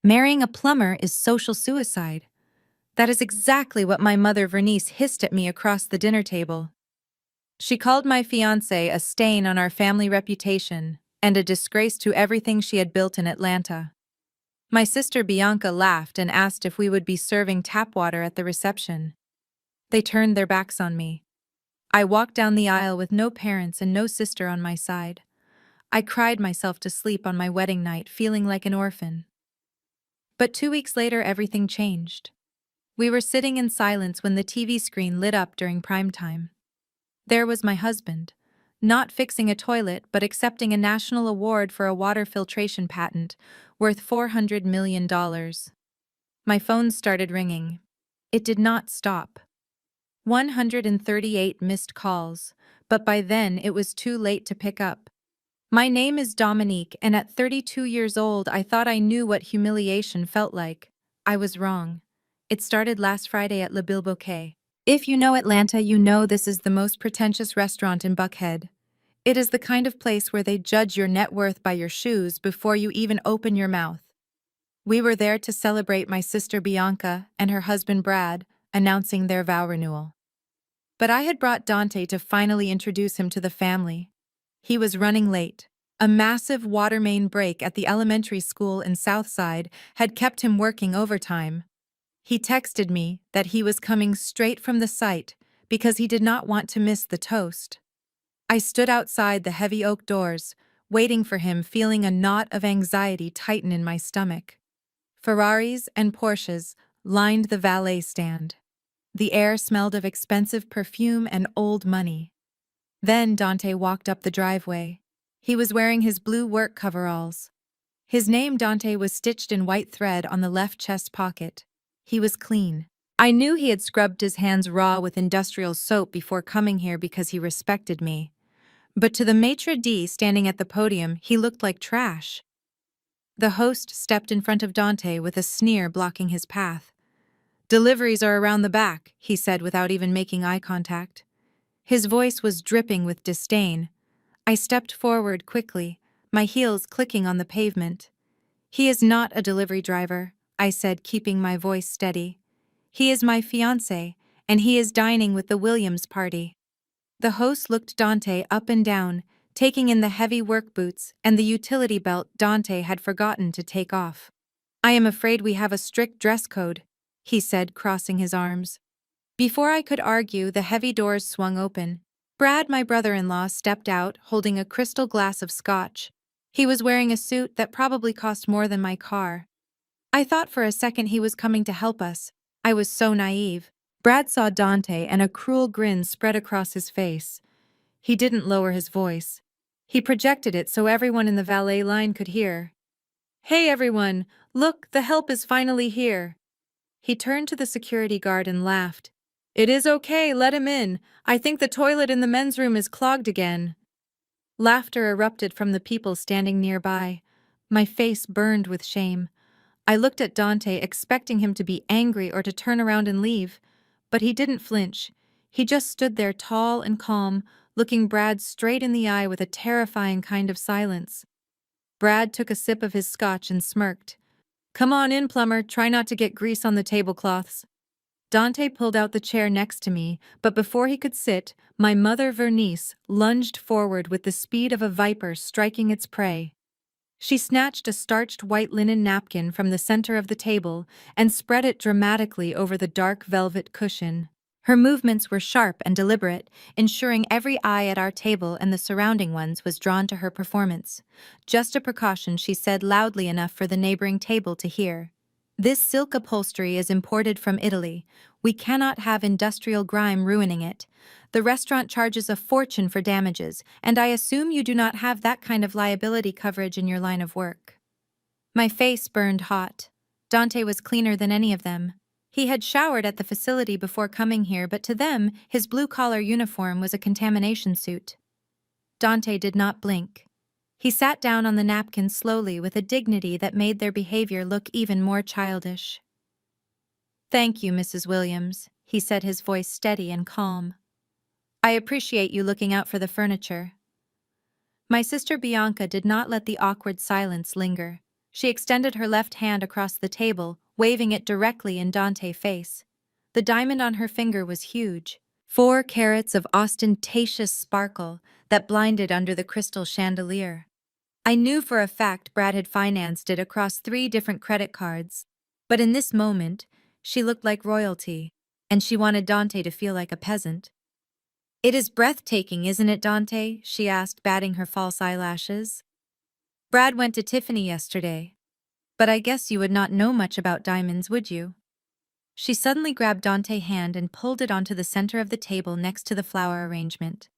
Marrying a plumber is social suicide. That is exactly what my mother Vernice hissed at me across the dinner table. She called my fiancé a stain on our family reputation and a disgrace to everything she had built in Atlanta. My sister Bianca laughed and asked if we would be serving tap water at the reception. They turned their backs on me. I walked down the aisle with no parents and no sister on my side. I cried myself to sleep on my wedding night, feeling like an orphan. But 2 weeks later, everything changed. We were sitting in silence when the TV screen lit up during prime time. There was my husband, not fixing a toilet but accepting a national award for a water filtration patent worth $400 million. My phone started ringing. It did not stop. 138 missed calls, but by then it was too late to pick up. My name is Dominique, and at 32 years old, I thought I knew what humiliation felt like. I was wrong. It started last Friday at Le Bilboquet. If you know Atlanta, you know this is the most pretentious restaurant in Buckhead. It is the kind of place where they judge your net worth by your shoes before you even open your mouth. We were there to celebrate my sister Bianca and her husband Brad announcing their vow renewal. But I had brought Dante to finally introduce him to the family. He was running late. A massive water main break at the elementary school in Southside had kept him working overtime. He texted me that he was coming straight from the site because he did not want to miss the toast. I stood outside the heavy oak doors, waiting for him, feeling a knot of anxiety tighten in my stomach. Ferraris and Porsches lined the valet stand. The air smelled of expensive perfume and old money. Then Dante walked up the driveway. He was wearing his blue work coveralls. His name Dante was stitched in white thread on the left chest pocket. He was clean. I knew he had scrubbed his hands raw with industrial soap before coming here because he respected me. But to the maitre d' standing at the podium, he looked like trash. The host stepped in front of Dante with a sneer blocking his path. "Deliveries are around the back," he said without even making eye contact. His voice was dripping with disdain. I stepped forward quickly, my heels clicking on the pavement. "He is not a delivery driver," I said, keeping my voice steady. "He is my fiancé, and he is dining with the Williams party." The host looked Dante up and down, taking in the heavy work boots and the utility belt Dante had forgotten to take off. "I am afraid we have a strict dress code," he said, crossing his arms. Before I could argue, the heavy doors swung open. Brad, my brother-in-law, stepped out, holding a crystal glass of scotch. He was wearing a suit that probably cost more than my car. I thought for a second he was coming to help us. I was so naive. Brad saw Dante and a cruel grin spread across his face. He didn't lower his voice. He projected it so everyone in the valet line could hear. "Hey everyone, look, the help is finally here." He turned to the security guard and laughed. "It is okay, let him in. I think the toilet in the men's room is clogged again." Laughter erupted from the people standing nearby. My face burned with shame. I looked at Dante, expecting him to be angry or to turn around and leave. But he didn't flinch. He just stood there tall and calm, looking Brad straight in the eye with a terrifying kind of silence. Brad took a sip of his scotch and smirked. "Come on in, Plumber. Try not to get grease on the tablecloths." Dante pulled out the chair next to me, but before he could sit, my mother Vernice lunged forward with the speed of a viper striking its prey. She snatched a starched white linen napkin from the center of the table and spread it dramatically over the dark velvet cushion. Her movements were sharp and deliberate, ensuring every eye at our table and the surrounding ones was drawn to her performance. "Just a precaution," she said loudly enough for the neighboring table to hear. "This silk upholstery is imported from Italy. We cannot have industrial grime ruining it. The restaurant charges a fortune for damages, and I assume you do not have that kind of liability coverage in your line of work." My face burned hot. Dante was cleaner than any of them. He had showered at the facility before coming here, but to them, his blue-collar uniform was a contamination suit. Dante did not blink. He sat down on the napkin slowly with a dignity that made their behavior look even more childish. "Thank you, Mrs. Williams," he said, his voice steady and calm. "I appreciate you looking out for the furniture." My sister Bianca did not let the awkward silence linger. She extended her left hand across the table, waving it directly in Dante's face. The diamond on her finger was huge, 4 carats of ostentatious sparkle that blinded under the crystal chandelier. I knew for a fact Brad had financed it across 3 different credit cards, but in this moment, she looked like royalty, and she wanted Dante to feel like a peasant. "It is breathtaking, isn't it, Dante?" she asked, batting her false eyelashes. "Brad went to Tiffany yesterday. But I guess you would not know much about diamonds, would you?" She suddenly grabbed Dante's hand and pulled it onto the center of the table next to the flower arrangement.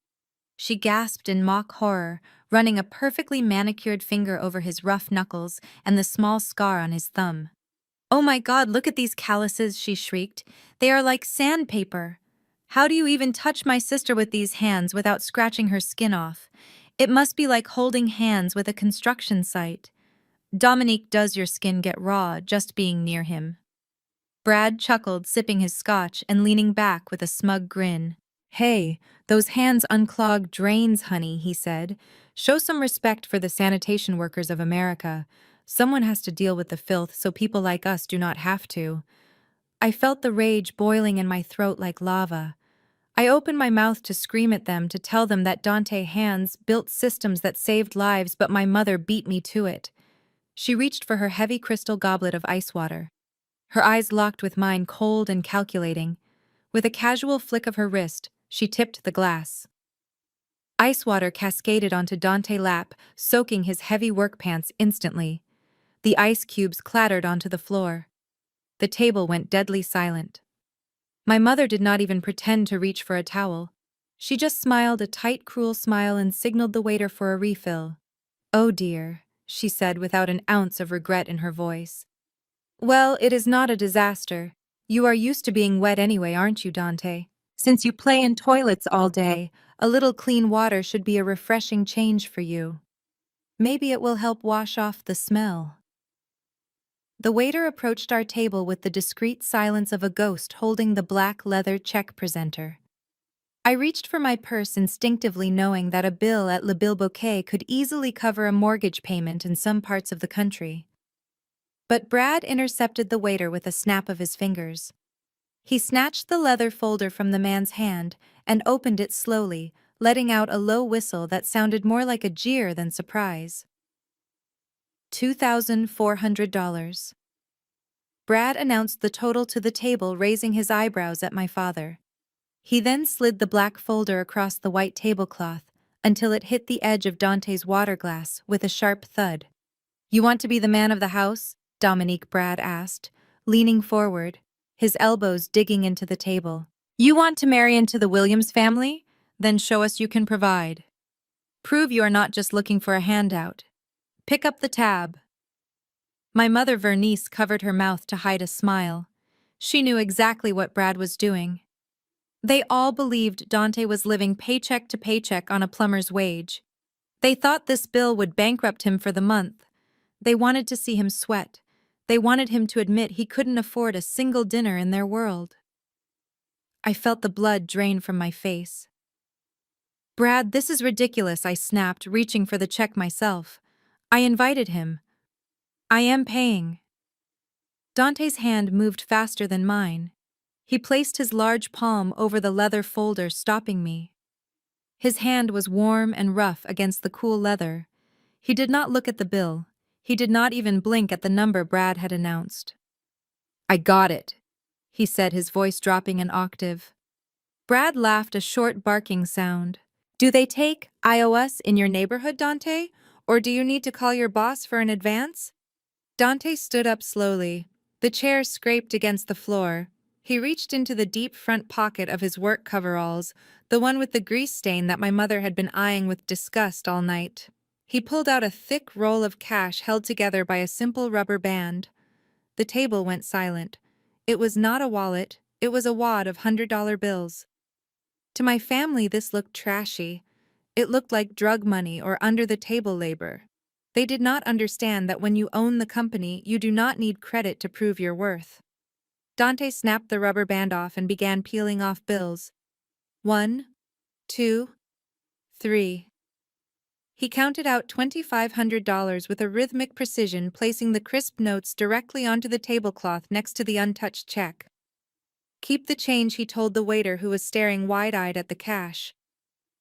She gasped in mock horror, running a perfectly manicured finger over his rough knuckles and the small scar on his thumb. "Oh my God, look at these calluses," she shrieked. "They are like sandpaper. How do you even touch my sister with these hands without scratching her skin off? It must be like holding hands with a construction site. Dominique, does your skin get raw just being near him?" Brad chuckled, sipping his scotch and leaning back with a smug grin. "Hey, those hands unclog drains, honey," he said. "Show some respect for the sanitation workers of America. Someone has to deal with the filth so people like us do not have to." I felt the rage boiling in my throat like lava. I opened my mouth to scream at them, to tell them that Dante's hands built systems that saved lives, but my mother beat me to it. She reached for her heavy crystal goblet of ice water. Her eyes locked with mine, cold and calculating. With a casual flick of her wrist, she tipped the glass. Ice water cascaded onto Dante's lap, soaking his heavy work pants instantly. The ice cubes clattered onto the floor. The table went deadly silent. My mother did not even pretend to reach for a towel. She just smiled a tight, cruel smile and signaled the waiter for a refill. "Oh dear," she said without an ounce of regret in her voice. "Well, it is not a disaster. You are used to being wet anyway, aren't you, Dante? Since you play in toilets all day, a little clean water should be a refreshing change for you. Maybe it will help wash off the smell." The waiter approached our table with the discreet silence of a ghost holding the black leather check presenter. I reached for my purse instinctively, knowing that a bill at Le Bilboquet could easily cover a mortgage payment in some parts of the country. But Brad intercepted the waiter with a snap of his fingers. He snatched the leather folder from the man's hand and opened it slowly, letting out a low whistle that sounded more like a jeer than surprise. $2,400. Brad announced the total to the table, raising his eyebrows at my father. He then slid the black folder across the white tablecloth until it hit the edge of Dante's water glass with a sharp thud. "You want to be the man of the house?" Dominique, Brad asked, leaning forward, his elbows digging into the table. "You want to marry into the Williams family? Then show us you can provide. Prove you are not just looking for a handout. Pick up the tab." My mother Vernice covered her mouth to hide a smile. She knew exactly what Brad was doing. They all believed Dante was living paycheck to paycheck on a plumber's wage. They thought this bill would bankrupt him for the month. They wanted to see him sweat. They wanted him to admit he couldn't afford a single dinner in their world. I felt the blood drain from my face. "Brad, this is ridiculous," I snapped, reaching for the check myself. "I invited him. I am paying." Dante's hand moved faster than mine. He placed his large palm over the leather folder, stopping me. His hand was warm and rough against the cool leather. He did not look at the bill. He did not even blink at the number Brad had announced. "I got it," he said, his voice dropping an octave. Brad laughed, a short barking sound. "Do they take iOS in your neighborhood, Dante? Or do you need to call your boss for an advance?" Dante stood up slowly. The chair scraped against the floor. He reached into the deep front pocket of his work coveralls, the one with the grease stain that my mother had been eyeing with disgust all night. He pulled out a thick roll of cash held together by a simple rubber band. The table went silent. It was not a wallet, it was a wad of $100 bills. To my family, this looked trashy. It looked like drug money or under-the-table labor. They did not understand that when you own the company, you do not need credit to prove your worth. Dante snapped the rubber band off and began peeling off bills. 1, 2, 3. He counted out $2,500 with a rhythmic precision, placing the crisp notes directly onto the tablecloth next to the untouched check. "Keep the change," he told the waiter who was staring wide-eyed at the cash.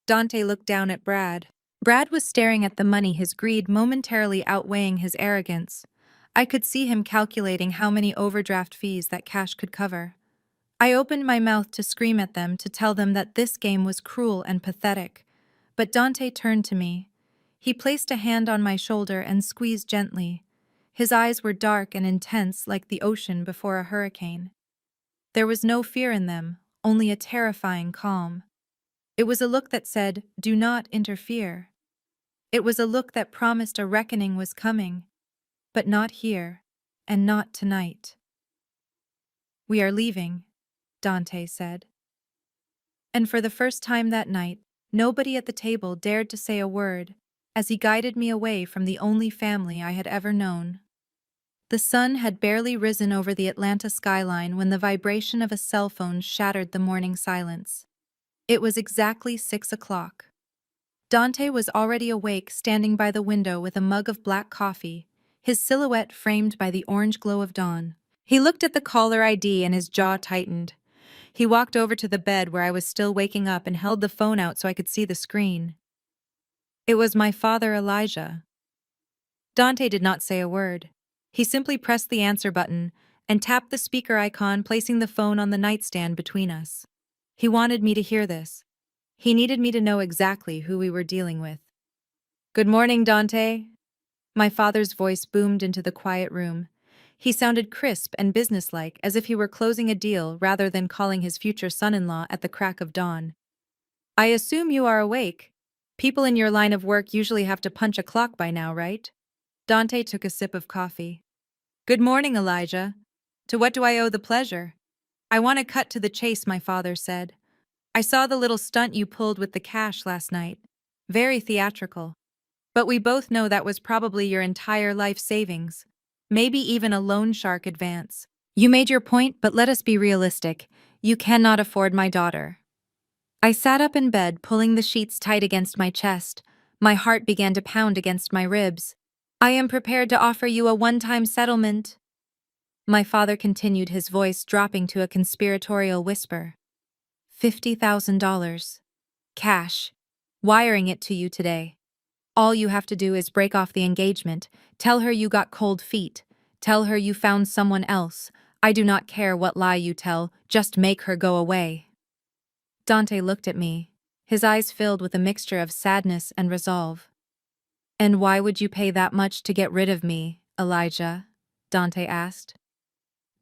Dante looked down at Brad. Brad was staring at the money, his greed momentarily outweighing his arrogance. I could see him calculating how many overdraft fees that cash could cover. I opened my mouth to scream at them, to tell them that this game was cruel and pathetic. But Dante turned to me. He placed a hand on my shoulder and squeezed gently. His eyes were dark and intense, like the ocean before a hurricane. There was no fear in them, only a terrifying calm. It was a look that said, "Do not interfere." It was a look that promised a reckoning was coming, but not here, and not tonight. "We are leaving," Dante said. And for the first time that night, nobody at the table dared to say a word, as he guided me away from the only family I had ever known. The sun had barely risen over the Atlanta skyline when the vibration of a cell phone shattered the morning silence. It was exactly 6 o'clock. Dante was already awake, standing by the window with a mug of black coffee, his silhouette framed by the orange glow of dawn. He looked at the caller ID and his jaw tightened. He walked over to the bed where I was still waking up and held the phone out so I could see the screen. It was my father, Elijah. Dante did not say a word. He simply pressed the answer button and tapped the speaker icon, placing the phone on the nightstand between us. He wanted me to hear this. He needed me to know exactly who we were dealing with. "Good morning, Dante." My father's voice boomed into the quiet room. He sounded crisp and businesslike, as if he were closing a deal rather than calling his future son-in-law at the crack of dawn. "I assume you are awake. People in your line of work usually have to punch a clock by now, right?" Dante took a sip of coffee. "Good morning, Elijah. To what do I owe the pleasure?" "I want to cut to the chase," my father said. "I saw the little stunt you pulled with the cash last night. Very theatrical. But we both know that was probably your entire life savings. Maybe even a loan shark advance. You made your point, but let us be realistic. You cannot afford my daughter." I sat up in bed, pulling the sheets tight against my chest. My heart began to pound against my ribs. "I am prepared to offer you a one-time settlement," my father continued, his voice dropping to a conspiratorial whisper. $50,000. Cash. Wiring it to you today. All you have to do is break off the engagement. Tell her you got cold feet. Tell her you found someone else. I do not care what lie you tell, just make her go away." Dante looked at me, his eyes filled with a mixture of sadness and resolve. "And why would you pay that much to get rid of me, Elijah?" Dante asked.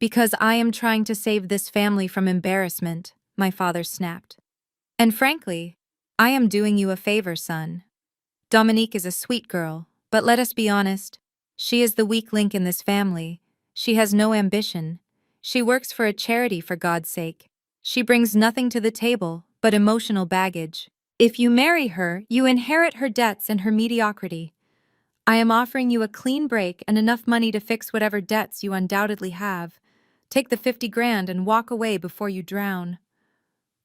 "Because I am trying to save this family from embarrassment," my father snapped. "And frankly, I am doing you a favor, son. Dominique is a sweet girl, but let us be honest. She is the weak link in this family. She has no ambition. She works for a charity, for God's sake. She brings nothing to the table but emotional baggage. If you marry her, you inherit her debts and her mediocrity. I am offering you a clean break and enough money to fix whatever debts you undoubtedly have. Take the 50 grand and walk away before you drown."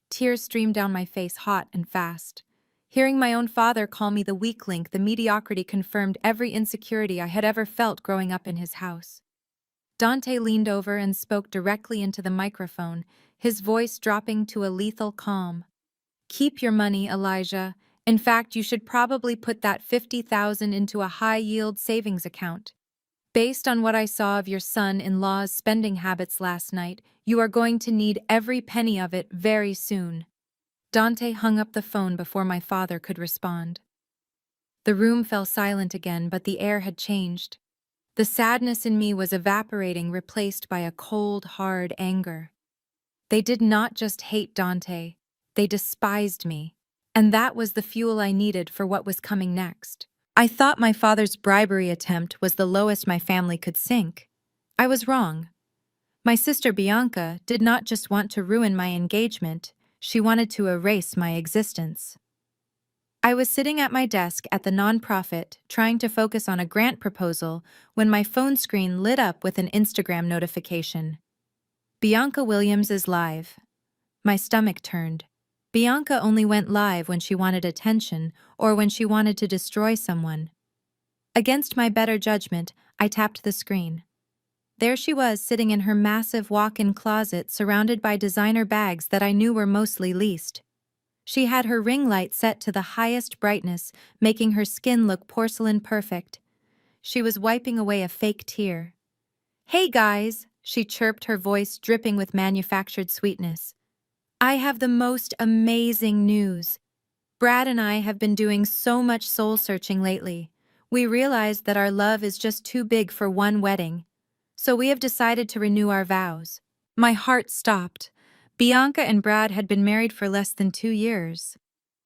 Tears streamed down my face, hot and fast. Hearing my own father call me the weak link, the mediocrity, confirmed every insecurity I had ever felt growing up in his house. Dante leaned over and spoke directly into the microphone, his voice dropping to a lethal calm. "Keep your money, Elijah. In fact, you should probably put that 50,000 into a high-yield savings account. Based on what I saw of your son-in-law's spending habits last night, you are going to need every penny of it very soon." Dante hung up the phone before my father could respond. The room fell silent again, but the air had changed. The sadness in me was evaporating, replaced by a cold, hard anger. They did not just hate Dante, they despised me. And that was the fuel I needed for what was coming next. I thought my father's bribery attempt was the lowest my family could sink. I was wrong. My sister Bianca did not just want to ruin my engagement, she wanted to erase my existence. I was sitting at my desk at the nonprofit, trying to focus on a grant proposal, when my phone screen lit up with an Instagram notification. "Bianca Williams is live." My stomach turned. Bianca only went live when she wanted attention or when she wanted to destroy someone. Against my better judgment, I tapped the screen. There she was, sitting in her massive walk-in closet surrounded by designer bags that I knew were mostly leased. She had her ring light set to the highest brightness, making her skin look porcelain perfect. She was wiping away a fake tear. "Hey guys," she chirped, her voice dripping with manufactured sweetness. "I have the most amazing news. Brad and I have been doing so much soul-searching lately. We realized that our love is just too big for one wedding. So we have decided to renew our vows." My heart stopped. Bianca and Brad had been married for less than 2 years.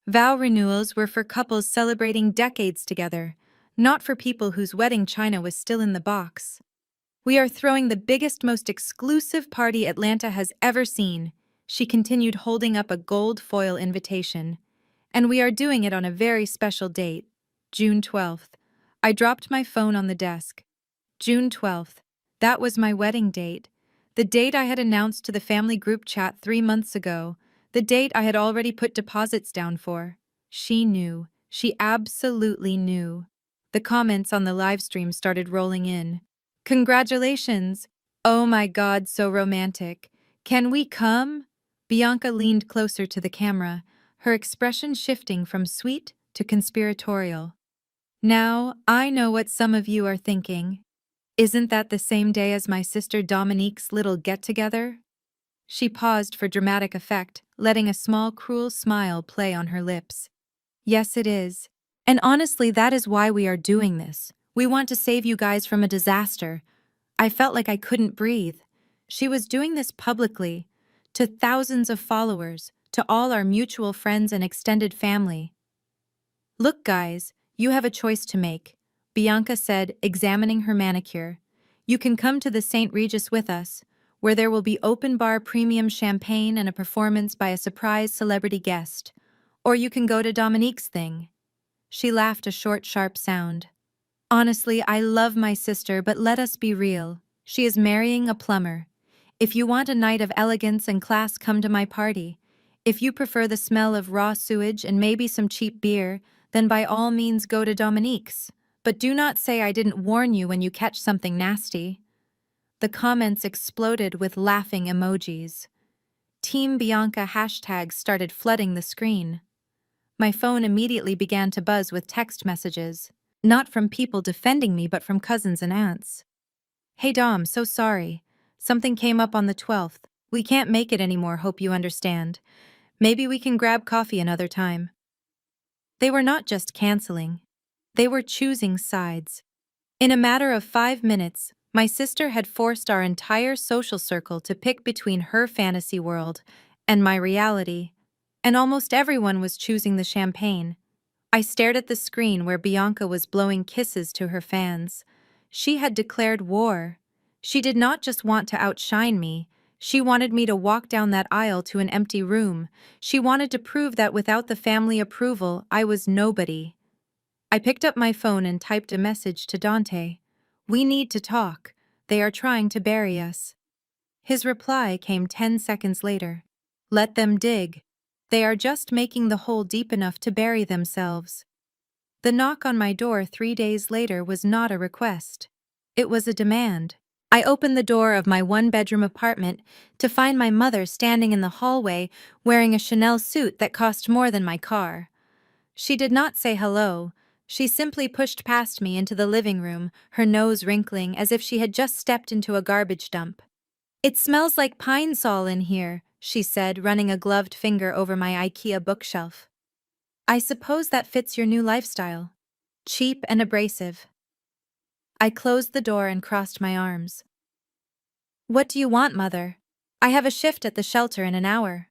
Vow renewals were for couples celebrating decades together, not for people whose wedding china was still in the box. "We are throwing the biggest, most exclusive party Atlanta has ever seen," she continued, holding up a gold foil invitation. "And we are doing it on a very special date, June 12th. I dropped my phone on the desk. June 12th. That was my wedding date. The date I had announced to the family group chat 3 months ago. The date I had already put deposits down for. She knew. She absolutely knew. The comments on the live stream started rolling in. "Congratulations! Oh my God, so romantic. Can we come?" Bianca leaned closer to the camera, her expression shifting from sweet to conspiratorial. "Now, I know what some of you are thinking. Isn't that the same day as my sister Dominique's little get-together?" She paused for dramatic effect, letting a small, cruel smile play on her lips. "Yes, it is. And honestly, that is why we are doing this. We want to save you guys from a disaster." I felt like I couldn't breathe. She was doing this publicly, to thousands of followers, to all our mutual friends and extended family. "Look, guys, you have a choice to make," Bianca said, examining her manicure. "You can come to the St. Regis with us, where there will be open-bar premium champagne and a performance by a surprise celebrity guest. Or you can go to Dominique's thing." She laughed, a short, sharp sound. "Honestly, I love my sister, but let us be real. She is marrying a plumber. If you want a night of elegance and class, come to my party. If you prefer the smell of raw sewage and maybe some cheap beer, then by all means go to Dominique's. But do not say I didn't warn you when you catch something nasty." The comments exploded with laughing emojis. Team Bianca hashtags started flooding the screen. My phone immediately began to buzz with text messages. Not from people defending me, but from cousins and aunts. "Hey Dom, so sorry. Something came up on the 12th. We can't make it anymore, hope you understand. Maybe we can grab coffee another time." They were not just canceling. They were choosing sides. In a matter of 5 minutes, my sister had forced our entire social circle to pick between her fantasy world and my reality, and almost everyone was choosing the champagne. I stared at the screen where Bianca was blowing kisses to her fans. She had declared war. She did not just want to outshine me. She wanted me to walk down that aisle to an empty room. She wanted to prove that without the family approval, I was nobody. I picked up my phone and typed a message to Dante. "We need to talk. They are trying to bury us." His reply came 10 seconds later. "Let them dig. They are just making the hole deep enough to bury themselves." The knock on my door 3 days later was not a request. It was a demand. I opened the door of my one-bedroom apartment to find my mother standing in the hallway wearing a Chanel suit that cost more than my car. She did not say hello. She simply pushed past me into the living room, her nose wrinkling as if she had just stepped into a garbage dump. "It smells like pine sol in here," she said, running a gloved finger over my IKEA bookshelf. "I suppose that fits your new lifestyle. Cheap and abrasive." I closed the door and crossed my arms. "What do you want, Mother? I have a shift at the shelter in an hour."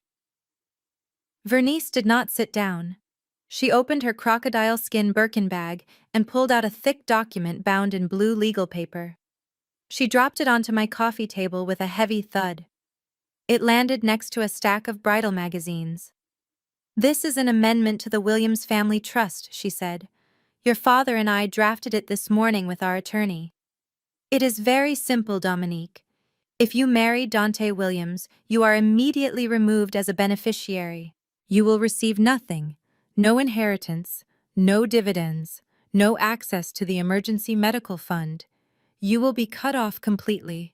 Vernice did not sit down. She opened her crocodile skin Birkin bag and pulled out a thick document bound in blue legal paper. She dropped it onto my coffee table with a heavy thud. It landed next to a stack of bridal magazines. "This is an amendment to the Williams Family Trust," she said. "Your father and I drafted it this morning with our attorney. It is very simple, Dominique. If you marry Dante Williams, you are immediately removed as a beneficiary. You will receive nothing, no inheritance, no dividends, no access to the emergency medical fund. You will be cut off completely.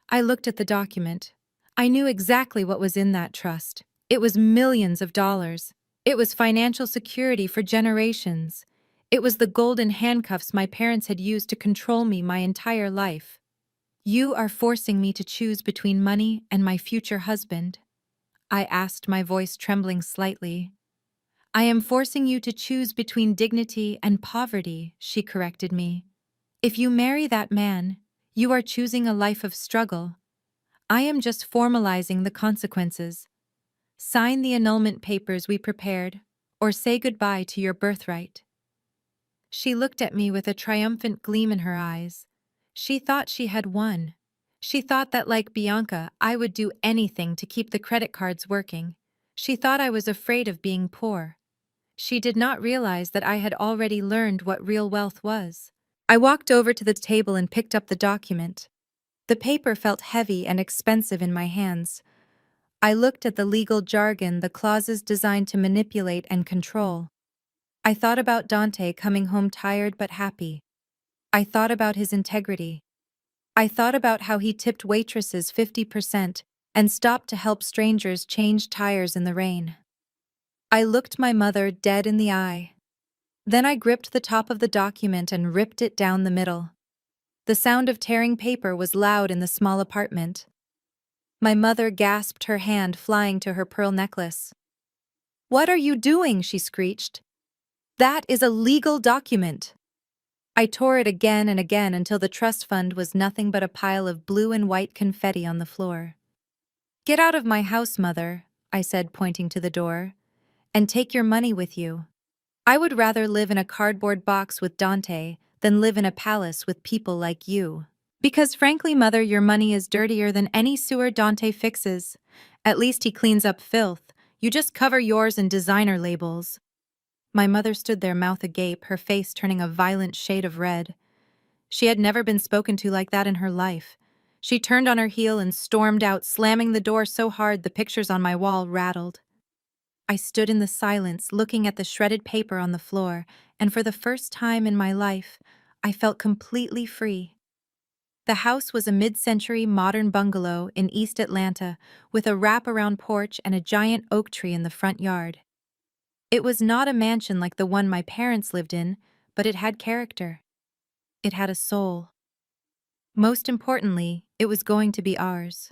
I looked at the document. I knew exactly what was in that trust. It was millions of dollars. It was financial security for generations. It was the golden handcuffs my parents had used to control me my entire life. You are forcing me to choose between money and my future husband. I asked, my voice trembling slightly. I am forcing you to choose between dignity and poverty, she corrected me. If you marry that man, you are choosing a life of struggle. I am just formalizing the consequences. Sign the annulment papers we prepared, or say goodbye to your birthright. She looked at me with a triumphant gleam in her eyes. She thought she had won. She thought that, like Bianca, I would do anything to keep the credit cards working. She thought I was afraid of being poor. She did not realize that I had already learned what real wealth was. I walked over to the table and picked up the document. The paper felt heavy and expensive in my hands. I looked at the legal jargon, the clauses designed to manipulate and control. I thought about Dante coming home tired but happy. I thought about his integrity. I thought about how he tipped waitresses 50% and stopped to help strangers change tires in the rain. I looked my mother dead in the eye. Then I gripped the top of the document and ripped it down the middle. The sound of tearing paper was loud in the small apartment. My mother gasped, her hand flying to her pearl necklace. "What are you doing?" she screeched. "That is a legal document." I tore it again and again until the trust fund was nothing but a pile of blue and white confetti on the floor. "Get out of my house, Mother," I said, pointing to the door, "and take your money with you. I would rather live in a cardboard box with Dante than live in a palace with people like you. Because frankly, Mother, your money is dirtier than any sewer Dante fixes. At least he cleans up filth. You just cover yours in designer labels." My mother stood there, mouth agape, her face turning a violent shade of red. She had never been spoken to like that in her life. She turned on her heel and stormed out, slamming the door so hard the pictures on my wall rattled. I stood in the silence, looking at the shredded paper on the floor, and for the first time in my life, I felt completely free. The house was a mid-century modern bungalow in East Atlanta with a wraparound porch and a giant oak tree in the front yard. It was not a mansion like the one my parents lived in, but it had character. It had a soul. Most importantly, it was going to be ours.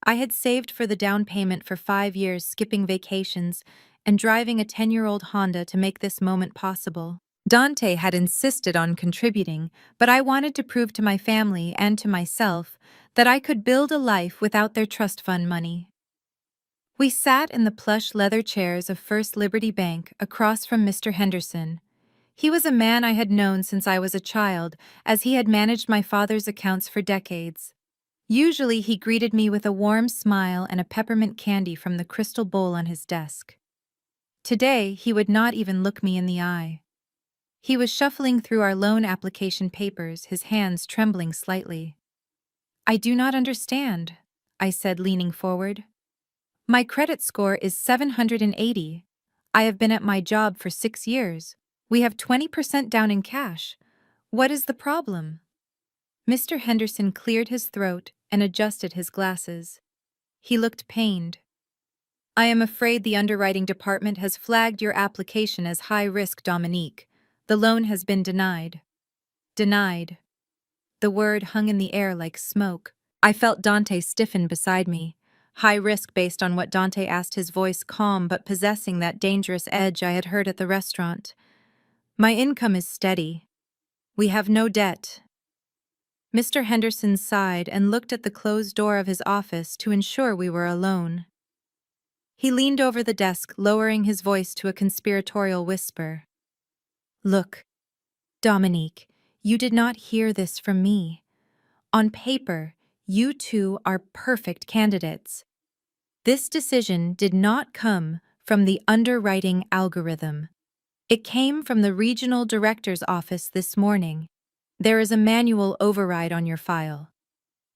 I had saved for the down payment for 5 years, skipping vacations and driving a 10-year-old Honda to make this moment possible. Dante had insisted on contributing, but I wanted to prove to my family and to myself that I could build a life without their trust fund money. We sat in the plush leather chairs of First Liberty Bank across from Mr. Henderson. He was a man I had known since I was a child, as he had managed my father's accounts for decades. Usually he greeted me with a warm smile and a peppermint candy from the crystal bowl on his desk. Today, he would not even look me in the eye. He was shuffling through our loan application papers, his hands trembling slightly. "I do not understand," I said, leaning forward. "My credit score is 780. I have been at my job for 6 years. We have 20% down in cash. What is the problem?" Mr. Henderson cleared his throat and adjusted his glasses. He looked pained. "I am afraid the underwriting department has flagged your application as high risk, Dominique. The loan has been denied." Denied. The word hung in the air like smoke. I felt Dante stiffen beside me. High risk based on what Dante asked, his voice calm but possessing that dangerous edge I had heard at the restaurant. "My income is steady. We have no debt." Mr. Henderson sighed and looked at the closed door of his office to ensure we were alone. He leaned over the desk, lowering his voice to a conspiratorial whisper. "Look, Dominique, you did not hear this from me. On paper, you two are perfect candidates. This decision did not come from the underwriting algorithm. It came from the regional director's office this morning. There is a manual override on your file."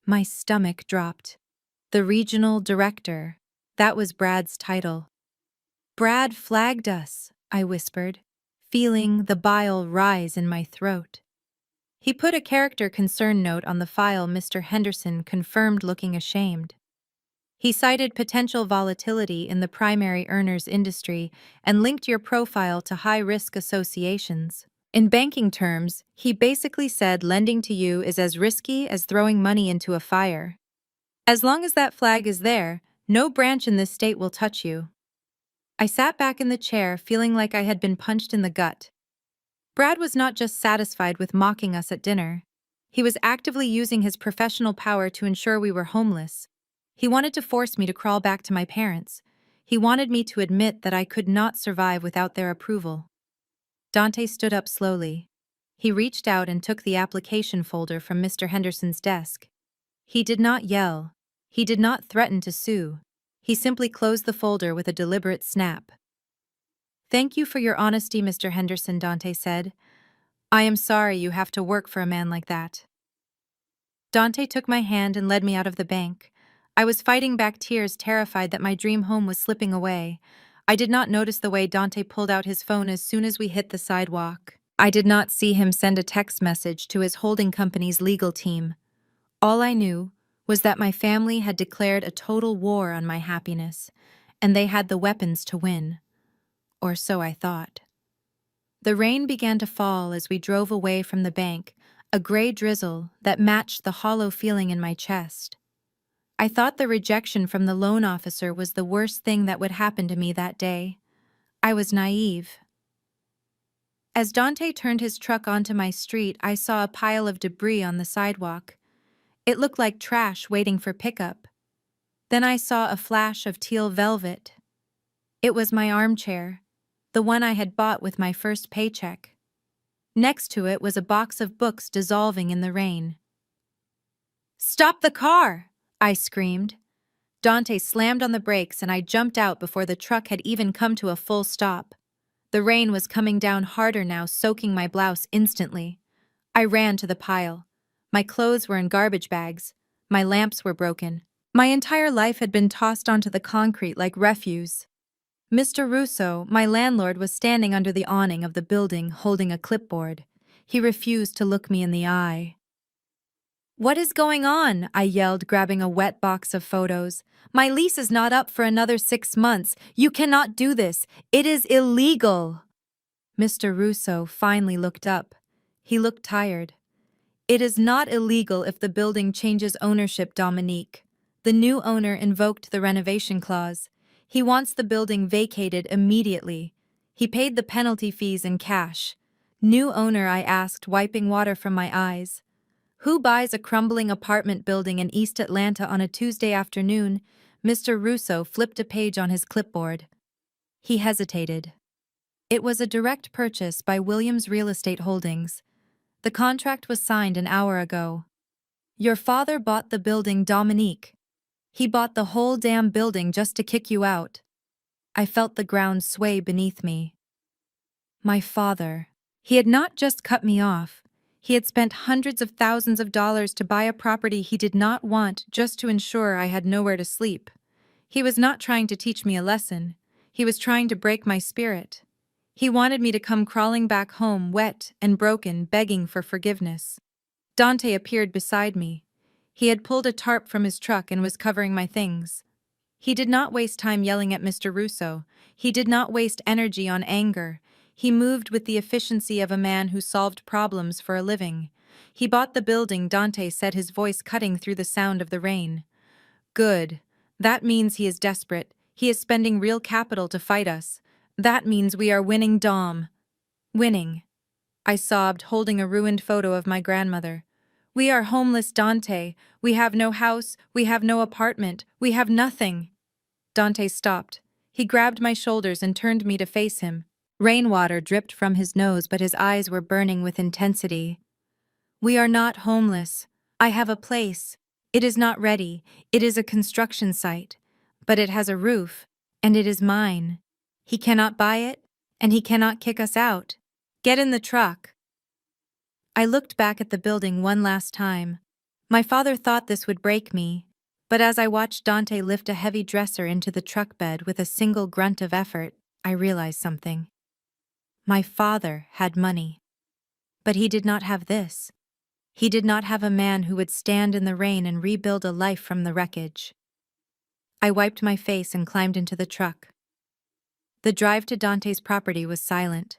My stomach dropped. The regional director. That was Brad's title. Brad flagged us, I whispered, feeling the bile rise in my throat. He put a character concern note on the file. Mr. Henderson confirmed, looking ashamed. He cited potential volatility in the primary earners industry and linked your profile to high-risk associations. In banking terms, he basically said lending to you is as risky as throwing money into a fire. As long as that flag is there, no branch in this state will touch you. I sat back in the chair, feeling like I had been punched in the gut. Brad was not just satisfied with mocking us at dinner. He was actively using his professional power to ensure we were homeless. He wanted to force me to crawl back to my parents. He wanted me to admit that I could not survive without their approval. Dante stood up slowly. He reached out and took the application folder from Mr. Henderson's desk. He did not yell. He did not threaten to sue. He simply closed the folder with a deliberate snap. "Thank you for your honesty, Mr. Henderson," Dante said. "I am sorry you have to work for a man like that." Dante took my hand and led me out of the bank. I was fighting back tears, terrified that my dream home was slipping away. I did not notice the way Dante pulled out his phone as soon as we hit the sidewalk. I did not see him send a text message to his holding company's legal team. All I knew was that my family had declared a total war on my happiness, and they had the weapons to win. Or so I thought. The rain began to fall as we drove away from the bank, a gray drizzle that matched the hollow feeling in my chest. I thought the rejection from the loan officer was the worst thing that would happen to me that day. I was naive. As Dante turned his truck onto my street, I saw a pile of debris on the sidewalk. It looked like trash waiting for pickup. Then I saw a flash of teal velvet. It was my armchair, the one I had bought with my first paycheck. Next to it was a box of books dissolving in the rain. "Stop the car!" I screamed. Dante slammed on the brakes and I jumped out before the truck had even come to a full stop. The rain was coming down harder now, soaking my blouse instantly. I ran to the pile. My clothes were in garbage bags. My lamps were broken. My entire life had been tossed onto the concrete like refuse. Mr. Russo, my landlord, was standing under the awning of the building holding a clipboard. He refused to look me in the eye. "What is going on?" I yelled, grabbing a wet box of photos. "My lease is not up for another 6 months. You cannot do this. It is illegal." Mr. Russo finally looked up. He looked tired. "It is not illegal if the building changes ownership, Dominique." The new owner invoked the renovation clause. He wants the building vacated immediately. He paid the penalty fees in cash. "New owner?" I asked, wiping water from my eyes. "Who buys a crumbling apartment building in East Atlanta on a Tuesday afternoon?" Mr. Russo flipped a page on his clipboard. He hesitated. "It was a direct purchase by Williams Real Estate Holdings. The contract was signed an hour ago." "Your father bought the building, Dominique. He bought the whole damn building just to kick you out." I felt the ground sway beneath me. My father. He had not just cut me off. He had spent hundreds of thousands of dollars to buy a property he did not want just to ensure I had nowhere to sleep. He was not trying to teach me a lesson. He was trying to break my spirit. He wanted me to come crawling back home, wet and broken, begging for forgiveness. Dante appeared beside me. He had pulled a tarp from his truck and was covering my things. He did not waste time yelling at Mr. Russo. He did not waste energy on anger. He moved with the efficiency of a man who solved problems for a living. "He bought the building," Dante said, his voice cutting through the sound of the rain. "Good. That means he is desperate. He is spending real capital to fight us. That means we are winning, Dom." "Winning," I sobbed, holding a ruined photo of my grandmother. "We are homeless, Dante. We have no house. We have no apartment. We have nothing." Dante stopped. He grabbed my shoulders and turned me to face him. Rainwater dripped from his nose, but his eyes were burning with intensity. "We are not homeless. I have a place. It is not ready. It is a construction site. But it has a roof, and it is mine. He cannot buy it, and he cannot kick us out. Get in the truck." I looked back at the building one last time. My father thought this would break me, but as I watched Dante lift a heavy dresser into the truck bed with a single grunt of effort, I realized something. My father had money. But he did not have this. He did not have a man who would stand in the rain and rebuild a life from the wreckage. I wiped my face and climbed into the truck. The drive to Dante's property was silent.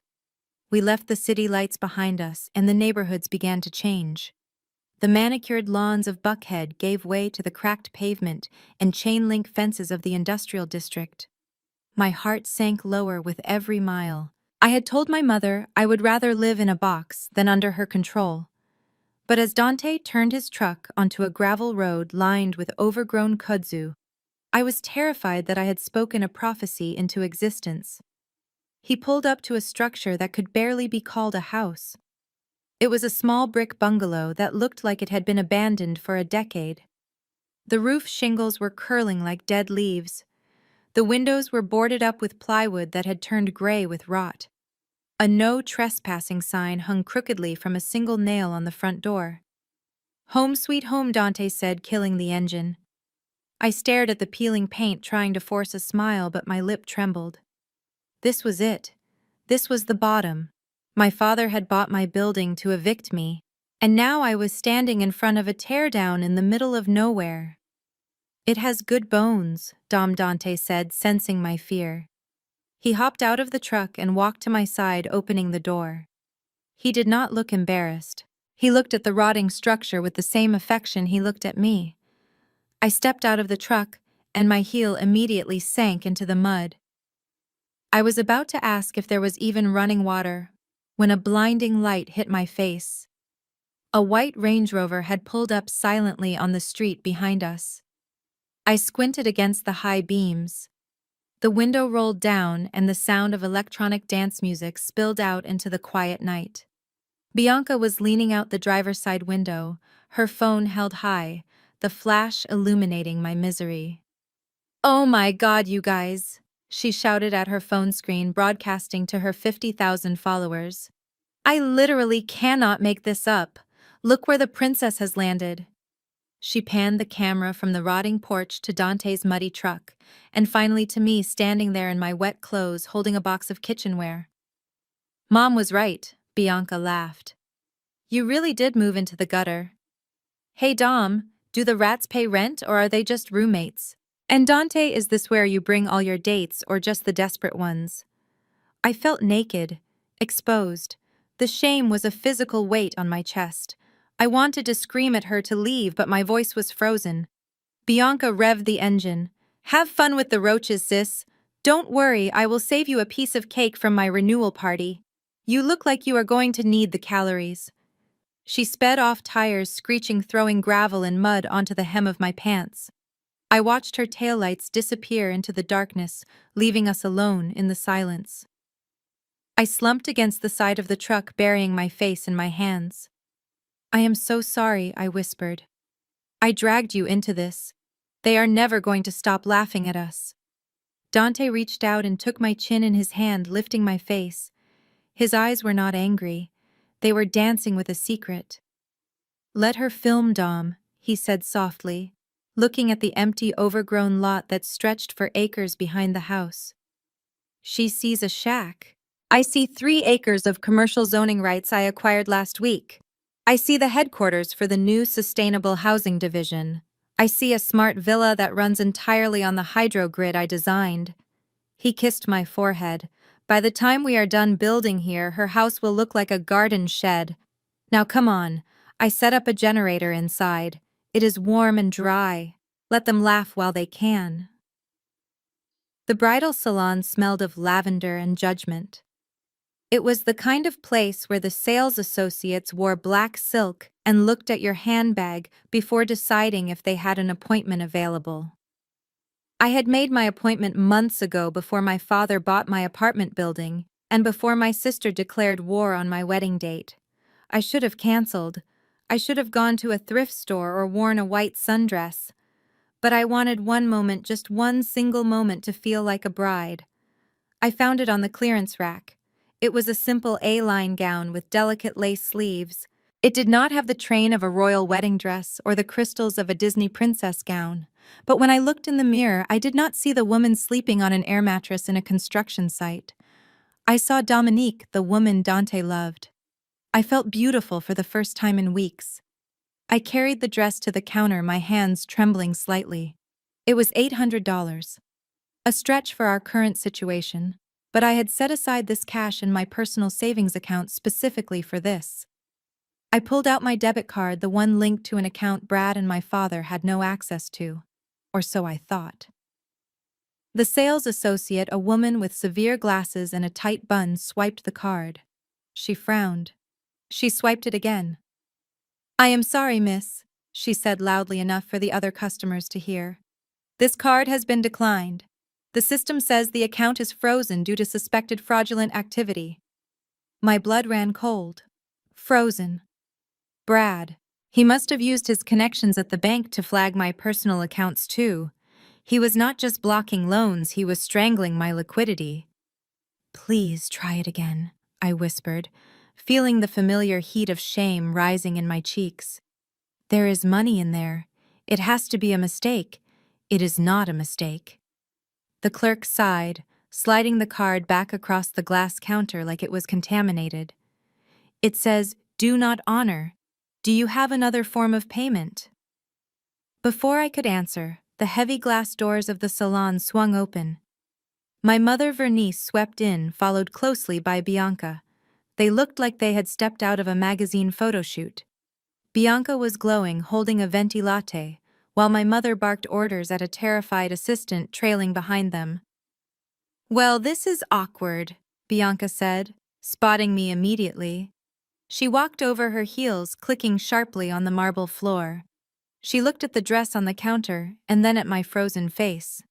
We left the city lights behind us, and the neighborhoods began to change. The manicured lawns of Buckhead gave way to the cracked pavement and chain-link fences of the industrial district. My heart sank lower with every mile. I had told my mother I would rather live in a box than under her control. But as Dante turned his truck onto a gravel road lined with overgrown kudzu, I was terrified that I had spoken a prophecy into existence. He pulled up to a structure that could barely be called a house. It was a small brick bungalow that looked like it had been abandoned for a decade. The roof shingles were curling like dead leaves. The windows were boarded up with plywood that had turned gray with rot. A no trespassing sign hung crookedly from a single nail on the front door. "Home sweet home," Dante said, killing the engine. I stared at the peeling paint, trying to force a smile, but my lip trembled. This was it. This was the bottom. My father had bought my building to evict me, and now I was standing in front of a teardown in the middle of nowhere. "It has good bones," Dante said, sensing my fear. He hopped out of the truck and walked to my side, opening the door. He did not look embarrassed. He looked at the rotting structure with the same affection he looked at me. I stepped out of the truck, and my heel immediately sank into the mud. I was about to ask if there was even running water, when a blinding light hit my face. A white Range Rover had pulled up silently on the street behind us. I squinted against the high beams. The window rolled down, and the sound of electronic dance music spilled out into the quiet night. Bianca was leaning out the driver's side window, her phone held high, the flash illuminating my misery. "Oh my God, you guys!" she shouted at her phone screen, broadcasting to her 50,000 followers. "I literally cannot make this up. Look where the princess has landed." She panned the camera from the rotting porch to Dante's muddy truck, and finally to me standing there in my wet clothes holding a box of kitchenware. "Mom was right," Bianca laughed. "You really did move into the gutter." "Hey Dom, do the rats pay rent or are they just roommates? And Dante, is this where you bring all your dates or just the desperate ones?" I felt naked, exposed. The shame was a physical weight on my chest. I wanted to scream at her to leave, but my voice was frozen. Bianca revved the engine. "Have fun with the roaches, sis. Don't worry, I will save you a piece of cake from my renewal party. You look like you are going to need the calories." She sped off, tires screeching, throwing gravel and mud onto the hem of my pants. I watched her taillights disappear into the darkness, leaving us alone in the silence. I slumped against the side of the truck, burying my face in my hands. "I am so sorry," I whispered. "I dragged you into this. They are never going to stop laughing at us." Dante reached out and took my chin in his hand, lifting my face. His eyes were not angry. They were dancing with a secret. "Let her film, Dom," he said softly, looking at the empty, overgrown lot that stretched for acres behind the house. "She sees a shack. I see 3 acres of commercial zoning rights I acquired last week. I see the headquarters for the new sustainable housing division. I see a smart villa that runs entirely on the hydro grid I designed." He kissed my forehead. "By the time we are done building here, her house will look like a garden shed. Now come on. I set up a generator inside. It is warm and dry. Let them laugh while they can." The bridal salon smelled of lavender and judgment. It was the kind of place where the sales associates wore black silk and looked at your handbag before deciding if they had an appointment available. I had made my appointment months ago, before my father bought my apartment building, and before my sister declared war on my wedding date. I should have canceled. I should have gone to a thrift store or worn a white sundress. But I wanted one moment, just one single moment, to feel like a bride. I found it on the clearance rack. It was a simple A-line gown with delicate lace sleeves. It did not have the train of a royal wedding dress or the crystals of a Disney princess gown. But when I looked in the mirror, I did not see the woman sleeping on an air mattress in a construction site. I saw Dominique, the woman Dante loved. I felt beautiful for the first time in weeks. I carried the dress to the counter, my hands trembling slightly. It was $800. A stretch for our current situation, but I had set aside this cash in my personal savings account specifically for this. I pulled out my debit card, the one linked to an account Brad and my father had no access to. Or so I thought. The sales associate, a woman with severe glasses and a tight bun, swiped the card. She frowned. She swiped it again. "I am sorry, miss," she said loudly enough for the other customers to hear. "This card has been declined. The system says the account is frozen due to suspected fraudulent activity." My blood ran cold. Frozen. Brad. He must have used his connections at the bank to flag my personal accounts too. He was not just blocking loans, he was strangling my liquidity. "Please try it again," I whispered, feeling the familiar heat of shame rising in my cheeks. "There is money in there. It has to be a mistake. It is not a mistake." The clerk sighed, sliding the card back across the glass counter like it was contaminated. "It says, 'Do not honor.' Do you have another form of payment?" Before I could answer, the heavy glass doors of the salon swung open. My mother Vernice swept in, followed closely by Bianca. They looked like they had stepped out of a magazine photo shoot. Bianca was glowing, holding a venti latte, while my mother barked orders at a terrified assistant trailing behind them. "Well, this is awkward," Bianca said, spotting me immediately. She walked over her heels, clicking sharply on the marble floor. She looked at the dress on the counter and then at my frozen face.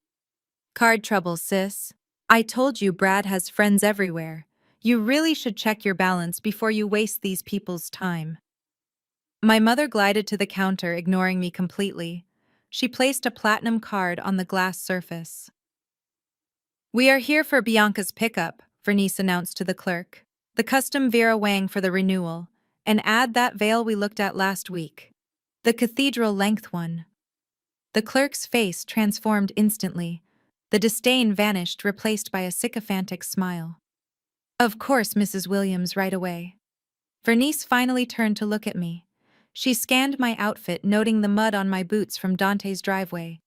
"Card trouble, sis. I told you Brad has friends everywhere. You really should check your balance before you waste these people's time." My mother glided to the counter, ignoring me completely. She placed a platinum card on the glass surface. "We are here for Bianca's pickup," Vernice announced to the clerk. "The custom Vera Wang for the renewal. And add that veil we looked at last week. The cathedral-length one." The clerk's face transformed instantly. The disdain vanished, replaced by a sycophantic smile. "Of course, Mrs. Williams, right away." Vernice finally turned to look at me. She scanned my outfit, noting the mud on my boots from Dante's driveway.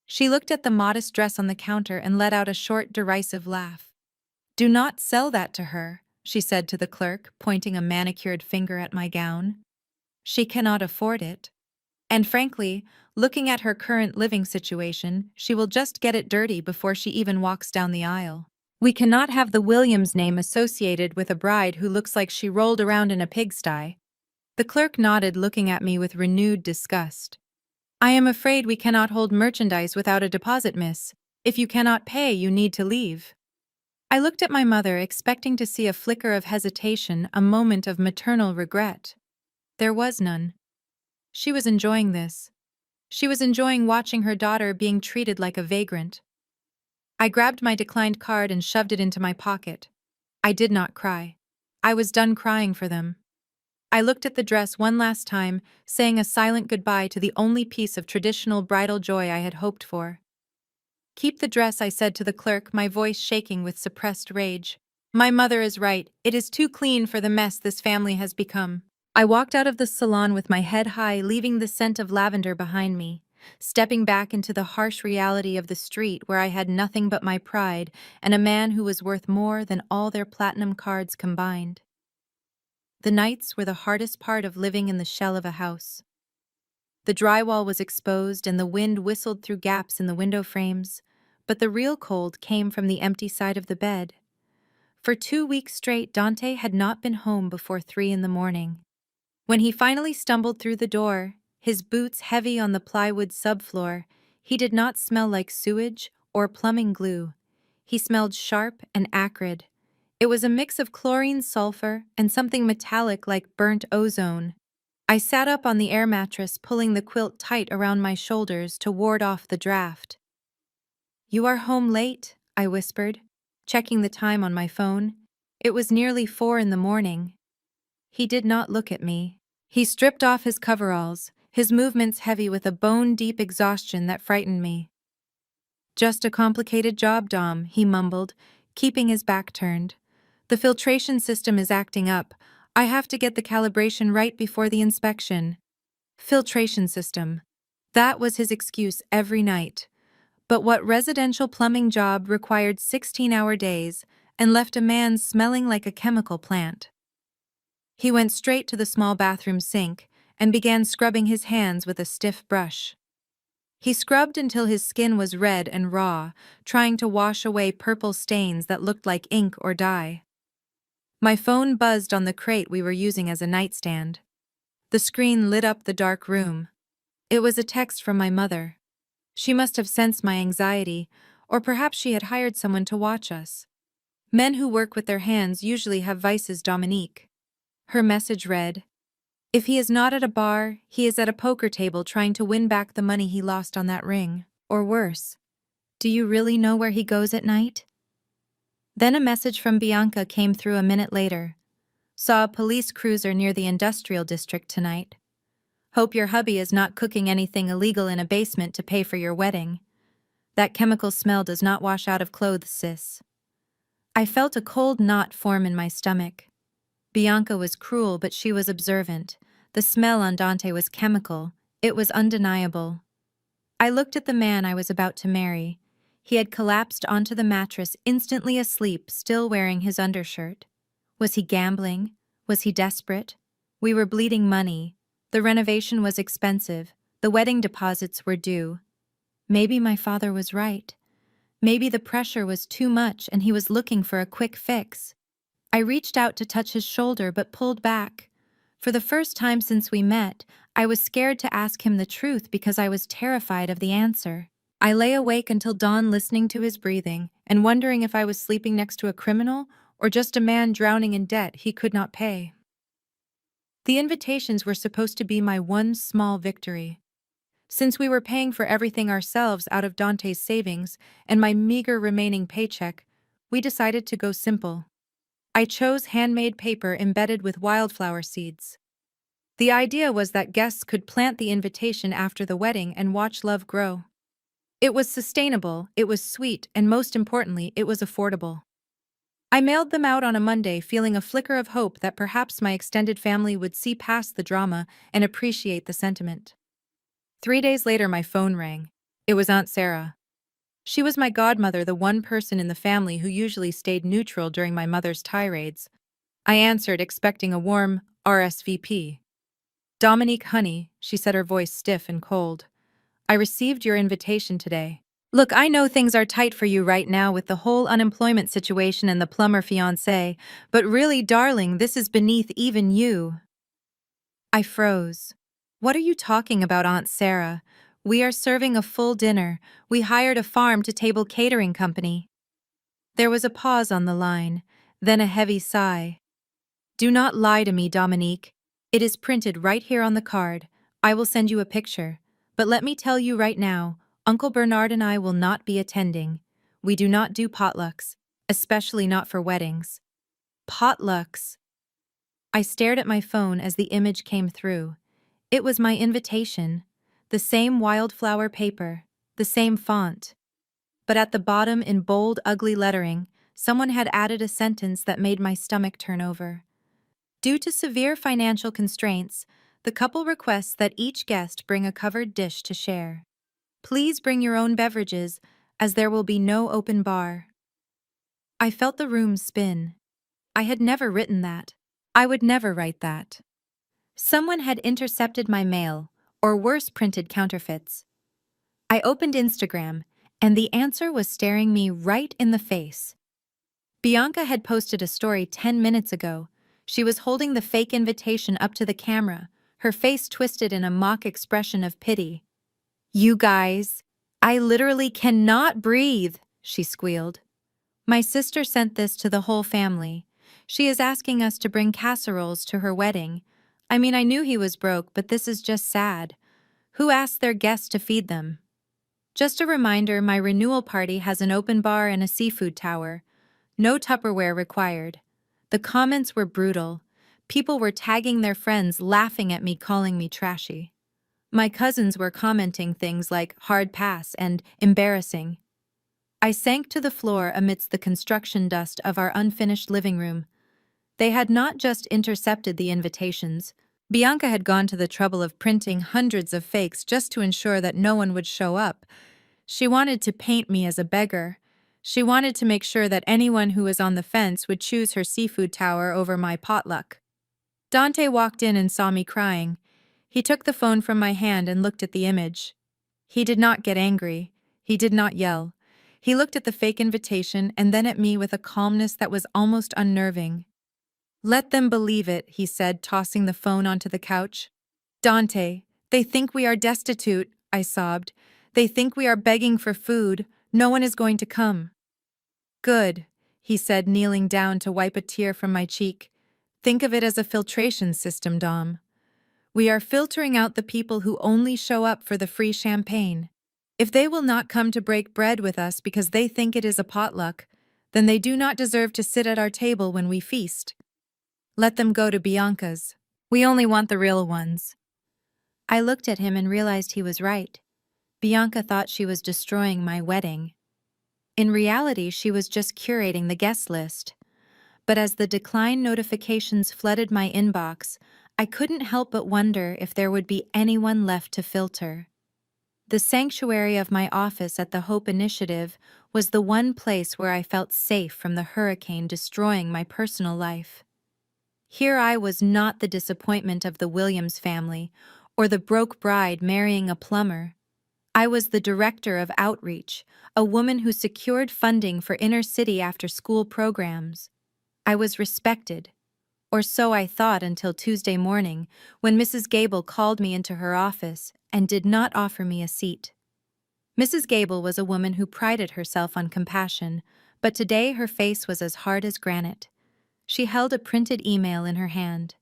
She looked at the modest dress on the counter and let out a short, derisive laugh. "Do not sell that to her," she said to the clerk, pointing a manicured finger at my gown. "She cannot afford it. And frankly, looking at her current living situation, she will just get it dirty before she even walks down the aisle. We cannot have the Williams name associated with a bride who looks like she rolled around in a pigsty." The clerk nodded, looking at me with renewed disgust. "I am afraid we cannot hold merchandise without a deposit, miss. If you cannot pay, you need to leave." I looked at my mother, expecting to see a flicker of hesitation, a moment of maternal regret. There was none. She was enjoying this. She was enjoying watching her daughter being treated like a vagrant. I grabbed my declined card and shoved it into my pocket. I did not cry. I was done crying for them. I looked at the dress one last time, saying a silent goodbye to the only piece of traditional bridal joy I had hoped for. "Keep the dress," I said to the clerk, my voice shaking with suppressed rage. "My mother is right. It is too clean for the mess this family has become." I walked out of the salon with my head high, leaving the scent of lavender behind me, stepping back into the harsh reality of the street where I had nothing but my pride and a man who was worth more than all their platinum cards combined. The nights were the hardest part of living in the shell of a house. The drywall was exposed and the wind whistled through gaps in the window frames, but the real cold came from the empty side of the bed. For 2 weeks straight, Dante had not been home before 3 in the morning. When he finally stumbled through the door, his boots heavy on the plywood subfloor, he did not smell like sewage or plumbing glue. He smelled sharp and acrid. It was a mix of chlorine, sulfur, and something metallic like burnt ozone. I sat up on the air mattress, pulling the quilt tight around my shoulders to ward off the draft. "You are home late," I whispered, checking the time on my phone. It was nearly 4 in the morning. He did not look at me. He stripped off his coveralls, his movements heavy with a bone-deep exhaustion that frightened me. "Just a complicated job, Dom," he mumbled, keeping his back turned. "The filtration system is acting up. I have to get the calibration right before the inspection." Filtration system. That was his excuse every night. But what residential plumbing job required 16-hour days and left a man smelling like a chemical plant? He went straight to the small bathroom sink and began scrubbing his hands with a stiff brush. He scrubbed until his skin was red and raw, trying to wash away purple stains that looked like ink or dye. My phone buzzed on the crate we were using as a nightstand. The screen lit up the dark room. It was a text from my mother. She must have sensed my anxiety, or perhaps she had hired someone to watch us. Men who work with their hands usually have vices, Dominique. Her message read, "If he is not at a bar, he is at a poker table trying to win back the money he lost on that ring. Or worse. Do you really know where he goes at night?" Then a message from Bianca came through a minute later. "Saw a police cruiser near the industrial district tonight. Hope your hubby is not cooking anything illegal in a basement to pay for your wedding. That chemical smell does not wash out of clothes, sis." I felt a cold knot form in my stomach. Bianca was cruel, but she was observant. The smell on Dante was chemical. It was undeniable. I looked at the man I was about to marry. He had collapsed onto the mattress, instantly asleep, still wearing his undershirt. Was he gambling? Was he desperate? We were bleeding money. The renovation was expensive. The wedding deposits were due. Maybe my father was right. Maybe the pressure was too much and he was looking for a quick fix. I reached out to touch his shoulder but pulled back. For the first time since we met, I was scared to ask him the truth because I was terrified of the answer. I lay awake until dawn listening to his breathing and wondering if I was sleeping next to a criminal or just a man drowning in debt he could not pay. The invitations were supposed to be my one small victory. Since we were paying for everything ourselves out of Dante's savings and my meager remaining paycheck, we decided to go simple. I chose handmade paper embedded with wildflower seeds. The idea was that guests could plant the invitation after the wedding and watch love grow. It was sustainable, it was sweet, and most importantly, it was affordable. I mailed them out on a Monday, feeling a flicker of hope that perhaps my extended family would see past the drama and appreciate the sentiment. 3 days later, my phone rang. It was Aunt Sarah. She was my godmother, the one person in the family who usually stayed neutral during my mother's tirades. I answered, expecting a warm RSVP. "Dominique, honey," she said, her voice stiff and cold. "I received your invitation today. Look, I know things are tight for you right now with the whole unemployment situation and the plumber fiancé, but really, darling, this is beneath even you." I froze. "What are you talking about, Aunt Sarah? We are serving a full dinner. We hired a farm-to-table catering company." There was a pause on the line, then a heavy sigh. "Do not lie to me, Dominique. It is printed right here on the card. I will send you a picture. But let me tell you right now, Uncle Bernard and I will not be attending. We do not do potlucks, especially not for weddings." Potlucks. I stared at my phone as the image came through. It was my invitation. The same wildflower paper, the same font. But at the bottom, in bold, ugly lettering, someone had added a sentence that made my stomach turn over. "Due to severe financial constraints, the couple requests that each guest bring a covered dish to share. Please bring your own beverages, as there will be no open bar." I felt the room spin. I had never written that. I would never write that. Someone had intercepted my mail, or worse, printed counterfeits. I opened Instagram, and the answer was staring me right in the face. Bianca had posted a story 10 minutes ago. She was holding the fake invitation up to the camera, her face twisted in a mock expression of pity. "You guys, I literally cannot breathe," she squealed. "My sister sent this to the whole family. She is asking us to bring casseroles to her wedding. I mean, I knew he was broke, but this is just sad. Who asked their guests to feed them?" Just a reminder, my renewal party has an open bar and a seafood tower. No Tupperware required. The comments were brutal. People were tagging their friends, laughing at me, calling me trashy. My cousins were commenting things like hard pass and embarrassing. I sank to the floor amidst the construction dust of our unfinished living room. They had not just intercepted the invitations. Bianca had gone to the trouble of printing hundreds of fakes just to ensure that no one would show up. She wanted to paint me as a beggar. She wanted to make sure that anyone who was on the fence would choose her seafood tower over my potluck. Dante walked in and saw me crying. He took the phone from my hand and looked at the image. He did not get angry. He did not yell. He looked at the fake invitation and then at me with a calmness that was almost unnerving. "Let them believe it," he said, tossing the phone onto the couch. "Dante, they think we are destitute," I sobbed. "They think we are begging for food. No one is going to come." "Good," he said, kneeling down to wipe a tear from my cheek. "Think of it as a filtration system, Dom. We are filtering out the people who only show up for the free champagne. If they will not come to break bread with us because they think it is a potluck, then they do not deserve to sit at our table when we feast. Let them go to Bianca's. We only want the real ones." I looked at him and realized he was right. Bianca thought she was destroying my wedding. In reality, she was just curating the guest list. But as the decline notifications flooded my inbox, I couldn't help but wonder if there would be anyone left to filter. The sanctuary of my office at the Hope Initiative was the one place where I felt safe from the hurricane destroying my personal life. Here I was not the disappointment of the Williams family, or the broke bride marrying a plumber. I was the director of outreach, a woman who secured funding for inner-city after-school programs. I was respected, or so I thought until Tuesday morning, when Mrs. Gable called me into her office and did not offer me a seat. Mrs. Gable was a woman who prided herself on compassion, but today her face was as hard as granite. She held a printed email in her hand.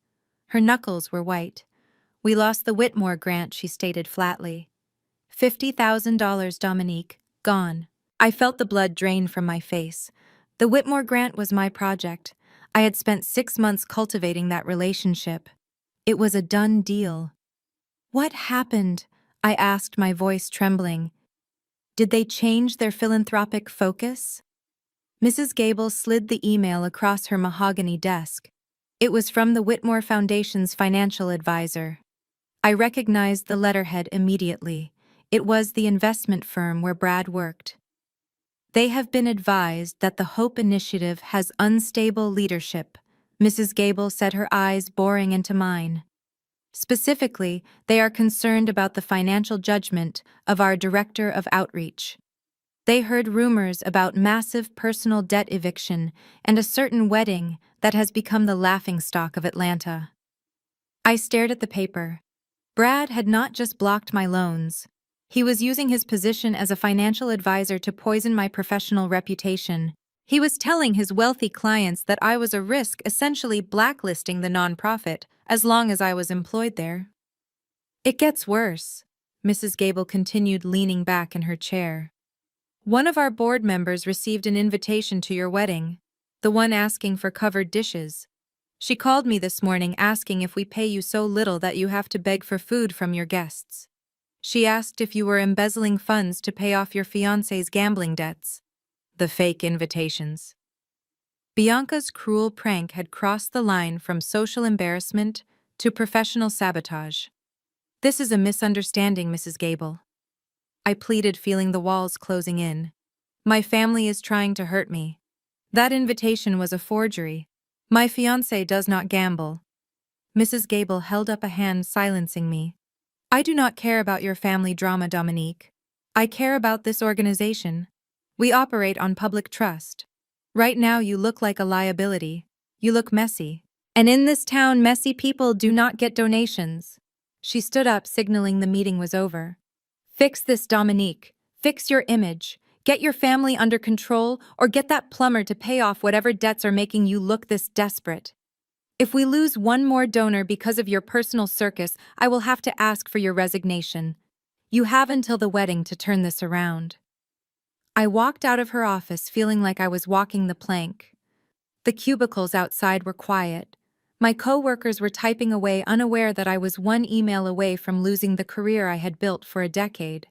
Her knuckles were white. "We lost the Whitmore grant," she stated flatly. $50,000, Dominique, gone. I felt the blood drain from my face. The Whitmore grant was my project. I had spent 6 months cultivating that relationship. It was a done deal. "What happened?" I asked, my voice trembling. "Did they change their philanthropic focus?" Mrs. Gable slid the email across her mahogany desk. It was from the Whitmore Foundation's financial advisor. I recognized the letterhead immediately. It was the investment firm where Brad worked. "They have been advised that the Hope Initiative has unstable leadership," Mrs. Gable said, her eyes boring into mine. "Specifically, they are concerned about the financial judgment of our director of outreach. They heard rumors about massive personal debt eviction and a certain wedding that has become the laughingstock of Atlanta." I stared at the paper. Brad had not just blocked my loans. He was using his position as a financial advisor to poison my professional reputation. He was telling his wealthy clients that I was a risk, essentially blacklisting the nonprofit as long as I was employed there. "It gets worse," Mrs. Gable continued, leaning back in her chair. "One of our board members received an invitation to your wedding, the one asking for covered dishes. She called me this morning asking if we pay you so little that you have to beg for food from your guests. She asked if you were embezzling funds to pay off your fiancé's gambling debts." The fake invitations. Bianca's cruel prank had crossed the line from social embarrassment to professional sabotage. "This is a misunderstanding, Mrs. Gable," I pleaded, feeling the walls closing in. "My family is trying to hurt me. That invitation was a forgery. My fiancé does not gamble." Mrs. Gable held up a hand, silencing me. "I do not care about your family drama, Dominique. I care about this organization. We operate on public trust. Right now you look like a liability. You look messy. And in this town, messy people do not get donations." She stood up, signaling the meeting was over. "Fix this, Dominique. Fix your image. Get your family under control, or get that plumber to pay off whatever debts are making you look this desperate. If we lose one more donor because of your personal circus, I will have to ask for your resignation. You have until the wedding to turn this around." I walked out of her office feeling like I was walking the plank. The cubicles outside were quiet. My co-workers were typing away, unaware that I was one email away from losing the career I had built for a decade.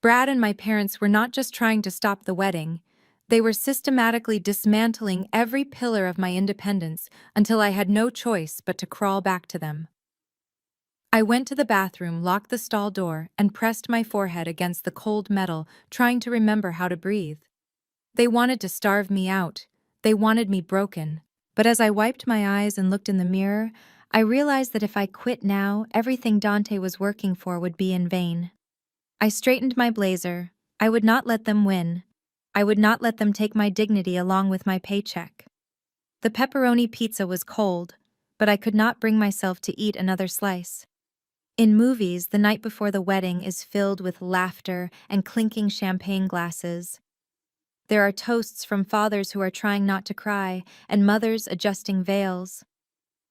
Brad and my parents were not just trying to stop the wedding, they were systematically dismantling every pillar of my independence until I had no choice but to crawl back to them. I went to the bathroom, locked the stall door, and pressed my forehead against the cold metal, trying to remember how to breathe. They wanted to starve me out. They wanted me broken. But as I wiped my eyes and looked in the mirror, I realized that if I quit now, everything Dante was working for would be in vain. I straightened my blazer. I would not let them win. I would not let them take my dignity along with my paycheck. The pepperoni pizza was cold, but I could not bring myself to eat another slice. In movies, the night before the wedding is filled with laughter and clinking champagne glasses. There are toasts from fathers who are trying not to cry, and mothers adjusting veils.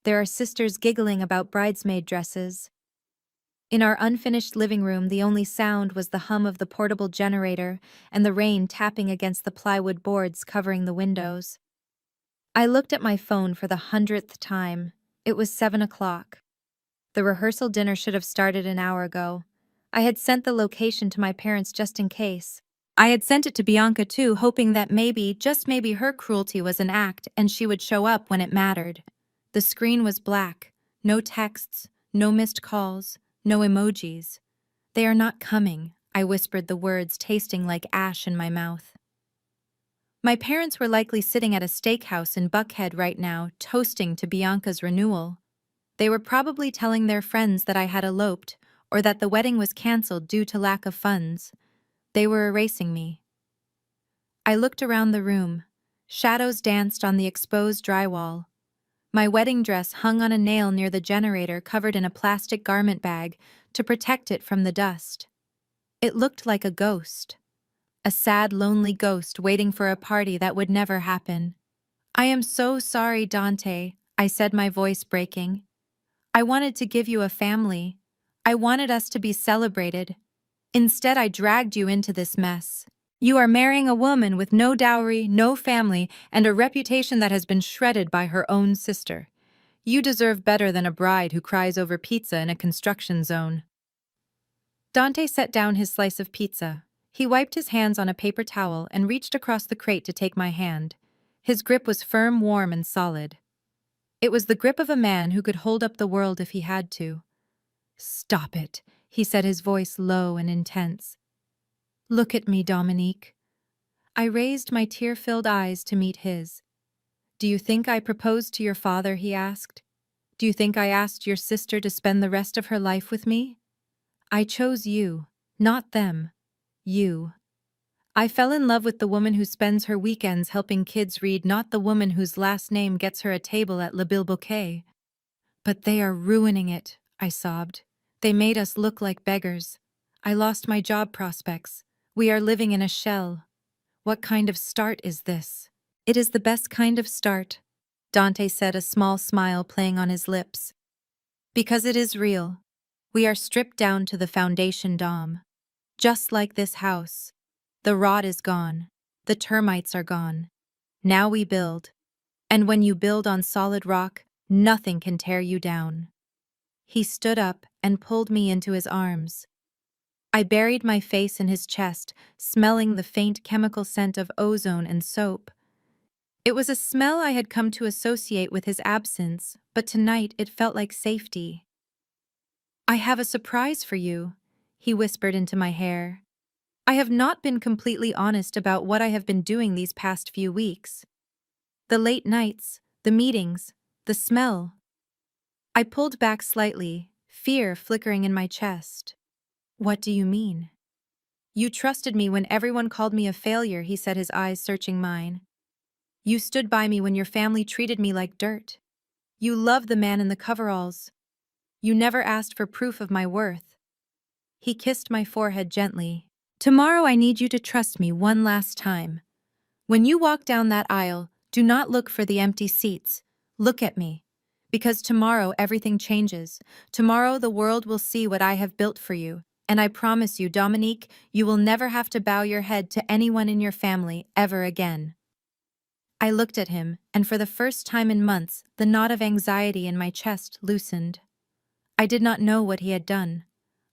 There are sisters giggling about bridesmaid dresses. In our unfinished living room, the only sound was the hum of the portable generator and the rain tapping against the plywood boards covering the windows. I looked at my phone for the 100th time. It was 7 o'clock. The rehearsal dinner should have started an hour ago. I had sent the location to my parents just in case. I had sent it to Bianca too, hoping that maybe, just maybe, her cruelty was an act and she would show up when it mattered. The screen was black. No texts, no missed calls, no emojis. "They are not coming," I whispered, the words tasting like ash in my mouth. My parents were likely sitting at a steakhouse in Buckhead right now, toasting to Bianca's renewal. They were probably telling their friends that I had eloped, or that the wedding was cancelled due to lack of funds. They were erasing me. I looked around the room. Shadows danced on the exposed drywall. My wedding dress hung on a nail near the generator, covered in a plastic garment bag to protect it from the dust. It looked like a ghost. A sad, lonely ghost waiting for a party that would never happen. "I am so sorry, Dante," I said, my voice breaking. "I wanted to give you a family. I wanted us to be celebrated. Instead, I dragged you into this mess. You are marrying a woman with no dowry, no family, and a reputation that has been shredded by her own sister. You deserve better than a bride who cries over pizza in a construction zone." Dante set down his slice of pizza. He wiped his hands on a paper towel and reached across the crate to take my hand. His grip was firm, warm, and solid. It was the grip of a man who could hold up the world if he had to. "Stop it," he said, his voice low and intense. "Look at me, Dominique." I raised my tear-filled eyes to meet his. "Do you think I proposed to your father?" he asked. "Do you think I asked your sister to spend the rest of her life with me? I chose you, not them. You. I fell in love with the woman who spends her weekends helping kids read, not the woman whose last name gets her a table at Le Bilboquet." "But they are ruining it," I sobbed. "They made us look like beggars. I lost my job prospects. We are living in a shell. What kind of start is this?" "It is the best kind of start," Dante said, a small smile playing on his lips. "Because it is real. We are stripped down to the foundation, Dom. Just like this house. The rot is gone. The termites are gone. Now we build. And when you build on solid rock, nothing can tear you down." He stood up and pulled me into his arms. I buried my face in his chest, smelling the faint chemical scent of ozone and soap. It was a smell I had come to associate with his absence, but tonight it felt like safety. "I have a surprise for you," he whispered into my hair. "I have not been completely honest about what I have been doing these past few weeks. The late nights, the meetings, the smell." I pulled back slightly, fear flickering in my chest. "What do you mean?" "You trusted me when everyone called me a failure," he said, his eyes searching mine. "You stood by me when your family treated me like dirt. You loved the man in the coveralls. You never asked for proof of my worth." He kissed my forehead gently. "Tomorrow I need you to trust me one last time. When you walk down that aisle, do not look for the empty seats. Look at me. Because tomorrow everything changes. Tomorrow the world will see what I have built for you. And I promise you, Dominique, you will never have to bow your head to anyone in your family ever again." I looked at him, and for the first time in months, the knot of anxiety in my chest loosened. I did not know what he had done.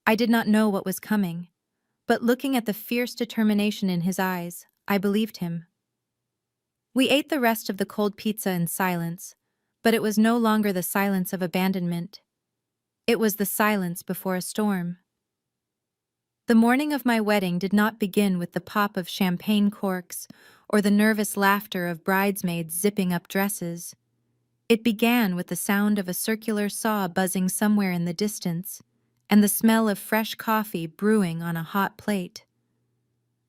I did not know what was coming. But looking at the fierce determination in his eyes, I believed him. We ate the rest of the cold pizza in silence, but it was no longer the silence of abandonment. It was the silence before a storm. The morning of my wedding did not begin with the pop of champagne corks or the nervous laughter of bridesmaids zipping up dresses. It began with the sound of a circular saw buzzing somewhere in the distance and the smell of fresh coffee brewing on a hot plate.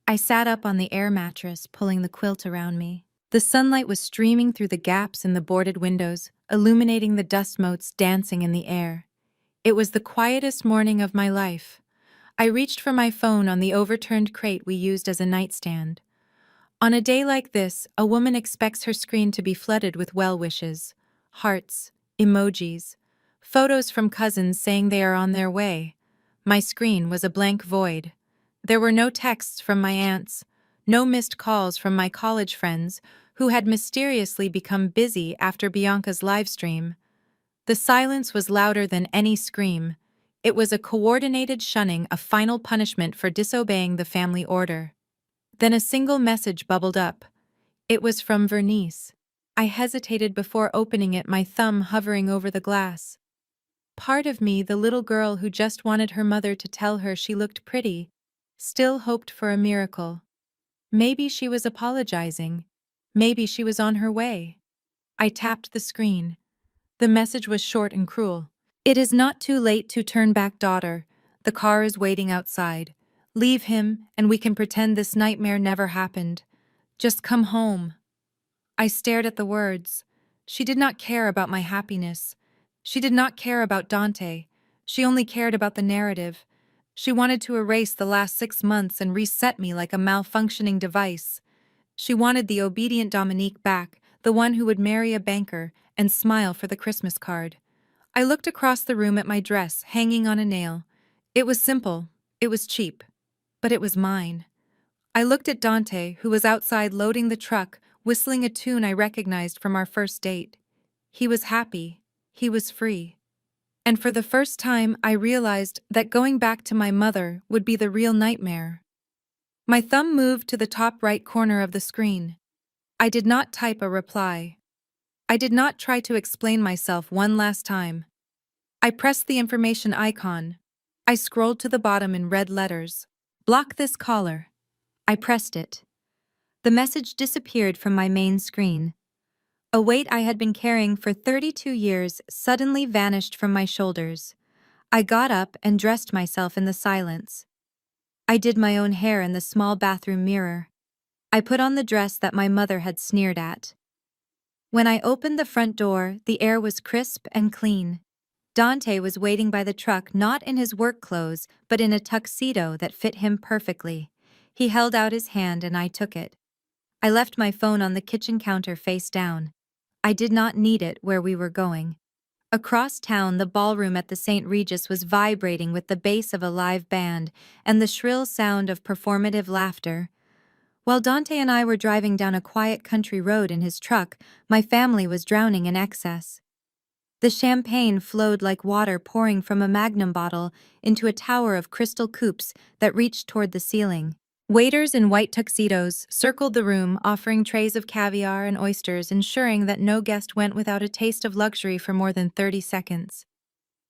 I sat up on the air mattress, pulling the quilt around me. The sunlight was streaming through the gaps in the boarded windows, illuminating the dust motes dancing in the air. It was the quietest morning of my life. I reached for my phone on the overturned crate we used as a nightstand. On a day like this, a woman expects her screen to be flooded with well wishes, hearts, emojis, photos from cousins saying they are on their way. My screen was a blank void. There were no texts from my aunts, no missed calls from my college friends who had mysteriously become busy after Bianca's livestream. The silence was louder than any scream. It was a coordinated shunning, a final punishment for disobeying the family order. Then a single message bubbled up. It was from Vernice. I hesitated before opening it, my thumb hovering over the glass. Part of me, the little girl who just wanted her mother to tell her she looked pretty, still hoped for a miracle. Maybe she was apologizing. Maybe she was on her way. I tapped the screen. The message was short and cruel. It is not too late to turn back, daughter. The car is waiting outside. Leave him, and we can pretend this nightmare never happened. Just come home. I stared at the words. She did not care about my happiness. She did not care about Dante. She only cared about the narrative. She wanted to erase the last 6 months and reset me like a malfunctioning device. She wanted the obedient Dominique back, the one who would marry a banker and smile for the Christmas card. I looked across the room at my dress hanging on a nail. It was simple, it was cheap, but it was mine. I looked at Dante, who was outside loading the truck, whistling a tune I recognized from our first date. He was happy, he was free. And for the first time, I realized that going back to my mother would be the real nightmare. My thumb moved to the top right corner of the screen. I did not type a reply. I did not try to explain myself one last time. I pressed the information icon. I scrolled to the bottom in red letters. Block this caller. I pressed it. The message disappeared from my main screen. A weight I had been carrying for 32 years suddenly vanished from my shoulders. I got up and dressed myself in the silence. I did my own hair in the small bathroom mirror. I put on the dress that my mother had sneered at. When I opened the front door, the air was crisp and clean. Dante was waiting by the truck, not in his work clothes, but in a tuxedo that fit him perfectly. He held out his hand and I took it. I left my phone on the kitchen counter face down. I did not need it where we were going. Across town, the ballroom at the St. Regis was vibrating with the bass of a live band and the shrill sound of performative laughter. While Dante and I were driving down a quiet country road in his truck, my family was drowning in excess. The champagne flowed like water pouring from a magnum bottle into a tower of crystal coupes that reached toward the ceiling. Waiters in white tuxedos circled the room, offering trays of caviar and oysters, ensuring that no guest went without a taste of luxury for more than 30 seconds.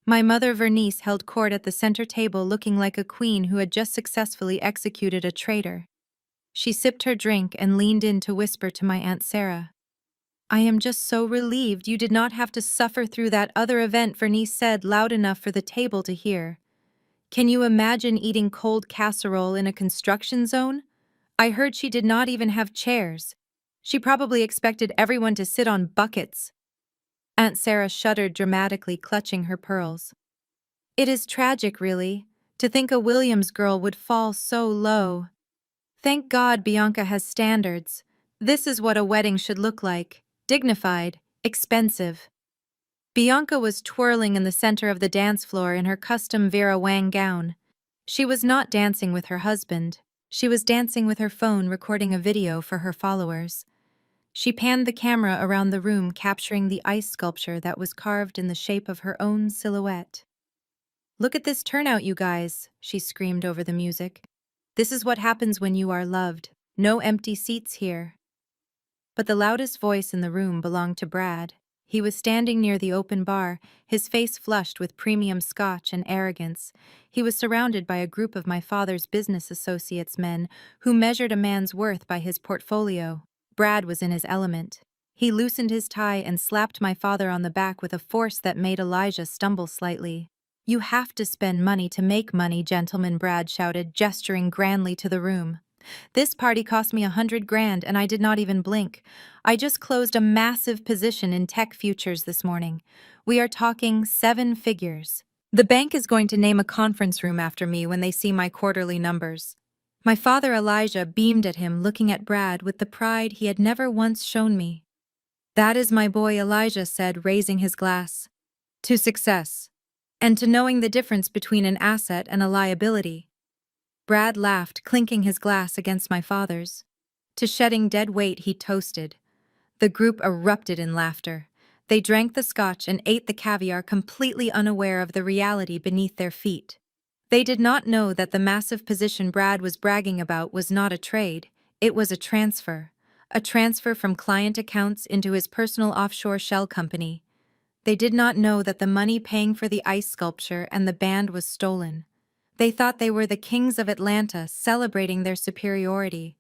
My mother Vernice held court at the center table, looking like a queen who had just successfully executed a traitor. She sipped her drink and leaned in to whisper to my Aunt Sarah. "I am just so relieved you did not have to suffer through that other event," Vernice said, loud enough for the table to hear. "Can you imagine eating cold casserole in a construction zone? I heard she did not even have chairs. She probably expected everyone to sit on buckets." Aunt Sarah shuddered dramatically, clutching her pearls. "It is tragic, really, to think a Williams girl would fall so low. Thank God Bianca has standards. This is what a wedding should look like. Dignified, expensive." Bianca was twirling in the center of the dance floor in her custom Vera Wang gown. She was not dancing with her husband. She was dancing with her phone, recording a video for her followers. She panned the camera around the room, capturing the ice sculpture that was carved in the shape of her own silhouette. "Look at this turnout, you guys," she screamed over the music. "This is what happens when you are loved. No empty seats here." But the loudest voice in the room belonged to Brad. He was standing near the open bar, his face flushed with premium scotch and arrogance. He was surrounded by a group of my father's business associates men who measured a man's worth by his portfolio. Brad was in his element. He loosened his tie and slapped my father on the back with a force that made Elijah stumble slightly. "You have to spend money to make money, gentlemen," Brad shouted, gesturing grandly to the room. "This party cost me $100,000 and I did not even blink. I just closed a massive position in tech futures this morning. We are talking 7 figures. The bank is going to name a conference room after me when they see my quarterly numbers." My father Elijah beamed at him, looking at Brad with the pride he had never once shown me. "That is my boy," Elijah said, raising his glass. "To success. And to knowing the difference between an asset and a liability." Brad laughed, clinking his glass against my father's. "To shedding dead weight," he toasted. The group erupted in laughter. They drank the scotch and ate the caviar, completely unaware of the reality beneath their feet. They did not know that the massive position Brad was bragging about was not a trade, it was a transfer. A transfer from client accounts into his personal offshore shell company. They did not know that the money paying for the ice sculpture and the band was stolen. They thought they were the kings of Atlanta, celebrating their superiority.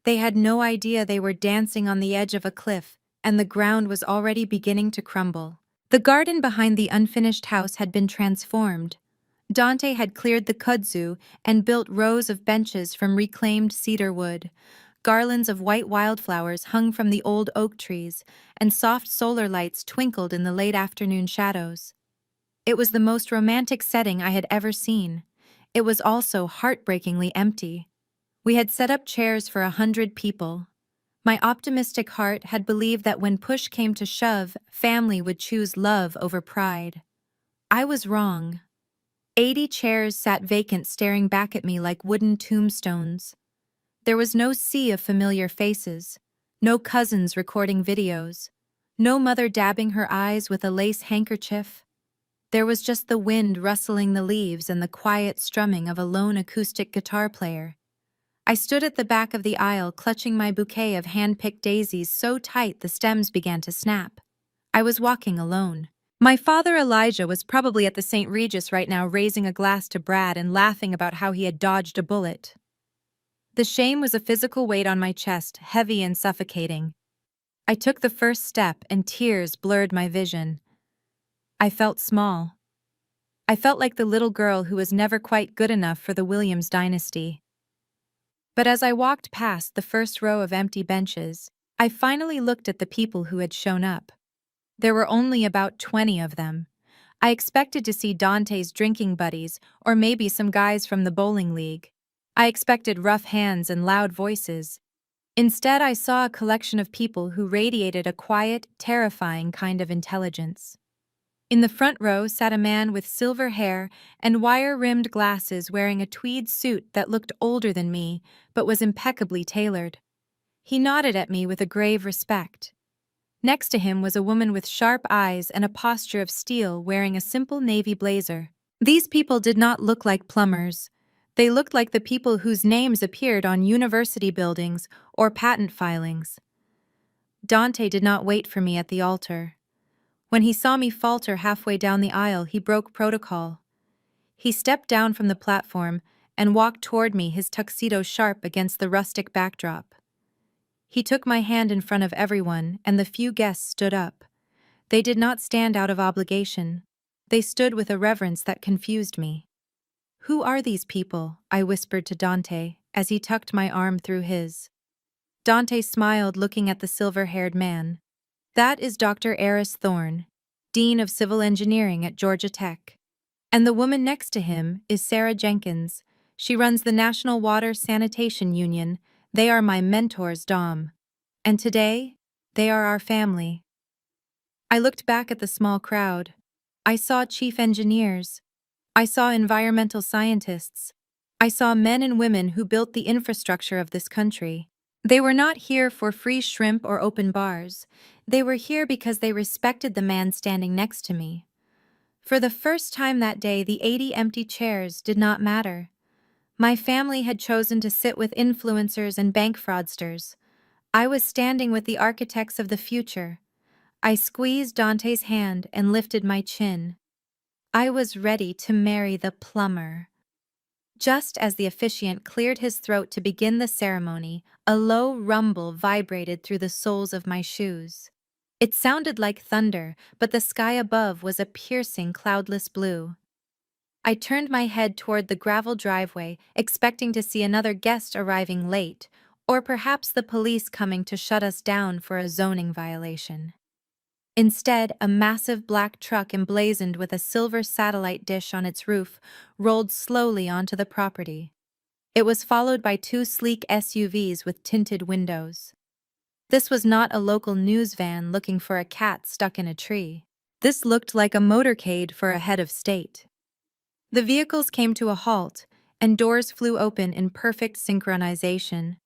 They had no idea they were dancing on the edge of a cliff, and the ground was already beginning to crumble. The garden behind the unfinished house had been transformed. Dante had cleared the kudzu and built rows of benches from reclaimed cedar wood. Garlands of white wildflowers hung from the old oak trees, and soft solar lights twinkled in the late afternoon shadows. It was the most romantic setting I had ever seen. It was also heartbreakingly empty. We had set up chairs for 100 people. My optimistic heart had believed that when push came to shove, family would choose love over pride. I was wrong. 80 chairs sat vacant, staring back at me like wooden tombstones. There was no sea of familiar faces, no cousins recording videos, no mother dabbing her eyes with a lace handkerchief. There was just the wind rustling the leaves and the quiet strumming of a lone acoustic guitar player. I stood at the back of the aisle, clutching my bouquet of hand-picked daisies so tight the stems began to snap. I was walking alone. My father Elijah was probably at the St. Regis right now, raising a glass to Brad and laughing about how he had dodged a bullet. The shame was a physical weight on my chest, heavy and suffocating. I took the first step and tears blurred my vision. I felt small. I felt like the little girl who was never quite good enough for the Williams dynasty. But as I walked past the first row of empty benches, I finally looked at the people who had shown up. There were only about 20 of them. I expected to see Dante's drinking buddies or maybe some guys from the bowling league. I expected rough hands and loud voices. Instead, I saw a collection of people who radiated a quiet, terrifying kind of intelligence. In the front row sat a man with silver hair and wire-rimmed glasses, wearing a tweed suit that looked older than me but was impeccably tailored. He nodded at me with a grave respect. Next to him was a woman with sharp eyes and a posture of steel, wearing a simple navy blazer. These people did not look like plumbers. They looked like the people whose names appeared on university buildings or patent filings. Dante did not wait for me at the altar. When he saw me falter halfway down the aisle, he broke protocol. He stepped down from the platform and walked toward me, his tuxedo sharp against the rustic backdrop. He took my hand in front of everyone, and the few guests stood up. They did not stand out of obligation. They stood with a reverence that confused me. "Who are these people?" I whispered to Dante as he tucked my arm through his. Dante smiled, looking at the silver-haired man. "That is Dr. Eris Thorne, Dean of Civil Engineering at Georgia Tech. And the woman next to him is Sarah Jenkins. She runs the National Water Sanitation Union. They are my mentors, Dom. And today, they are our family." I looked back at the small crowd. I saw chief engineers. I saw environmental scientists. I saw men and women who built the infrastructure of this country. They were not here for free shrimp or open bars. They were here because they respected the man standing next to me. For the first time that day, the 80 empty chairs did not matter. My family had chosen to sit with influencers and bank fraudsters. I was standing with the architects of the future. I squeezed Dante's hand and lifted my chin. I was ready to marry the plumber. Just as the officiant cleared his throat to begin the ceremony, a low rumble vibrated through the soles of my shoes. It sounded like thunder, but the sky above was a piercing cloudless blue. I turned my head toward the gravel driveway, expecting to see another guest arriving late, or perhaps the police coming to shut us down for a zoning violation. Instead, a massive black truck emblazoned with a silver satellite dish on its roof rolled slowly onto the property. It was followed by two sleek SUVs with tinted windows. This was not a local news van looking for a cat stuck in a tree. This looked like a motorcade for a head of state. The vehicles came to a halt, and doors flew open in perfect synchronization.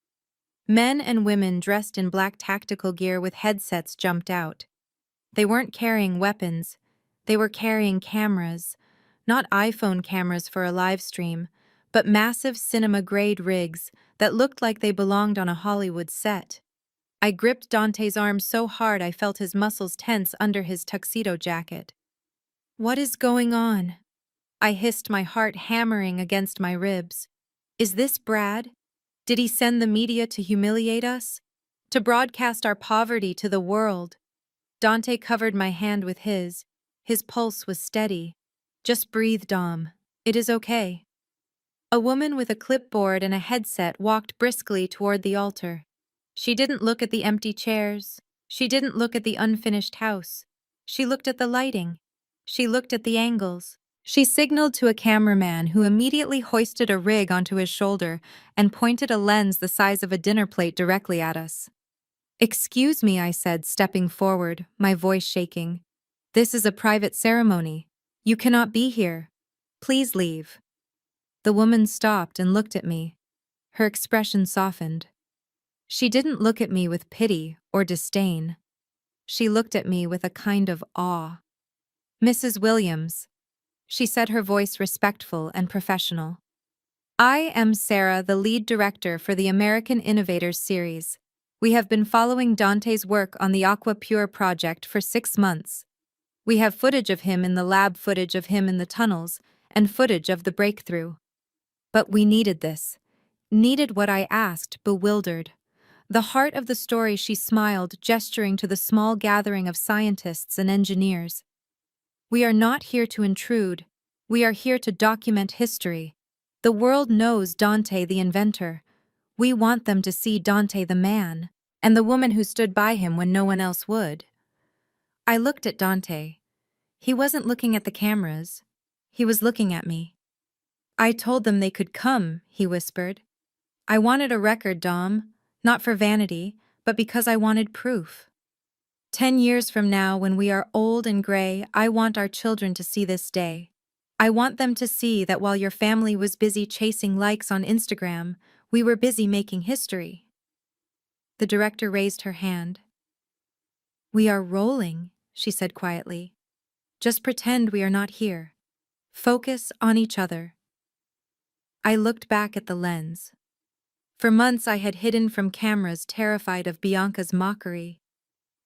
Men and women dressed in black tactical gear with headsets jumped out. They weren't carrying weapons. They were carrying cameras. Not iPhone cameras for a live stream, but massive cinema-grade rigs that looked like they belonged on a Hollywood set. I gripped Dante's arm so hard I felt his muscles tense under his tuxedo jacket. "What is going on?" I hissed, my heart hammering against my ribs. "Is this Brad? Did he send the media to humiliate us? To broadcast our poverty to the world?" Dante covered my hand with his. His pulse was steady. "Just breathe, Dom. It is okay." A woman with a clipboard and a headset walked briskly toward the altar. She didn't look at the empty chairs. She didn't look at the unfinished house. She looked at the lighting. She looked at the angles. She signaled to a cameraman who immediately hoisted a rig onto his shoulder and pointed a lens the size of a dinner plate directly at us. "Excuse me," I said, stepping forward, my voice shaking. "This is a private ceremony. You cannot be here. Please leave." The woman stopped and looked at me. Her expression softened. She didn't look at me with pity or disdain. She looked at me with a kind of awe. "Mrs. Williams," she said, her voice respectful and professional. "I am Sarah, the lead director for the American Innovators series. We have been following Dante's work on the Aqua Pure project for 6 months. We have footage of him in the lab, footage of him in the tunnels, and footage of the breakthrough. But we needed this. Needed what I asked, bewildered. The heart of the story," she smiled, gesturing to the small gathering of scientists and engineers. "We are not here to intrude. We are here to document history. The world knows Dante the inventor. We want them to see Dante the man, and the woman who stood by him when no one else would." I looked at Dante. He wasn't looking at the cameras. He was looking at me. "I told them they could come," he whispered. "I wanted a record, Dom, not for vanity, but because I wanted proof. 10 years from now, when we are old and gray, I want our children to see this day. I want them to see that while your family was busy chasing likes on Instagram, we were busy making history." The director raised her hand. "We are rolling," she said quietly. "Just pretend we are not here. Focus on each other." I looked back at the lens. For months I had hidden from cameras, terrified of Bianca's mockery.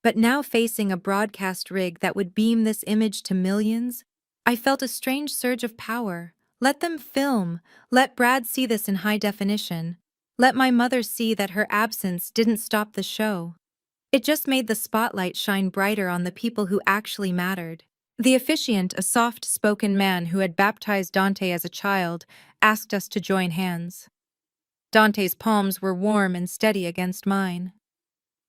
But now, facing a broadcast rig that would beam this image to millions, I felt a strange surge of power. Let them film. Let Brad see this in high definition. Let my mother see that her absence didn't stop the show. It just made the spotlight shine brighter on the people who actually mattered. The officiant, a soft-spoken man who had baptized Dante as a child, asked us to join hands. Dante's palms were warm and steady against mine.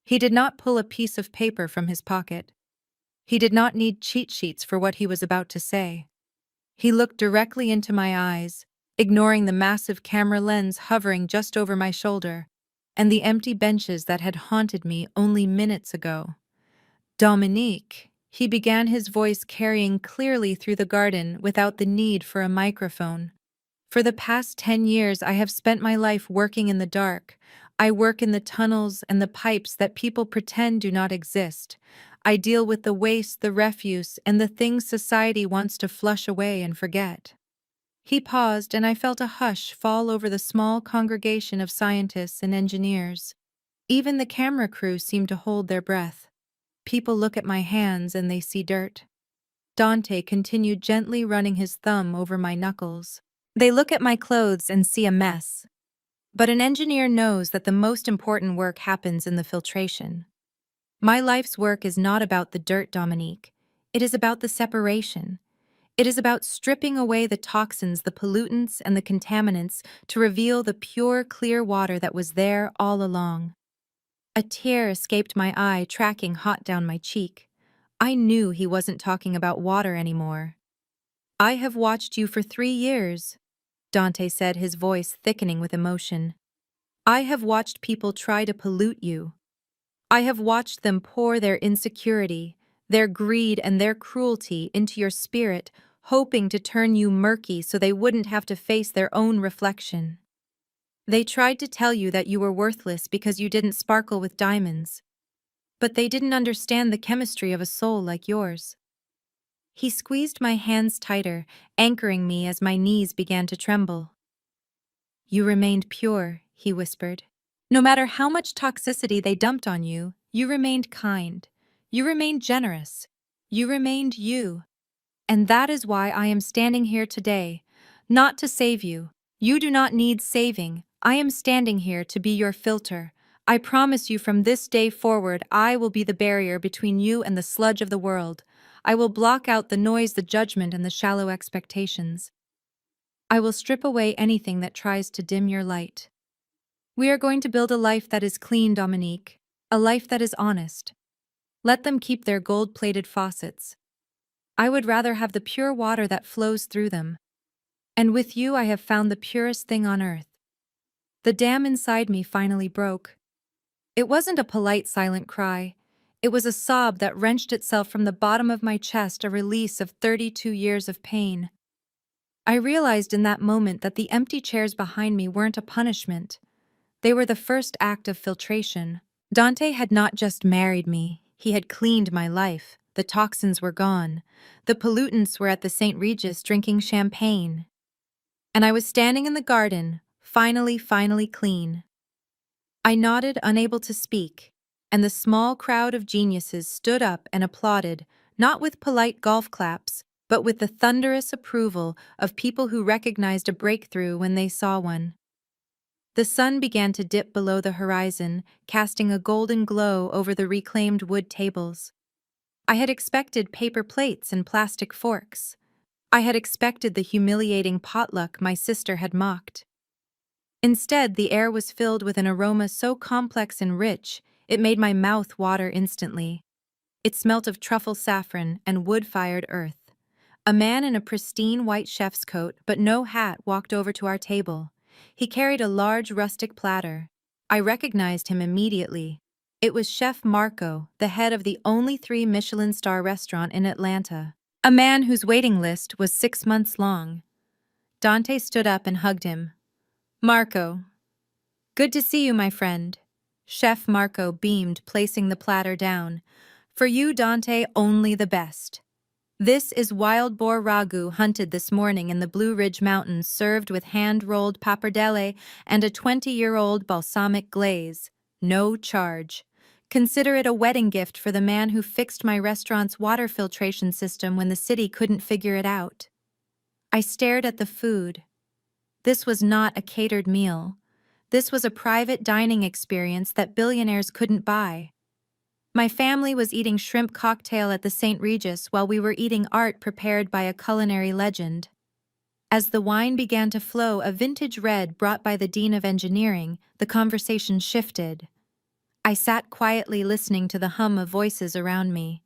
He did not pull a piece of paper from his pocket. He did not need cheat sheets for what he was about to say. He looked directly into my eyes, ignoring the massive camera lens hovering just over my shoulder, and the empty benches that had haunted me only minutes ago. "Dominique," he began, his voice carrying clearly through the garden without the need for a microphone. "For the past 10 years I have spent my life working in the dark. I work in the tunnels and the pipes that people pretend do not exist. I deal with the waste, the refuse, and the things society wants to flush away and forget." He paused, and I felt a hush fall over the small congregation of scientists and engineers. Even the camera crew seemed to hold their breath. People look at my hands and they see dirt. Dante continued gently running his thumb over my knuckles. They look at my clothes and see a mess. But an engineer knows that the most important work happens in the filtration. My life's work is not about the dirt, Dominique. It is about the separation. It is about stripping away the toxins, the pollutants, and the contaminants to reveal the pure, clear water that was there all along. A tear escaped my eye, tracking hot down my cheek. I knew he wasn't talking about water anymore. "I have watched you for 3 years," Dante said, his voice thickening with emotion. "I have watched people try to pollute you. I have watched them pour their insecurity, their greed, and their cruelty into your spirit, hoping to turn you murky so they wouldn't have to face their own reflection. They tried to tell you that you were worthless because you didn't sparkle with diamonds. But they didn't understand the chemistry of a soul like yours." He squeezed my hands tighter, anchoring me as my knees began to tremble. "You remained pure," he whispered. "No matter how much toxicity they dumped on you, you remained kind. You remained generous. You remained you. And that is why I am standing here today. Not to save you. You do not need saving. I am standing here to be your filter. I promise you from this day forward, I will be the barrier between you and the sludge of the world. I will block out the noise, the judgment, and the shallow expectations. I will strip away anything that tries to dim your light. We are going to build a life that is clean, Dominique. A life that is honest. Let them keep their gold-plated faucets. I would rather have the pure water that flows through them. And with you I have found the purest thing on earth." The dam inside me finally broke. It wasn't a polite silent cry. It was a sob that wrenched itself from the bottom of my chest, a release of 32 years of pain. I realized in that moment that the empty chairs behind me weren't a punishment. They were the first act of filtration. Dante had not just married me, he had cleaned my life. The toxins were gone. The pollutants were at the St. Regis drinking champagne. And I was standing in the garden, finally clean. I nodded, unable to speak, and the small crowd of geniuses stood up and applauded, not with polite golf claps, but with the thunderous approval of people who recognized a breakthrough when they saw one. The sun began to dip below the horizon, casting a golden glow over the reclaimed wood tables. I had expected paper plates and plastic forks. I had expected the humiliating potluck my sister had mocked. Instead, the air was filled with an aroma so complex and rich, it made my mouth water instantly. It smelt of truffle saffron and wood-fired earth. A man in a pristine white chef's coat but no hat walked over to our table. He carried a large rustic platter. I recognized him immediately. It was Chef Marco, the head of the only 3 Michelin star restaurant in Atlanta. A man whose waiting list was 6 months long. Dante stood up and hugged him. "Marco. Good to see you, my friend." Chef Marco beamed, placing the platter down. "For you, Dante, only the best. This is wild boar ragu hunted this morning in the Blue Ridge Mountains, served with hand-rolled pappardelle and a 20-year-old balsamic glaze. No charge. Consider it a wedding gift for the man who fixed my restaurant's water filtration system when the city couldn't figure it out." I stared at the food. This was not a catered meal. This was a private dining experience that billionaires couldn't buy. My family was eating shrimp cocktail at the St. Regis while we were eating art prepared by a culinary legend. As the wine began to flow, a vintage red brought by the Dean of Engineering, the conversation shifted. I sat quietly listening to the hum of voices around me.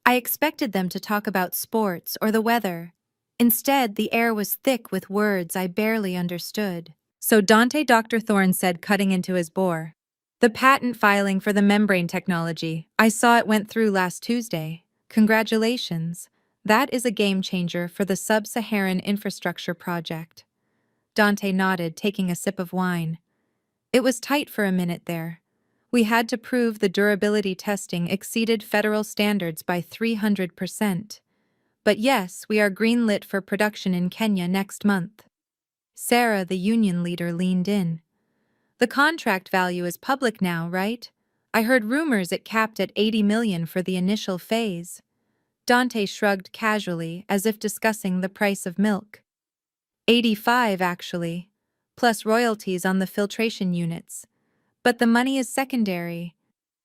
I expected them to talk about sports or the weather. Instead, the air was thick with words I barely understood. "So Dr. Thorne said, cutting into his bore. "The patent filing for the membrane technology. I saw it went through last Tuesday. Congratulations. That is a game changer for the Sub-Saharan Infrastructure Project." Dante nodded, taking a sip of wine. It was tight for a minute there. We had to prove the durability testing exceeded federal standards by 300%. But yes, we are greenlit for production in Kenya next month. Sarah, the union leader, leaned in. The contract value is public now, right? I heard rumors it capped at 80 million for the initial phase. Dante shrugged casually, as if discussing the price of milk. 85, actually, plus royalties on the filtration units. But the money is secondary.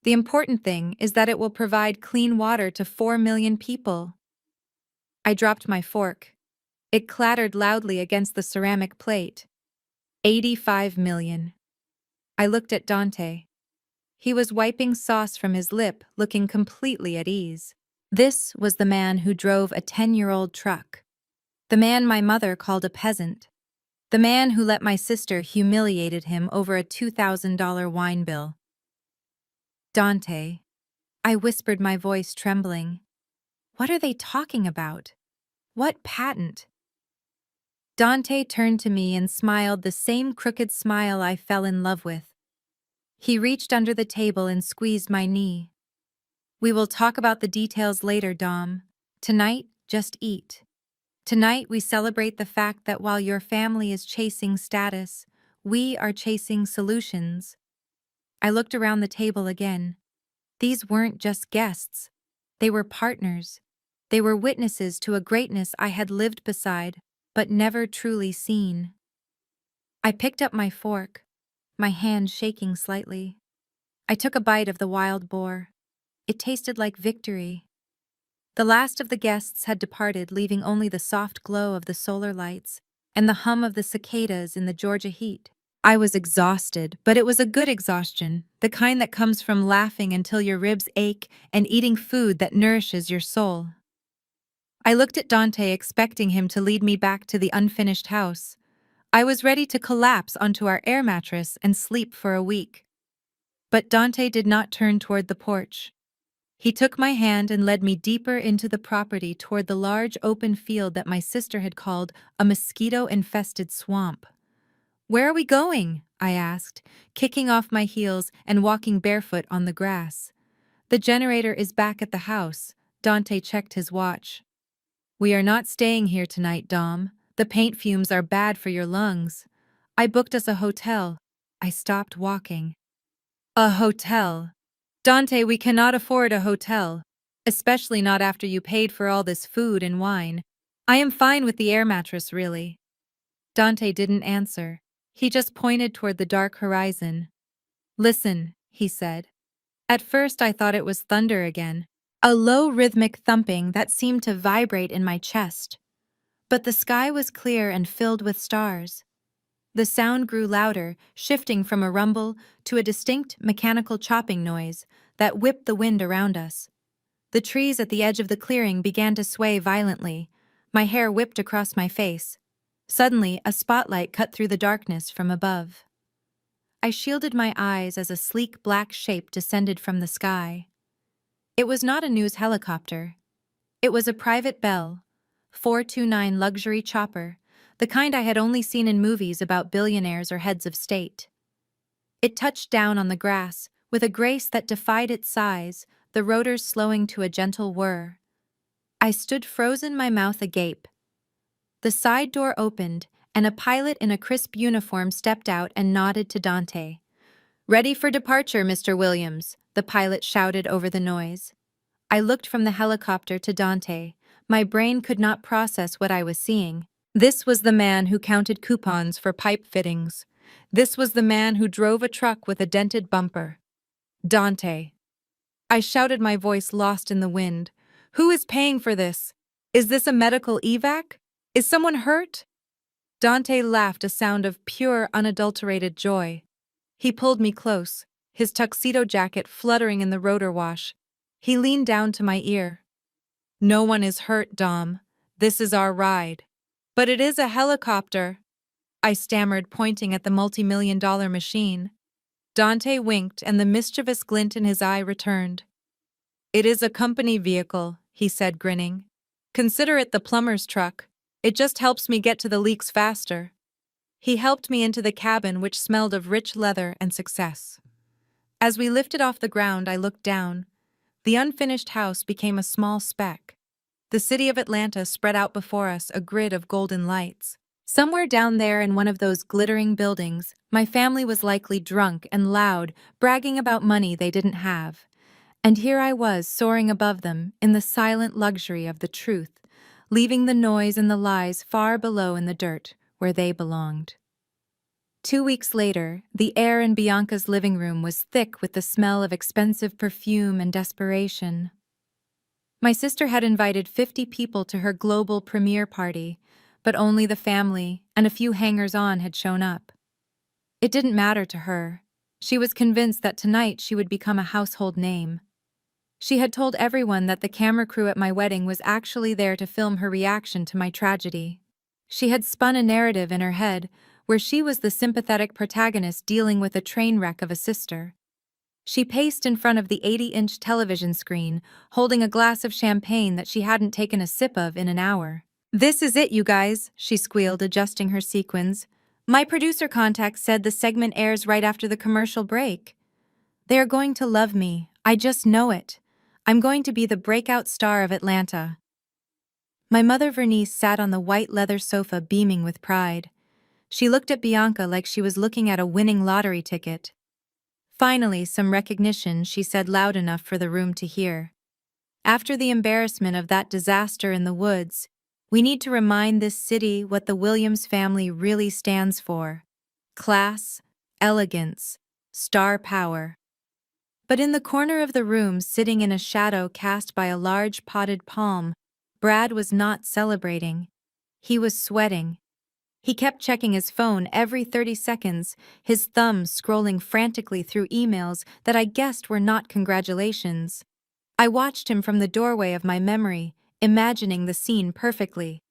The important thing is that it will provide clean water to 4 million people. I dropped my fork. It clattered loudly against the ceramic plate. 85 million. I looked at Dante. He was wiping sauce from his lip, looking completely at ease. This was the man who drove a 10-year-old truck. The man my mother called a peasant. The man who let my sister humiliated him over a $2,000 wine bill. Dante. I whispered, my voice trembling. What are they talking about? What patent? Dante turned to me and smiled the same crooked smile I fell in love with. He reached under the table and squeezed my knee. We will talk about the details later, Dom. Tonight, just eat. Tonight we celebrate the fact that while your family is chasing status, we are chasing solutions. I looked around the table again. These weren't just guests. They were partners. They were witnesses to a greatness I had lived beside, but never truly seen. I picked up my fork, my hand shaking slightly. I took a bite of the wild boar. It tasted like victory. The last of the guests had departed, leaving only the soft glow of the solar lights and the hum of the cicadas in the Georgia heat. I was exhausted, but it was a good exhaustion, the kind that comes from laughing until your ribs ache and eating food that nourishes your soul. I looked at Dante, expecting him to lead me back to the unfinished house. I was ready to collapse onto our air mattress and sleep for a week. But Dante did not turn toward the porch. He took my hand and led me deeper into the property toward the large open field that my sister had called a mosquito-infested swamp. Where are we going? I asked, kicking off my heels and walking barefoot on the grass. The generator is back at the house. Dante checked his watch. We are not staying here tonight, Dom. The paint fumes are bad for your lungs. I booked us a hotel. I stopped walking. A hotel? Dante, we cannot afford a hotel. Especially not after you paid for all this food and wine. I am fine with the air mattress, really. Dante didn't answer. He just pointed toward the dark horizon. Listen, he said. At first I thought it was thunder again. A low rhythmic thumping that seemed to vibrate in my chest. But the sky was clear and filled with stars. The sound grew louder, shifting from a rumble to a distinct mechanical chopping noise that whipped the wind around us. The trees at the edge of the clearing began to sway violently. My hair whipped across my face. Suddenly, a spotlight cut through the darkness from above. I shielded my eyes as a sleek black shape descended from the sky. It was not a news helicopter. It was a private Bell 429 luxury chopper, the kind I had only seen in movies about billionaires or heads of state. It touched down on the grass with a grace that defied its size, the rotors slowing to a gentle whir. I stood frozen, my mouth agape. The side door opened, and a pilot in a crisp uniform stepped out and nodded to Dante. "Ready for departure, Mr. Williams," the pilot shouted over the noise. I looked from the helicopter to Dante. My brain could not process what I was seeing. This was the man who counted coupons for pipe fittings. This was the man who drove a truck with a dented bumper. Dante. I shouted, my voice lost in the wind. Who is paying for this? Is this a medical evac? Is someone hurt? Dante laughed, a sound of pure, unadulterated joy. He pulled me close, his tuxedo jacket fluttering in the rotor wash. He leaned down to my ear. No one is hurt, Dom. This is our ride. But it is a helicopter, I stammered, pointing at the multi-million-dollar machine. Dante winked, and the mischievous glint in his eye returned. It is a company vehicle, he said, grinning. Consider it the plumber's truck. It just helps me get to the leaks faster. He helped me into the cabin, which smelled of rich leather and success. As we lifted off the ground, I looked down. The unfinished house became a small speck. The city of Atlanta spread out before us, a grid of golden lights. Somewhere down there in one of those glittering buildings, my family was likely drunk and loud, bragging about money they didn't have. And here I was, soaring above them, in the silent luxury of the truth, leaving the noise and the lies far below in the dirt, where they belonged. 2 weeks later, the air in Bianca's living room was thick with the smell of expensive perfume and desperation. My sister had invited 50 people to her global premiere party, but only the family and a few hangers-on had shown up. It didn't matter to her. She was convinced that tonight she would become a household name. She had told everyone that the camera crew at my wedding was actually there to film her reaction to my tragedy. She had spun a narrative in her head where she was the sympathetic protagonist dealing with a train wreck of a sister. She paced in front of the 80-inch television screen, holding a glass of champagne that she hadn't taken a sip of in an hour. "This is it, you guys," she squealed, adjusting her sequins. "My producer contact said the segment airs right after the commercial break. They are going to love me. I just know it. I'm going to be the breakout star of Atlanta." My mother Vernice sat on the white leather sofa beaming with pride. She looked at Bianca like she was looking at a winning lottery ticket. "Finally, some recognition," she said loud enough for the room to hear. "After the embarrassment of that disaster in the woods, we need to remind this city what the Williams family really stands for: class, elegance, star power." But in the corner of the room, sitting in a shadow cast by a large potted palm, Brad was not celebrating. He was sweating. He kept checking his phone every 30 seconds, his thumbs scrolling frantically through emails that I guessed were not congratulations. I watched him from the doorway of my memory, imagining the scene perfectly.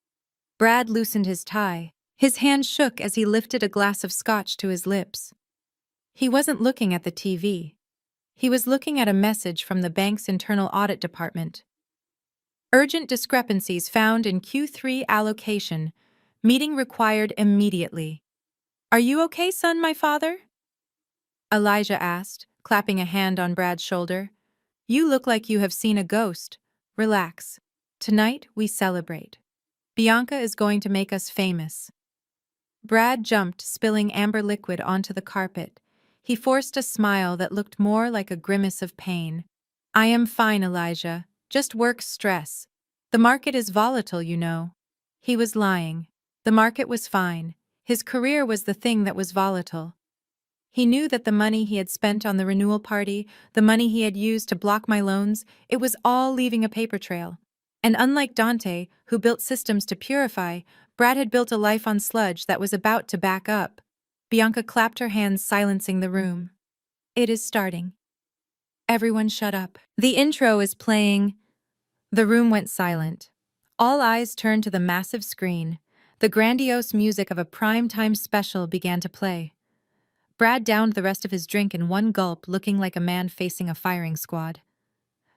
Brad loosened his tie. His hand shook as he lifted a glass of scotch to his lips. He wasn't looking at the TV. He was looking at a message from the bank's internal audit department. "Urgent discrepancies found in Q3 allocation. Meeting required immediately." "Are you okay, son, my father?" Elijah asked, clapping a hand on Brad's shoulder. "You look like you have seen a ghost. Relax. Tonight we celebrate. Bianca is going to make us famous." Brad jumped, spilling amber liquid onto the carpet. He forced a smile that looked more like a grimace of pain. "I am fine, Elijah. Just work stress. The market is volatile, you know." He was lying. The market was fine. His career was the thing that was volatile. He knew that the money he had spent on the renewal party, the money he had used to block my loans, it was all leaving a paper trail. And unlike Dante, who built systems to purify, Brad had built a life on sludge that was about to back up. Bianca clapped her hands, silencing the room. "It is starting. Everyone shut up. The intro is playing." The room went silent. All eyes turned to the massive screen. The grandiose music of a prime-time special began to play. Brad downed the rest of his drink in one gulp, looking like a man facing a firing squad.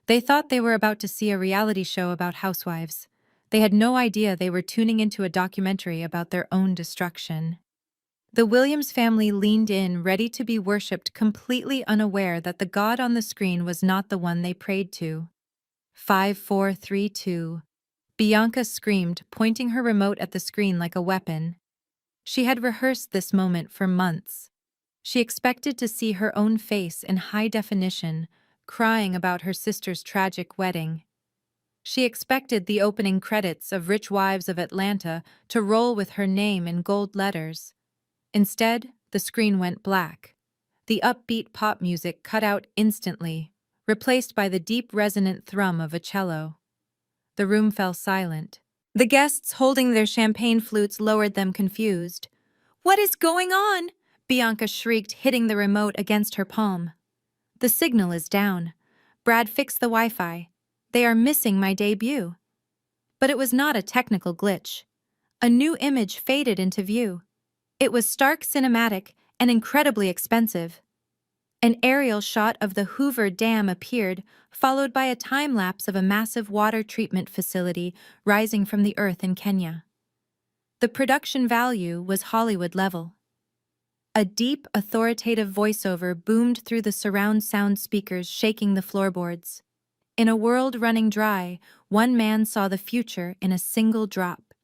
They thought they were about to see a reality show about housewives. They had no idea they were tuning into a documentary about their own destruction. The Williams family leaned in, ready to be worshipped, completely unaware that the god on the screen was not the one they prayed to. 5, 4, 3, 2. Bianca screamed, pointing her remote at the screen like a weapon. She had rehearsed this moment for months. She expected to see her own face in high definition, crying about her sister's tragic wedding. She expected the opening credits of Rich Wives of Atlanta to roll with her name in gold letters. Instead, the screen went black. The upbeat pop music cut out instantly, replaced by the deep resonant thrum of a cello. The room fell silent. The guests holding their champagne flutes lowered them, confused. "What is going on?" Bianca shrieked, hitting the remote against her palm. "The signal is down. Brad fixed the Wi-Fi. They are missing my debut." But it was not a technical glitch. A new image faded into view. It was stark cinematic and incredibly expensive. An aerial shot of the Hoover Dam appeared, followed by a time-lapse of a massive water treatment facility rising from the earth in Kenya. The production value was Hollywood level. A deep, authoritative voiceover boomed through the surround sound speakers, shaking the floorboards. In a world running dry, one man saw the future in a single drop.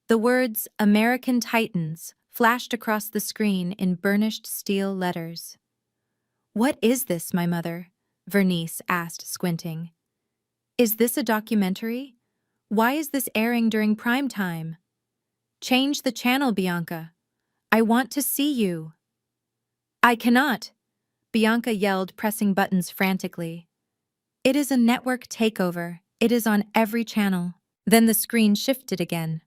The words "American Titans" flashed across the screen in burnished steel letters. "What is this, my mother?" Vernice asked, squinting. "Is this a documentary? Why is this airing during prime time? Change the channel, Bianca. I want to see you." "I cannot," Bianca yelled, pressing buttons frantically. "It is a network takeover. It is on every channel." Then the screen shifted again.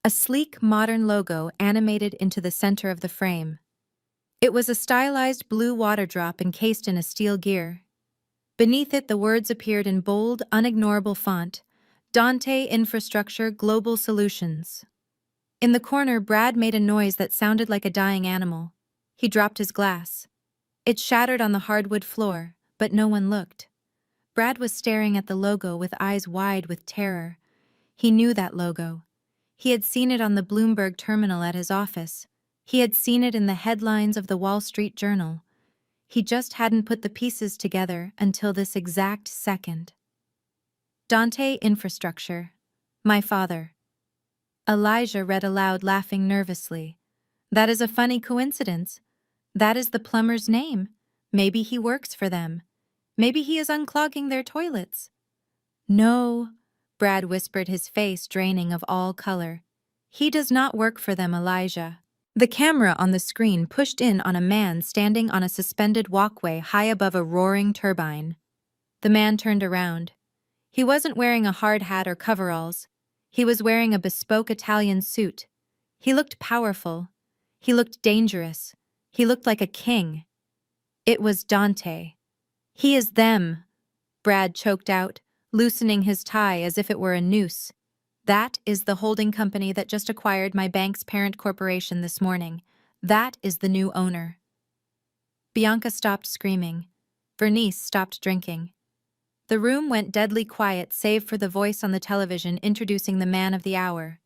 A sleek, modern logo animated into the center of the frame. It was a stylized blue water drop encased in a steel gear. Beneath it, the words appeared in bold, unignorable font: Dante Infrastructure Global Solutions. In the corner, Brad made a noise that sounded like a dying animal. He dropped his glass. It shattered on the hardwood floor, but no one looked. Brad was staring at the logo with eyes wide with terror. He knew that logo. He had seen it on the Bloomberg terminal at his office. He had seen it in the headlines of the Wall Street Journal. He just hadn't put the pieces together until this exact second. Dante Infrastructure. My father. Elijah read aloud, laughing nervously. That is a funny coincidence. That is the plumber's name. Maybe he works for them. Maybe he is unclogging their toilets. No, Brad whispered, his face draining of all color. He does not work for them, Elijah. The camera on the screen pushed in on a man standing on a suspended walkway high above a roaring turbine. The man turned around. He wasn't wearing a hard hat or coveralls. He was wearing a bespoke Italian suit. He looked powerful. He looked dangerous. He looked like a king. It was Dante. "He is them," Brad choked out, loosening his tie as if it were a noose. "That is the holding company that just acquired my bank's parent corporation this morning. That is the new owner." Bianca stopped screaming. Vernice stopped drinking. The room went deadly quiet save for the voice on the television introducing the man of the hour.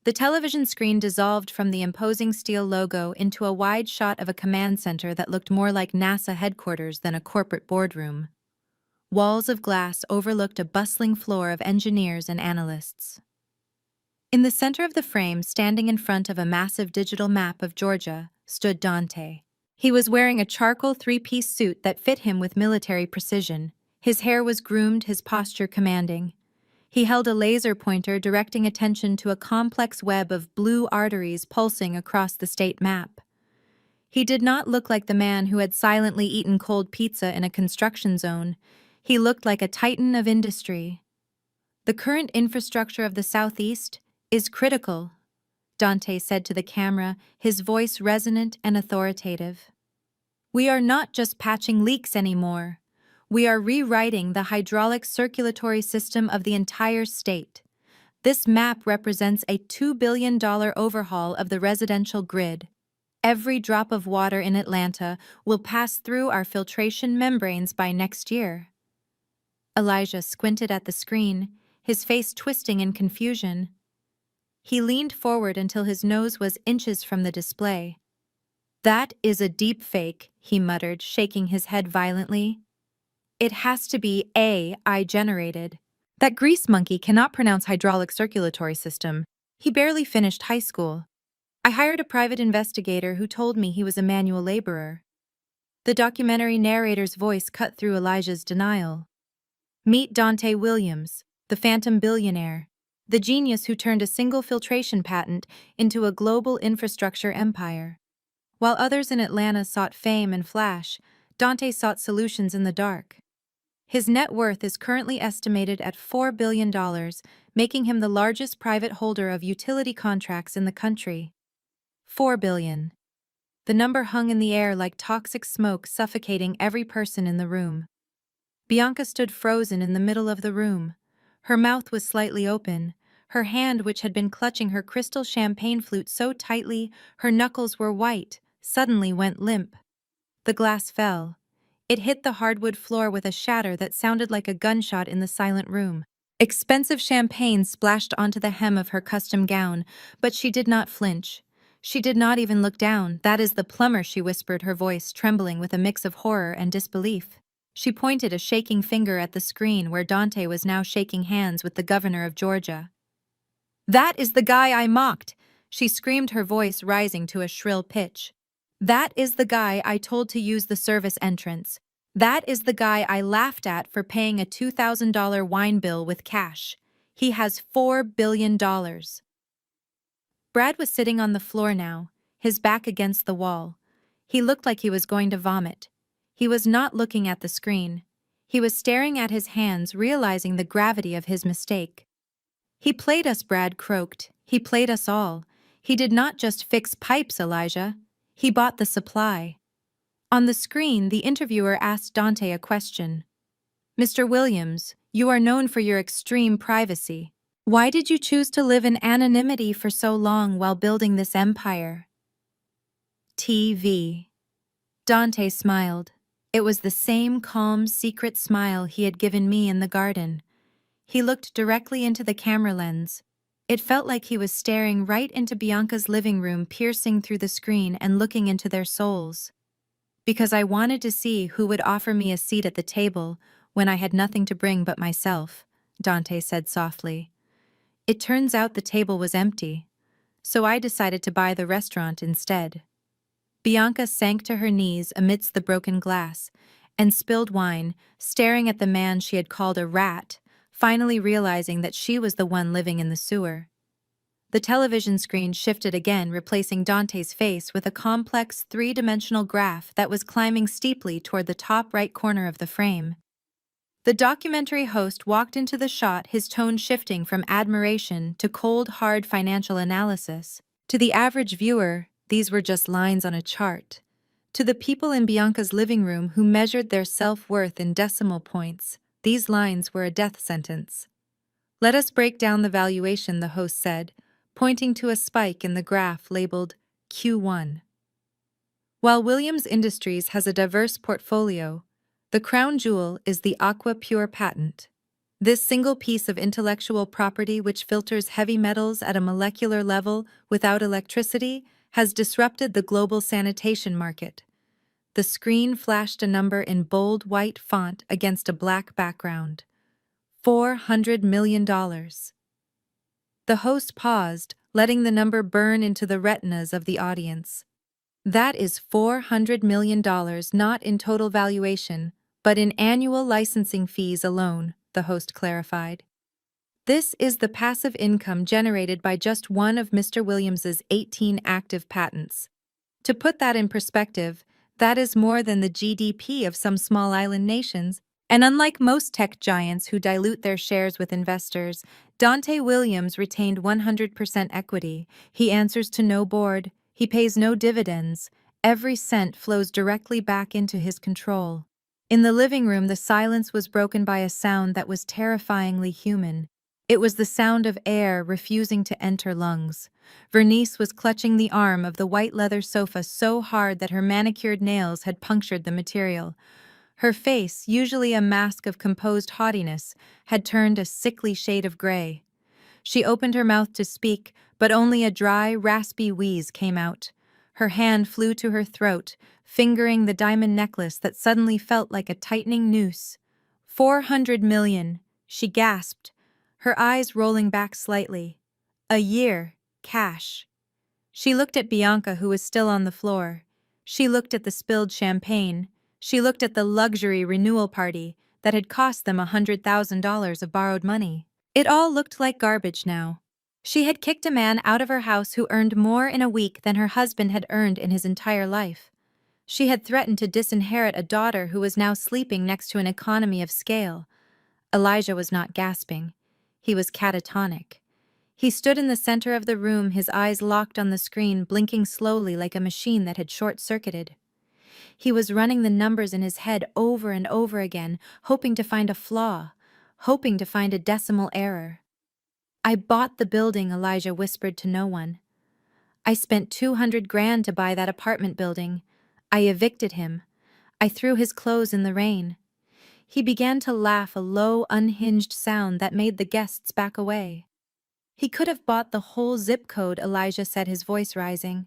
The television screen dissolved from the imposing steel logo into a wide shot of a command center that looked more like NASA headquarters than a corporate boardroom. Walls of glass overlooked a bustling floor of engineers and analysts. In the center of the frame, standing in front of a massive digital map of Georgia, stood Dante. He was wearing a charcoal three-piece suit that fit him with military precision. His hair was groomed, his posture commanding. He held a laser pointer directing attention to a complex web of blue arteries pulsing across the state map. He did not look like the man who had silently eaten cold pizza in a construction zone. He looked like a titan of industry. "The current infrastructure of the Southeast is critical," Dante said to the camera, his voice resonant and authoritative. "We are not just patching leaks anymore. We are rewriting the hydraulic circulatory system of the entire state. This map represents a $2 billion overhaul of the residential grid. Every drop of water in Atlanta will pass through our filtration membranes by next year." Elijah squinted at the screen, his face twisting in confusion. He leaned forward until his nose was inches from the display. "That is a deep fake," he muttered, shaking his head violently. "It has to be AI generated. That grease monkey cannot pronounce hydraulic circulatory system. He barely finished high school. I hired a private investigator who told me he was a manual laborer." The documentary narrator's voice cut through Elijah's denial. "Meet Dante Williams, the phantom billionaire, the genius who turned a single filtration patent into a global infrastructure empire. While others in Atlanta sought fame and flash, Dante sought solutions in the dark. His net worth is currently estimated at $4 billion, making him the largest private holder of utility contracts in the country. $4 billion. The number hung in the air like toxic smoke, suffocating every person in the room. Bianca stood frozen in the middle of the room. Her mouth was slightly open. Her hand, which had been clutching her crystal champagne flute so tightly her knuckles were white, suddenly went limp. The glass fell. It hit the hardwood floor with a shatter that sounded like a gunshot in the silent room. Expensive champagne splashed onto the hem of her custom gown, but she did not flinch. She did not even look down. "That is the plumber," she whispered, her voice trembling with a mix of horror and disbelief. She pointed a shaking finger at the screen where Dante was now shaking hands with the governor of Georgia. "That is the guy I mocked!" She screamed, her voice rising to a shrill pitch. "That is the guy I told to use the service entrance. That is the guy I laughed at for paying a $2,000 wine bill with cash. He has $4 billion." Brad was sitting on the floor now, his back against the wall. He looked like he was going to vomit. He was not looking at the screen. He was staring at his hands, realizing the gravity of his mistake. "He played us," Brad croaked. "He played us all. He did not just fix pipes, Elijah. He bought the supply." On the screen, the interviewer asked Dante a question. "Mr. Williams, you are known for your extreme privacy. Why did you choose to live in anonymity for so long while building this empire?" TV. Dante smiled. It was the same calm, secret smile he had given me in the garden. He looked directly into the camera lens. It felt like he was staring right into Bianca's living room, piercing through the screen and looking into their souls. "Because I wanted to see who would offer me a seat at the table when I had nothing to bring but myself," Dante said softly. "It turns out the table was empty, so I decided to buy the restaurant instead." Bianca sank to her knees amidst the broken glass and spilled wine, staring at the man she had called a rat, finally realizing that she was the one living in the sewer. The television screen shifted again, replacing Dante's face with a complex three-dimensional graph that was climbing steeply toward the top right corner of the frame. The documentary host walked into the shot, his tone shifting from admiration to cold, hard financial analysis. To the average viewer, these were just lines on a chart. To the people in Bianca's living room who measured their self-worth in decimal points, these lines were a death sentence. "Let us break down the valuation," the host said, pointing to a spike in the graph labeled Q1. While Williams Industries has a diverse portfolio, the crown jewel is the Aqua Pure patent. This single piece of intellectual property, which filters heavy metals at a molecular level without electricity, has disrupted the global sanitation market. The screen flashed a number in bold white font against a black background. $400 million. The host paused, letting the number burn into the retinas of the audience. "That is $400 million not in total valuation, but in annual licensing fees alone," the host clarified. "This is the passive income generated by just one of Mr. Williams's 18 active patents. To put that in perspective, that is more than the GDP of some small island nations." And unlike most tech giants who dilute their shares with investors, Dante Williams retained 100% equity. He answers to no board. He pays no dividends. Every cent flows directly back into his control. In the living room, the silence was broken by a sound that was terrifyingly human. It was the sound of air refusing to enter lungs. Vernice was clutching the arm of the white leather sofa so hard that her manicured nails had punctured the material. Her face, usually a mask of composed haughtiness, had turned a sickly shade of gray. She opened her mouth to speak, but only a dry, raspy wheeze came out. Her hand flew to her throat, fingering the diamond necklace that suddenly felt like a tightening noose. 400 million, she gasped, her eyes rolling back slightly. A year, cash. She looked at Bianca, who was still on the floor. She looked at the spilled champagne. She looked at the luxury renewal party that had cost them $100,000 of borrowed money. It all looked like garbage now. She had kicked a man out of her house who earned more in a week than her husband had earned in his entire life. She had threatened to disinherit a daughter who was now sleeping next to an economy of scale. Elijah was not gasping. He was catatonic. He stood in the center of the room, his eyes locked on the screen, blinking slowly like a machine that had short-circuited. He was running the numbers in his head over and over again, hoping to find a flaw, hoping to find a decimal error. "I bought the building," Elijah whispered to no one. "I spent 200 grand to buy that apartment building. I evicted him. I threw his clothes in the rain. He began to laugh, a low, unhinged sound that made the guests back away. He could have bought the whole zip code, Elijah said, his voice rising.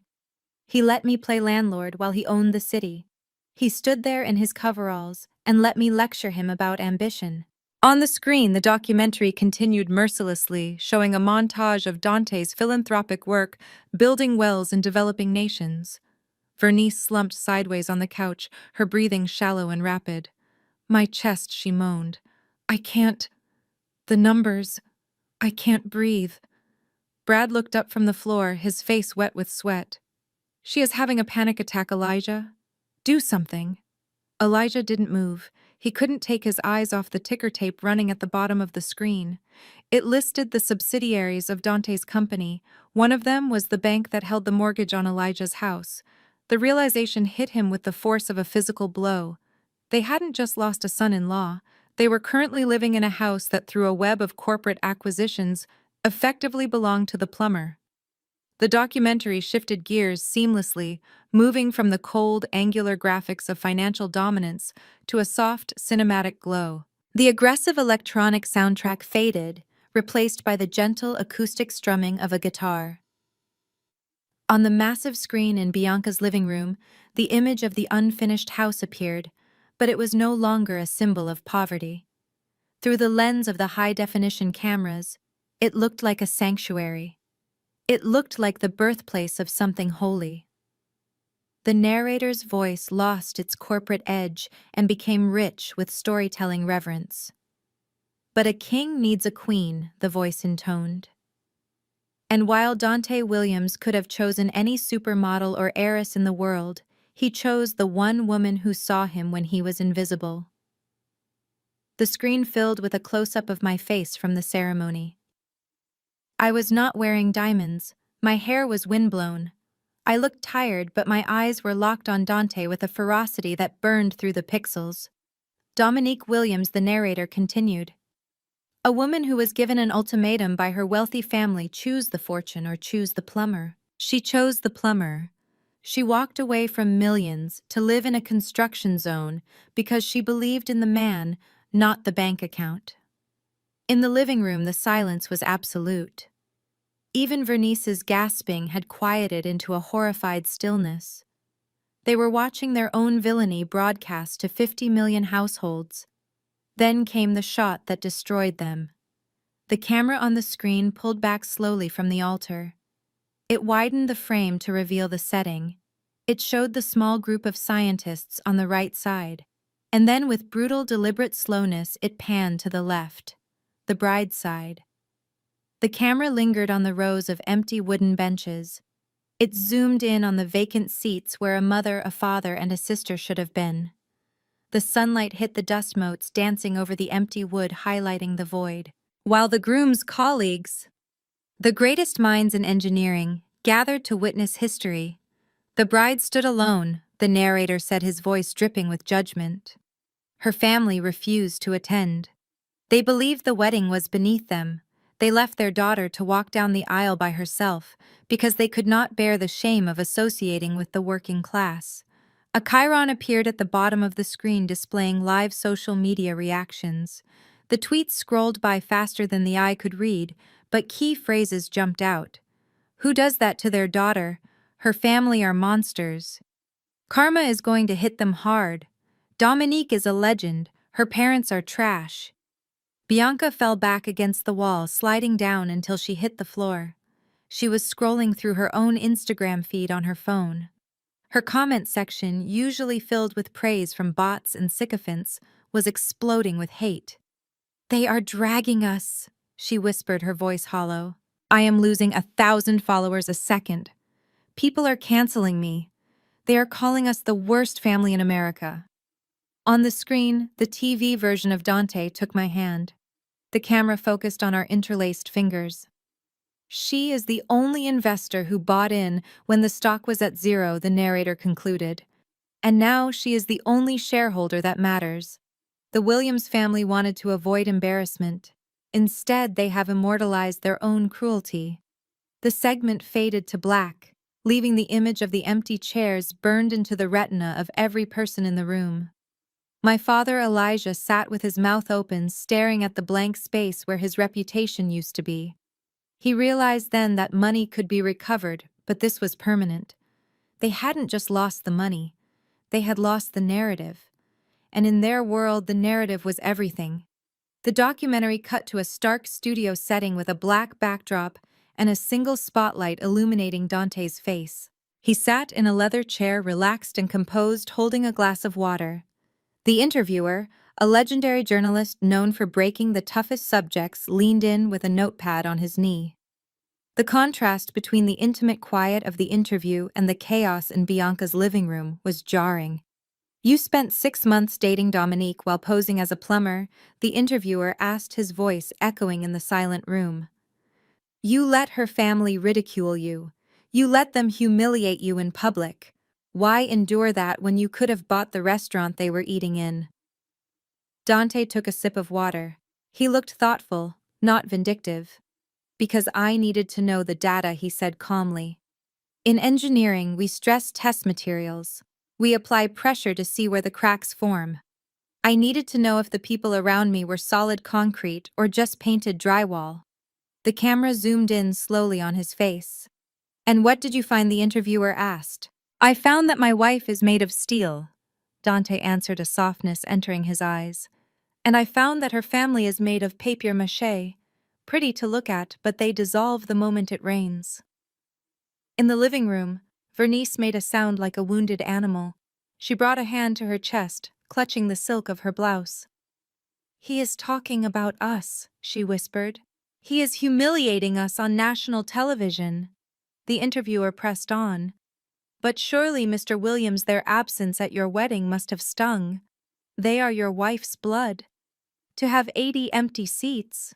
He let me play landlord while he owned the city. He stood there in his coveralls and let me lecture him about ambition. On the screen, the documentary continued mercilessly, showing a montage of Dante's philanthropic work, building wells and developing nations. Vernice slumped sideways on the couch, her breathing shallow and rapid. My chest, she moaned. I can't. The numbers. I can't breathe. Brad looked up from the floor, his face wet with sweat. She is having a panic attack, Elijah. Do something. Elijah didn't move. He couldn't take his eyes off the ticker tape running at the bottom of the screen. It listed the subsidiaries of Dante's company. One of them was the bank that held the mortgage on Elijah's house. The realization hit him with the force of a physical blow. They hadn't just lost a son-in-law. They were currently living in a house that, through a web of corporate acquisitions, effectively belonged to the plumber. The documentary shifted gears seamlessly, moving from the cold, angular graphics of financial dominance to a soft, cinematic glow. The aggressive electronic soundtrack faded, replaced by the gentle acoustic strumming of a guitar. On the massive screen in Bianca's living room, the image of the unfinished house appeared, but it was no longer a symbol of poverty. Through the lens of the high-definition cameras, it looked like a sanctuary. It looked like the birthplace of something holy. The narrator's voice lost its corporate edge and became rich with storytelling reverence. But a king needs a queen, the voice intoned. And while Dante Williams could have chosen any supermodel or heiress in the world, he chose the one woman who saw him when he was invisible. The screen filled with a close-up of my face from the ceremony. I was not wearing diamonds. My hair was windblown. I looked tired, but my eyes were locked on Dante with a ferocity that burned through the pixels. Dominique Williams, the narrator, continued. A woman who was given an ultimatum by her wealthy family: choose the fortune or choose the plumber. She chose the plumber. She walked away from millions to live in a construction zone because she believed in the man, not the bank account. In the living room, the silence was absolute. Even Vernice's gasping had quieted into a horrified stillness. They were watching their own villainy broadcast to 50 million households. Then came the shot that destroyed them. The camera on the screen pulled back slowly from the altar. It widened the frame to reveal the setting. It showed the small group of scientists on the right side. And then, with brutal, deliberate slowness, it panned to the left, the bride's side. The camera lingered on the rows of empty wooden benches. It zoomed in on the vacant seats where a mother, a father, and a sister should have been. The sunlight hit the dust motes dancing over the empty wood, highlighting the void. While the groom's colleagues, the greatest minds in engineering, gathered to witness history, the bride stood alone, the narrator said, his voice dripping with judgment. Her family refused to attend. They believed the wedding was beneath them. They left their daughter to walk down the aisle by herself because they could not bear the shame of associating with the working class. A chyron appeared at the bottom of the screen, displaying live social media reactions. The tweets scrolled by faster than the eye could read, but key phrases jumped out. Who does that to their daughter? Her family are monsters. Karma is going to hit them hard. Dominique is a legend. Her parents are trash. Bianca fell back against the wall, sliding down until she hit the floor. She was scrolling through her own Instagram feed on her phone. Her comment section, usually filled with praise from bots and sycophants, was exploding with hate. They are dragging us, she whispered, her voice hollow. I am losing 1,000 followers a second. People are canceling me. They are calling us the worst family in America. On the screen, the TV version of Dante took my hand. The camera focused on our interlaced fingers. She is the only investor who bought in when the stock was at zero, the narrator concluded. And now she is the only shareholder that matters. The Williams family wanted to avoid embarrassment. Instead, they have immortalized their own cruelty. The segment faded to black, leaving the image of the empty chairs burned into the retina of every person in the room. My father Elijah sat with his mouth open, staring at the blank space where his reputation used to be. He realized then that money could be recovered, but this was permanent. They hadn't just lost the money, they had lost the narrative. And in their world, the narrative was everything. The documentary cut to a stark studio setting with a black backdrop and a single spotlight illuminating Dante's face. He sat in a leather chair, relaxed and composed, holding a glass of water. The interviewer, a legendary journalist known for breaking the toughest subjects, leaned in with a notepad on his knee. The contrast between the intimate quiet of the interview and the chaos in Bianca's living room was jarring. "You spent 6 months dating Dominique while posing as a plumber," the interviewer asked, his voice echoing in the silent room. "You let her family ridicule you. You let them humiliate you in public. Why endure that when you could have bought the restaurant they were eating in?" Dante took a sip of water. He looked thoughtful, not vindictive. "Because I needed to know the data," he said calmly. "In engineering, we stress test materials. We apply pressure to see where the cracks form. I needed to know if the people around me were solid concrete or just painted drywall." The camera zoomed in slowly on his face. "And what did you find?" the interviewer asked. "I found that my wife is made of steel," Dante answered, a softness entering his eyes. "And I found that her family is made of papier-mâché. Pretty to look at, but they dissolve the moment it rains." In the living room, Vernice made a sound like a wounded animal. She brought a hand to her chest, clutching the silk of her blouse. "He is talking about us," she whispered. "He is humiliating us on national television." The interviewer pressed on. "But surely, Mr. Williams, their absence at your wedding must have stung. They are your wife's blood. To have 80 empty seats."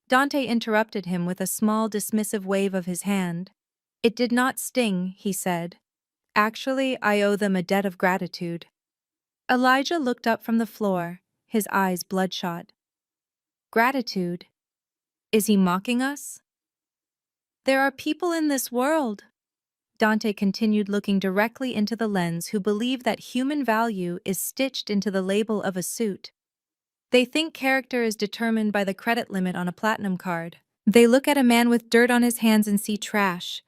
Dante interrupted him with a small dismissive wave of his hand. "It did not sting," he said. "Actually, I owe them a debt of gratitude." Elijah looked up from the floor, his eyes bloodshot. "Gratitude? Is he mocking us?" "There are people in this world," Dante continued, looking directly into the lens, "who believe that human value is stitched into the label of a suit. They think character is determined by the credit limit on a platinum card. They look at a man with dirt on his hands and see trash.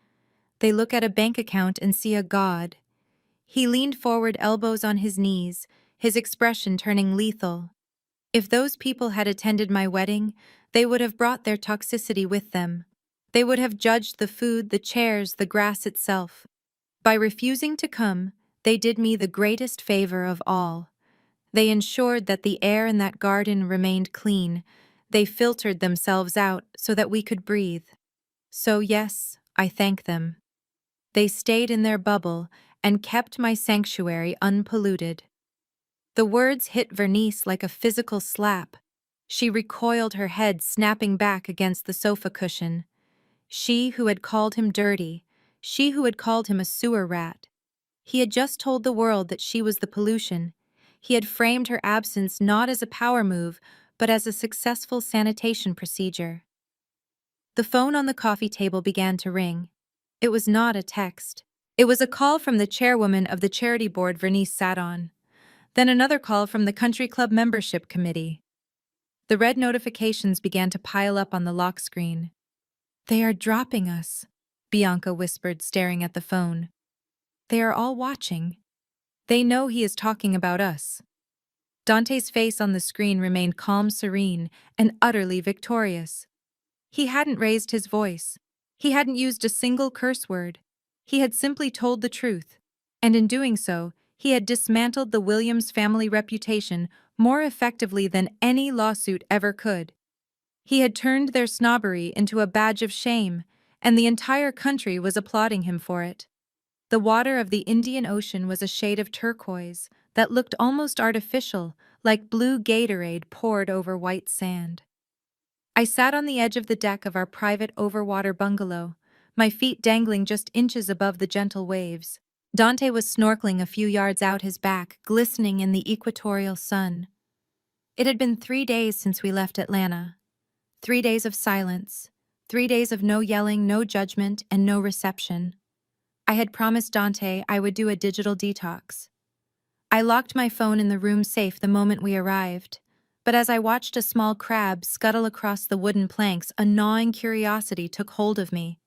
They look at a bank account and see a god." He leaned forward, elbows on his knees, his expression turning lethal. "If those people had attended my wedding, they would have brought their toxicity with them. They would have judged the food, the chairs, the grass itself. By refusing to come, they did me the greatest favor of all. They ensured that the air in that garden remained clean. They filtered themselves out so that we could breathe. So yes, I thank them. They stayed in their bubble and kept my sanctuary unpolluted." The words hit Vernice like a physical slap. She recoiled, her head snapping back against the sofa cushion. She who had called him dirty, she who had called him a sewer rat. He had just told the world that she was the pollution. He had framed her absence not as a power move, but as a successful sanitation procedure. The phone on the coffee table began to ring. It was not a text. It was a call from the chairwoman of the charity board Vernice sat on. Then another call from the country club membership committee. The red notifications began to pile up on the lock screen. "They are dropping us," Bianca whispered, staring at the phone. "They are all watching. They know he is talking about us." Dante's face on the screen remained calm, serene, and utterly victorious. He hadn't raised his voice. He hadn't used a single curse word. He had simply told the truth. And in doing so, he had dismantled the Williams family reputation more effectively than any lawsuit ever could. He had turned their snobbery into a badge of shame, and the entire country was applauding him for it. The water of the Indian Ocean was a shade of turquoise that looked almost artificial, like blue Gatorade poured over white sand. I sat on the edge of the deck of our private overwater bungalow, my feet dangling just inches above the gentle waves. Dante was snorkeling a few yards out, his back glistening in the equatorial sun. It had been 3 days since we left Atlanta. 3 days of silence. 3 days of no yelling, no judgment, and no reception. I had promised Dante I would do a digital detox. I locked my phone in the room safe the moment we arrived. But as I watched a small crab scuttle across the wooden planks, a gnawing curiosity took hold of me.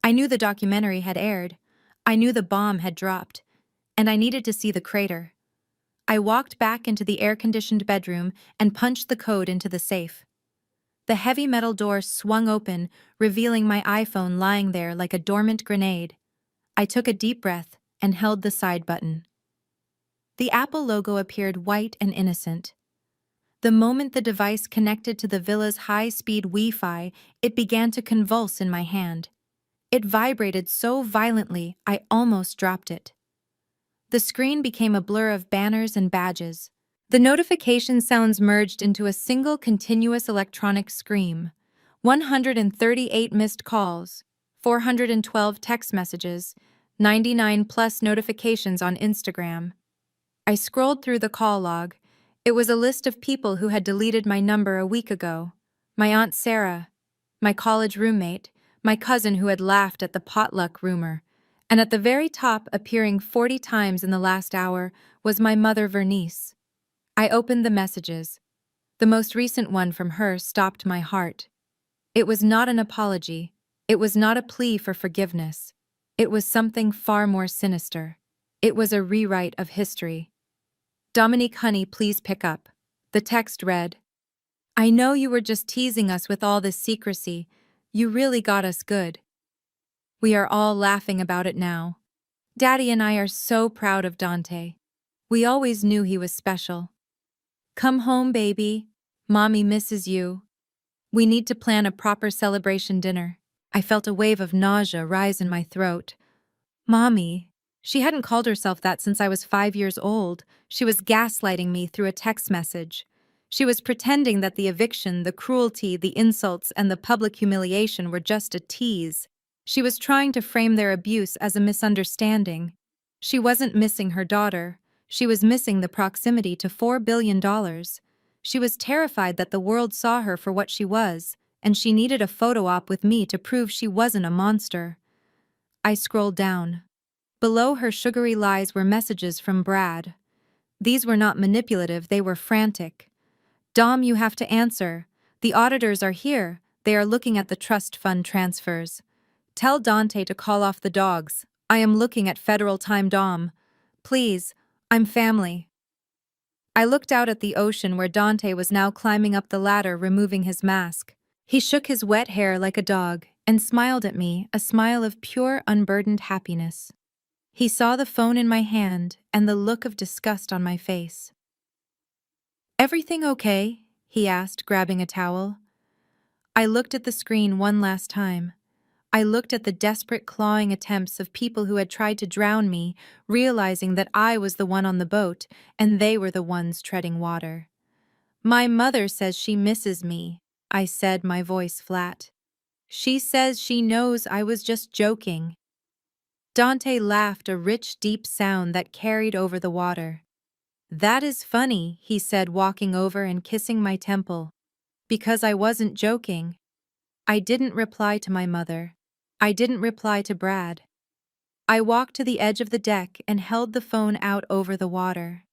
I knew the documentary had aired. I knew the bomb had dropped. And I needed to see the crater. I walked back into the air-conditioned bedroom and punched the code into the safe. The heavy metal door swung open, revealing my iPhone lying there like a dormant grenade. I took a deep breath and held the side button. The Apple logo appeared white and innocent. The moment the device connected to the villa's high-speed Wi-Fi, it began to convulse in my hand. It vibrated so violently I almost dropped it. The screen became a blur of banners and badges. The notification sounds merged into a single continuous electronic scream. 138 missed calls, 412 text messages, 99 plus notifications on Instagram. I scrolled through the call log. It was a list of people who had deleted my number a week ago. My Aunt Sarah, my college roommate, my cousin who had laughed at the potluck rumor, and at the very top, appearing 40 times in the last hour, was my mother Vernice. I opened the messages. The most recent one from her stopped my heart. It was not an apology. It was not a plea for forgiveness. It was something far more sinister. It was a rewrite of history. Dominique, honey, please pick up. The text read, I know you were just teasing us with all this secrecy. You really got us good. We are all laughing about it now. Daddy and I are so proud of Dante. We always knew he was special. Come home, baby. Mommy misses you. We need to plan a proper celebration dinner. I felt a wave of nausea rise in my throat. Mommy. She hadn't called herself that since I was 5 years old. She was gaslighting me through a text message. She was pretending that the eviction, the cruelty, the insults, and the public humiliation were just a tease. She was trying to frame their abuse as a misunderstanding. She wasn't missing her daughter. She was missing the proximity to $4 billion. She was terrified that the world saw her for what she was, and she needed a photo op with me to prove she wasn't a monster. I scrolled down. Below her sugary lies were messages from Brad. These were not manipulative, they were frantic. Dom, you have to answer. The auditors are here. They are looking at the trust fund transfers. Tell Dante to call off the dogs. I am looking at federal time, Dom. Please, I'm family. I looked out at the ocean where Dante was now climbing up the ladder, removing his mask. He shook his wet hair like a dog and smiled at me, a smile of pure, unburdened happiness. He saw the phone in my hand and the look of disgust on my face. Everything okay? He asked, grabbing a towel. I looked at the screen one last time. I looked at the desperate clawing attempts of people who had tried to drown me, realizing that I was the one on the boat and they were the ones treading water. My mother says she misses me, I said, my voice flat. She says she knows I was just joking. Dante laughed, a rich, deep sound that carried over the water. That is funny, he said, walking over and kissing my temple. Because I wasn't joking. I didn't reply to my mother. I didn't reply to Brad. I walked to the edge of the deck and held the phone out over the water.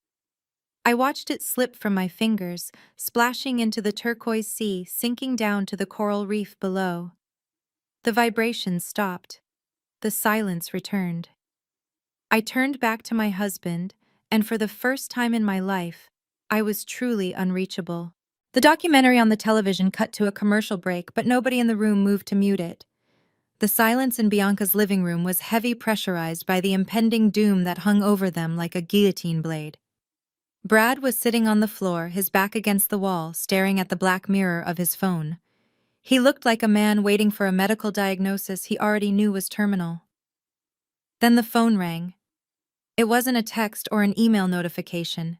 I watched it slip from my fingers, splashing into the turquoise sea, sinking down to the coral reef below. The vibrations stopped. The silence returned. I turned back to my husband, and for the first time in my life, I was truly unreachable. The documentary on the television cut to a commercial break, but nobody in the room moved to mute it. The silence in Bianca's living room was heavy, pressurized by the impending doom that hung over them like a guillotine blade. Brad was sitting on the floor, his back against the wall, staring at the black mirror of his phone. He looked like a man waiting for a medical diagnosis he already knew was terminal. Then the phone rang. It wasn't a text or an email notification.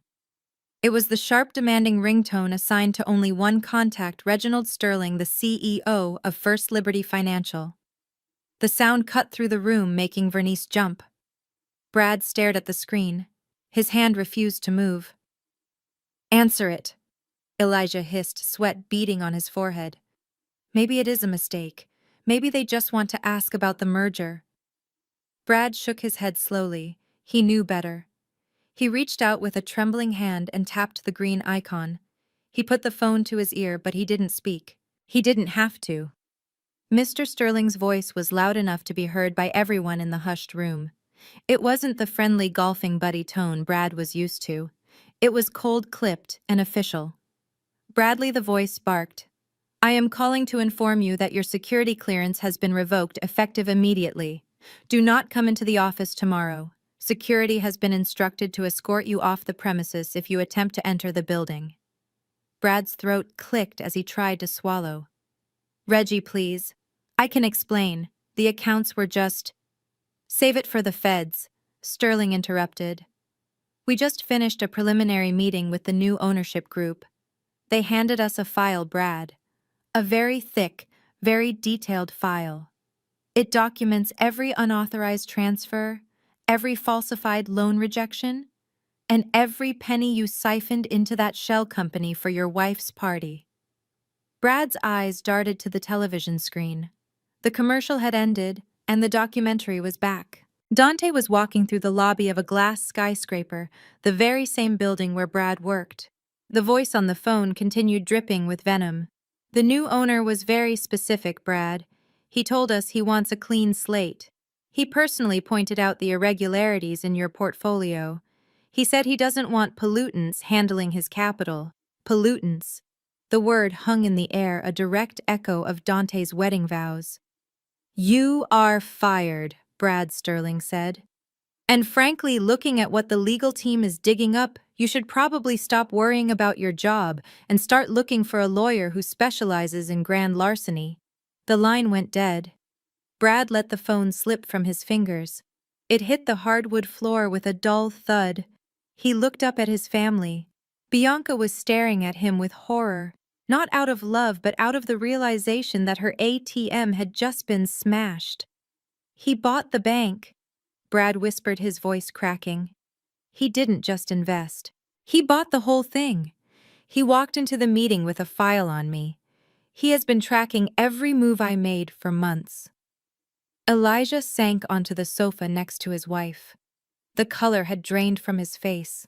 It was the sharp, demanding ringtone assigned to only one contact, Reginald Sterling, the CEO of First Liberty Financial. The sound cut through the room, making Vernice jump. Brad stared at the screen. His hand refused to move. Answer it, Elijah hissed, sweat beading on his forehead. Maybe it is a mistake. Maybe they just want to ask about the merger. Brad shook his head slowly. He knew better. He reached out with a trembling hand and tapped the green icon. He put the phone to his ear, but he didn't speak. He didn't have to. Mr. Sterling's voice was loud enough to be heard by everyone in the hushed room. It wasn't the friendly golfing buddy tone Brad was used to. It was cold-clipped and official. Bradley the voice barked. I am calling to inform you that your security clearance has been revoked effective immediately. Do not come into the office tomorrow. Security has been instructed to escort you off the premises if you attempt to enter the building. Brad's throat clicked as he tried to swallow. Reggie, please. I can explain. The accounts were just... Save it for the feds, Sterling interrupted. We just finished a preliminary meeting with the new ownership group. They handed us a file, Brad. A very thick, very detailed file. It documents every unauthorized transfer, every falsified loan rejection, and every penny you siphoned into that shell company for your wife's party. Brad's eyes darted to the television screen. The commercial had ended, and the documentary was back. Dante was walking through the lobby of a glass skyscraper, the very same building where Brad worked. The voice on the phone continued dripping with venom. The new owner was very specific, Brad. He told us he wants a clean slate. He personally pointed out the irregularities in your portfolio. He said he doesn't want pollutants handling his capital. Pollutants. The word hung in the air, a direct echo of Dante's wedding vows. You are fired, Brad Sterling said. And frankly, looking at what the legal team is digging up, you should probably stop worrying about your job and start looking for a lawyer who specializes in grand larceny. The line went dead. Brad let the phone slip from his fingers. It hit the hardwood floor with a dull thud. He looked up at his family. Bianca was staring at him with horror, not out of love but out of the realization that her ATM had just been smashed. He bought the bank, Brad whispered, his voice cracking. He didn't just invest. He bought the whole thing. He walked into the meeting with a file on me. He has been tracking every move I made for months. Elijah sank onto the sofa next to his wife. The color had drained from his face.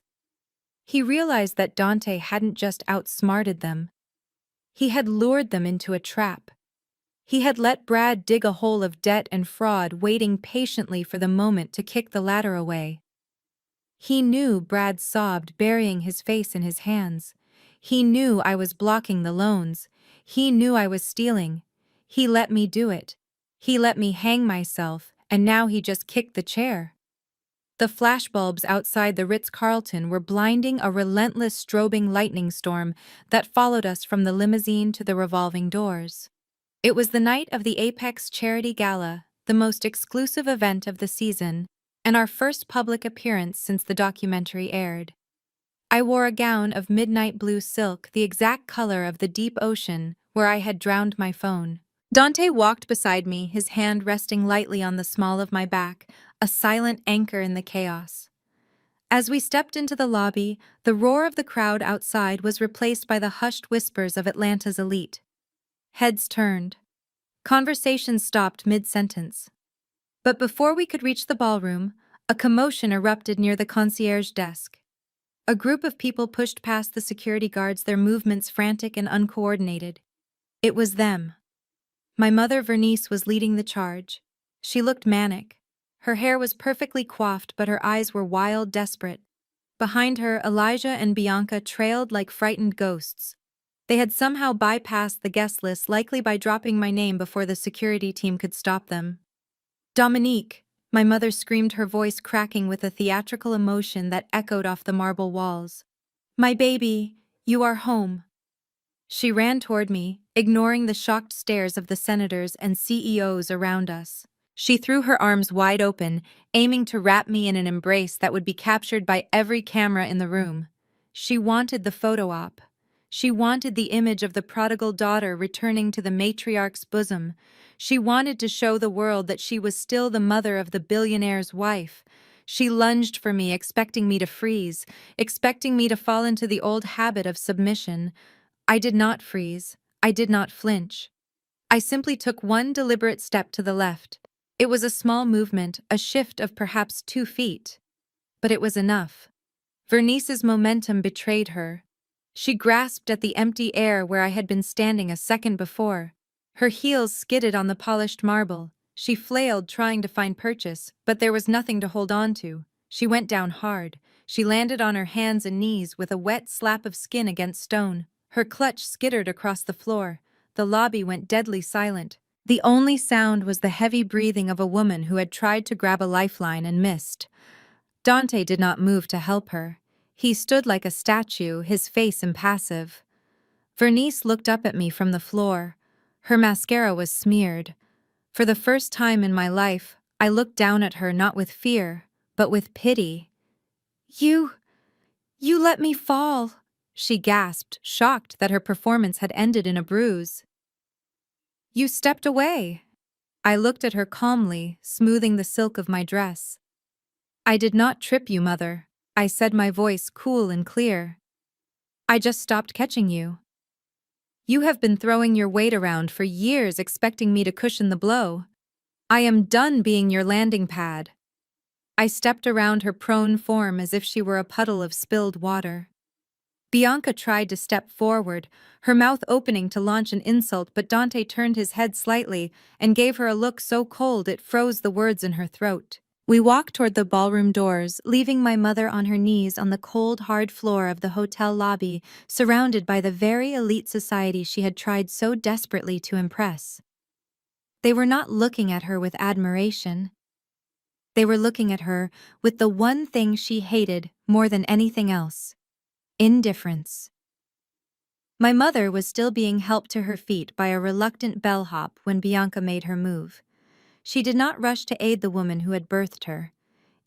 He realized that Dante hadn't just outsmarted them. He had lured them into a trap. He had let Brad dig a hole of debt and fraud, waiting patiently for the moment to kick the ladder away. He knew, Brad sobbed, burying his face in his hands. He knew I was blocking the loans. He knew I was stealing. He let me do it. He let me hang myself, and now he just kicked the chair. The flashbulbs outside the Ritz-Carlton were blinding, a relentless strobing lightning storm that followed us from the limousine to the revolving doors. It was the night of the Apex Charity Gala, the most exclusive event of the season, and our first public appearance since the documentary aired. I wore a gown of midnight blue silk, the exact color of the deep ocean where I had drowned my phone. Dante walked beside me, his hand resting lightly on the small of my back, a silent anchor in the chaos. As we stepped into the lobby, the roar of the crowd outside was replaced by the hushed whispers of Atlanta's elite. Heads turned. Conversations stopped mid-sentence. But before we could reach the ballroom, a commotion erupted near the concierge desk. A group of people pushed past the security guards, their movements frantic and uncoordinated. It was them. My mother, Vernice, was leading the charge. She looked manic. Her hair was perfectly coiffed, but her eyes were wild, desperate. Behind her, Elijah and Bianca trailed like frightened ghosts. They had somehow bypassed the guest list, likely by dropping my name before the security team could stop them. Dominique, my mother screamed, her voice cracking with a theatrical emotion that echoed off the marble walls. My baby, you are home. She ran toward me, ignoring the shocked stares of the senators and CEOs around us. She threw her arms wide open, aiming to wrap me in an embrace that would be captured by every camera in the room. She wanted the photo op. She wanted the image of the prodigal daughter returning to the matriarch's bosom. She wanted to show the world that she was still the mother of the billionaire's wife. She lunged for me, expecting me to freeze, expecting me to fall into the old habit of submission. I did not freeze. I did not flinch. I simply took one deliberate step to the left. It was a small movement, a shift of perhaps 2 feet. But it was enough. Vernice's momentum betrayed her. She grasped at the empty air where I had been standing a second before. Her heels skidded on the polished marble. She flailed trying to find purchase, but there was nothing to hold on to. She went down hard. She landed on her hands and knees with a wet slap of skin against stone. Her clutch skittered across the floor. The lobby went deadly silent. The only sound was the heavy breathing of a woman who had tried to grab a lifeline and missed. Dante did not move to help her. He stood like a statue, his face impassive. Vernice looked up at me from the floor. Her mascara was smeared. For the first time in my life, I looked down at her not with fear, but with pity. You let me fall," she gasped, shocked that her performance had ended in a bruise. "You stepped away." I looked at her calmly, smoothing the silk of my dress. "I did not trip you, Mother," I said, my voice cool and clear. "I just stopped catching you. You have been throwing your weight around for years expecting me to cushion the blow. I am done being your landing pad." I stepped around her prone form as if she were a puddle of spilled water. Bianca tried to step forward, her mouth opening to launch an insult, but Dante turned his head slightly and gave her a look so cold it froze the words in her throat. We walked toward the ballroom doors, leaving my mother on her knees on the cold, hard floor of the hotel lobby, surrounded by the very elite society she had tried so desperately to impress. They were not looking at her with admiration. They were looking at her with the one thing she hated more than anything else: indifference. My mother was still being helped to her feet by a reluctant bellhop when Bianca made her move. She did not rush to aid the woman who had birthed her.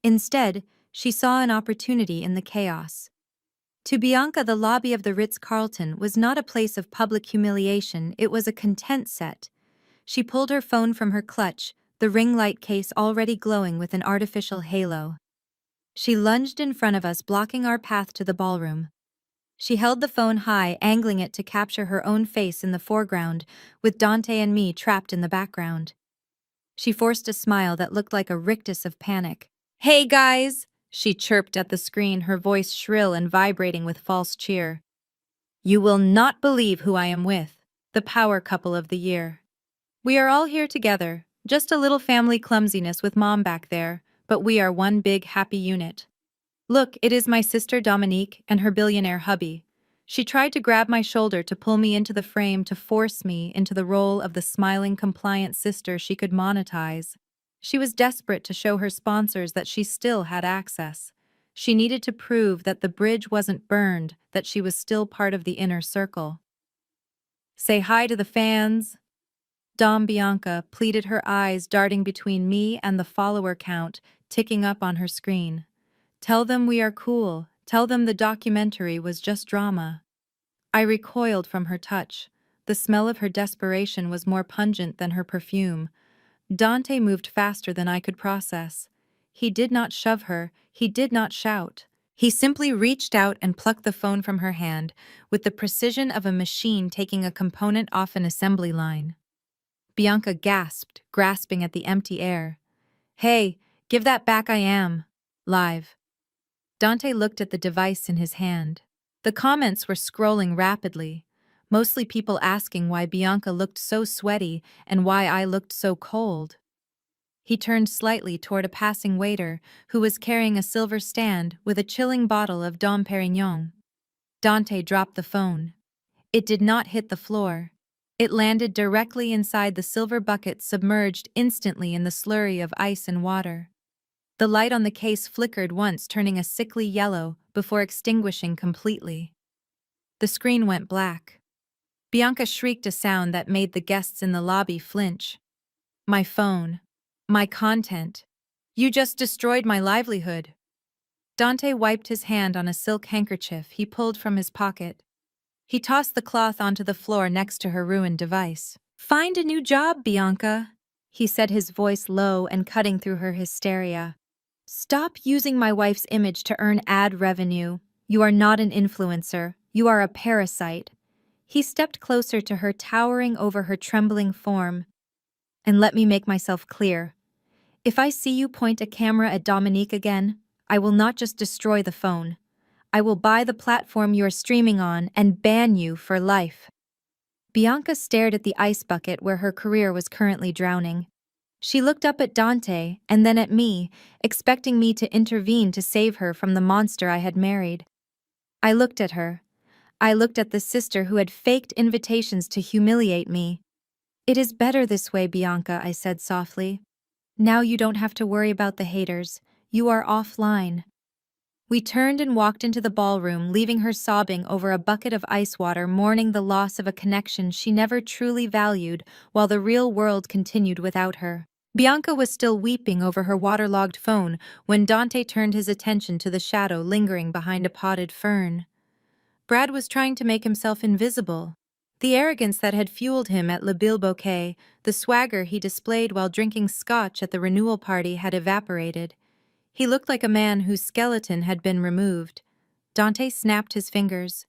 Instead, she saw an opportunity in the chaos. To Bianca, the lobby of the Ritz-Carlton was not a place of public humiliation, it was a content set. She pulled her phone from her clutch, the ring light case already glowing with an artificial halo. She lunged in front of us, blocking our path to the ballroom. She held the phone high, angling it to capture her own face in the foreground, with Dante and me trapped in the background. She forced a smile that looked like a rictus of panic. "Hey guys!" she chirped at the screen, her voice shrill and vibrating with false cheer. "You will not believe who I am with, the power couple of the year. We are all here together, just a little family clumsiness with Mom back there, but we are one big happy unit. Look, it is my sister Dominique and her billionaire hubby." She tried to grab my shoulder to pull me into the frame, to force me into the role of the smiling, compliant sister she could monetize. She was desperate to show her sponsors that she still had access. She needed to prove that the bridge wasn't burned, that she was still part of the inner circle. "Say hi to the fans," Bianca pleaded, her eyes darting between me and the follower count ticking up on her screen. "Tell them we are cool. Tell them the documentary was just drama." I recoiled from her touch. The smell of her desperation was more pungent than her perfume. Dante moved faster than I could process. He did not shove her, he did not shout. He simply reached out and plucked the phone from her hand, with the precision of a machine taking a component off an assembly line. Bianca gasped, grasping at the empty air. "Hey, give that back, I am live." Dante looked at the device in his hand. The comments were scrolling rapidly, mostly people asking why Bianca looked so sweaty and why I looked so cold. He turned slightly toward a passing waiter who was carrying a silver stand with a chilling bottle of Dom Perignon. Dante dropped the phone. It did not hit the floor. It landed directly inside the silver bucket, submerged instantly in the slurry of ice and water. The light on the case flickered once, turning a sickly yellow before extinguishing completely. The screen went black. Bianca shrieked a sound that made the guests in the lobby flinch. "My phone. My content. You just destroyed my livelihood." Dante wiped his hand on a silk handkerchief he pulled from his pocket. He tossed the cloth onto the floor next to her ruined device. "Find a new job, Bianca," he said, his voice low and cutting through her hysteria. "Stop using my wife's image to earn ad revenue. You are not an influencer. You are a parasite." He stepped closer to her, towering over her trembling form. "And let me make myself clear. If I see you point a camera at Dominique again, I will not just destroy the phone. I will buy the platform you are streaming on and ban you for life." Bianca stared at the ice bucket where her career was currently drowning. She looked up at Dante and then at me, expecting me to intervene to save her from the monster I had married. I looked at her. I looked at the sister who had faked invitations to humiliate me. "It is better this way, Bianca," I said softly. "Now you don't have to worry about the haters. You are offline." We turned and walked into the ballroom, leaving her sobbing over a bucket of ice water, mourning the loss of a connection she never truly valued, while the real world continued without her. Bianca was still weeping over her waterlogged phone when Dante turned his attention to the shadow lingering behind a potted fern. Brad was trying to make himself invisible. The arrogance that had fueled him at Le Bilboquet, the swagger he displayed while drinking scotch at the renewal party had evaporated. He looked like a man whose skeleton had been removed. Dante snapped his fingers.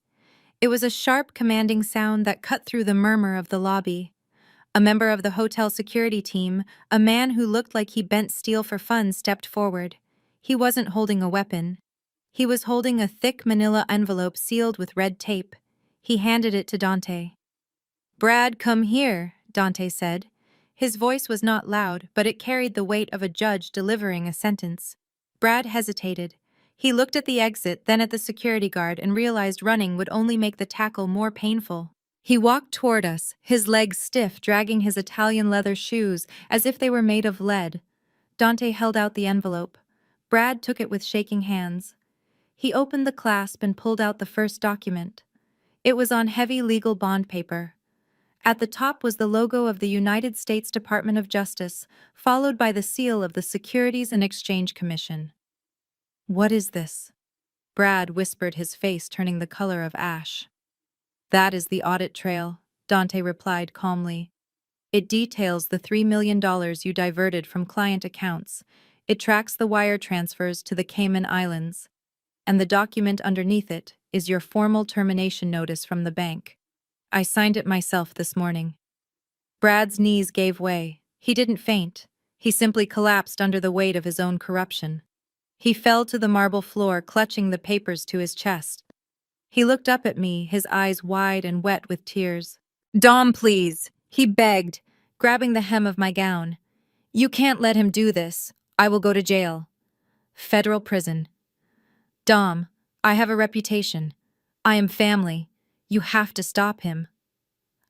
It was a sharp, commanding sound that cut through the murmur of the lobby. A member of the hotel security team, a man who looked like he bent steel for fun, stepped forward. He wasn't holding a weapon. He was holding a thick manila envelope sealed with red tape. He handed it to Dante. "Brad, come here," Dante said. His voice was not loud, but it carried the weight of a judge delivering a sentence. Brad hesitated. He looked at the exit, then at the security guard, and realized running would only make the tackle more painful. He walked toward us, his legs stiff, dragging his Italian leather shoes as if they were made of lead. Dante held out the envelope. Brad took it with shaking hands. He opened the clasp and pulled out the first document. It was on heavy legal bond paper. At the top was the logo of the United States Department of Justice, followed by the seal of the Securities and Exchange Commission. "What is this?" Brad whispered, his face turning the color of ash. "That is the audit trail," Dante replied calmly. "It details the $3 million you diverted from client accounts. It tracks the wire transfers to the Cayman Islands. And the document underneath it is your formal termination notice from the bank. I signed it myself this morning." Brad's knees gave way. He didn't faint. He simply collapsed under the weight of his own corruption. He fell to the marble floor, clutching the papers to his chest. He looked up at me, his eyes wide and wet with tears. "Dom, please," he begged, grabbing the hem of my gown. "You can't let him do this. I will go to jail. Federal prison. Dom, I have a reputation. I am family. You have to stop him."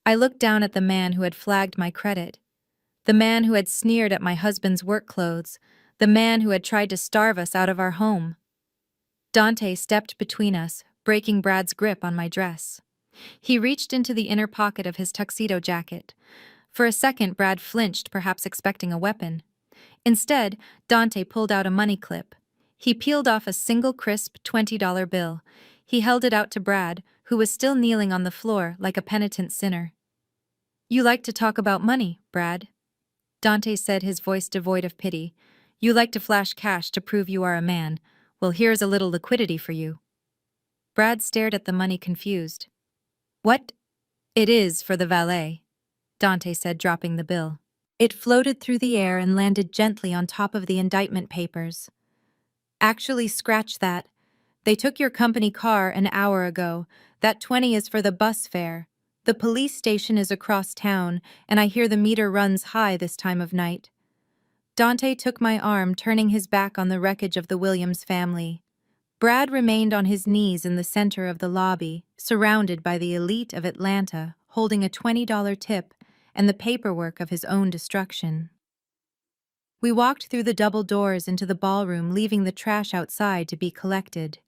I looked down at the man who had flagged my credit. The man who had sneered at my husband's work clothes. The man who had tried to starve us out of our home. Dante stepped between us, breaking Brad's grip on my dress. He reached into the inner pocket of his tuxedo jacket. For a second, Brad flinched, perhaps expecting a weapon. Instead, Dante pulled out a money clip. He peeled off a single crisp $20 bill. He held it out to Brad, who was still kneeling on the floor like a penitent sinner. "You like to talk about money, Brad," Dante said, his voice devoid of pity. "You like to flash cash to prove you are a man. Well, here's a little liquidity for you." Brad stared at the money, confused. "What?" "It is for the valet," Dante said, dropping the bill. It floated through the air and landed gently on top of the indictment papers. "Actually, scratch that. They took your company car an hour ago. That 20 is for the bus fare. The police station is across town, and I hear the meter runs high this time of night." Dante took my arm, turning his back on the wreckage of the Williams family. Brad remained on his knees in the center of the lobby, surrounded by the elite of Atlanta, holding a $20 tip and the paperwork of his own destruction. We walked through the double doors into the ballroom, leaving the trash outside to be collected.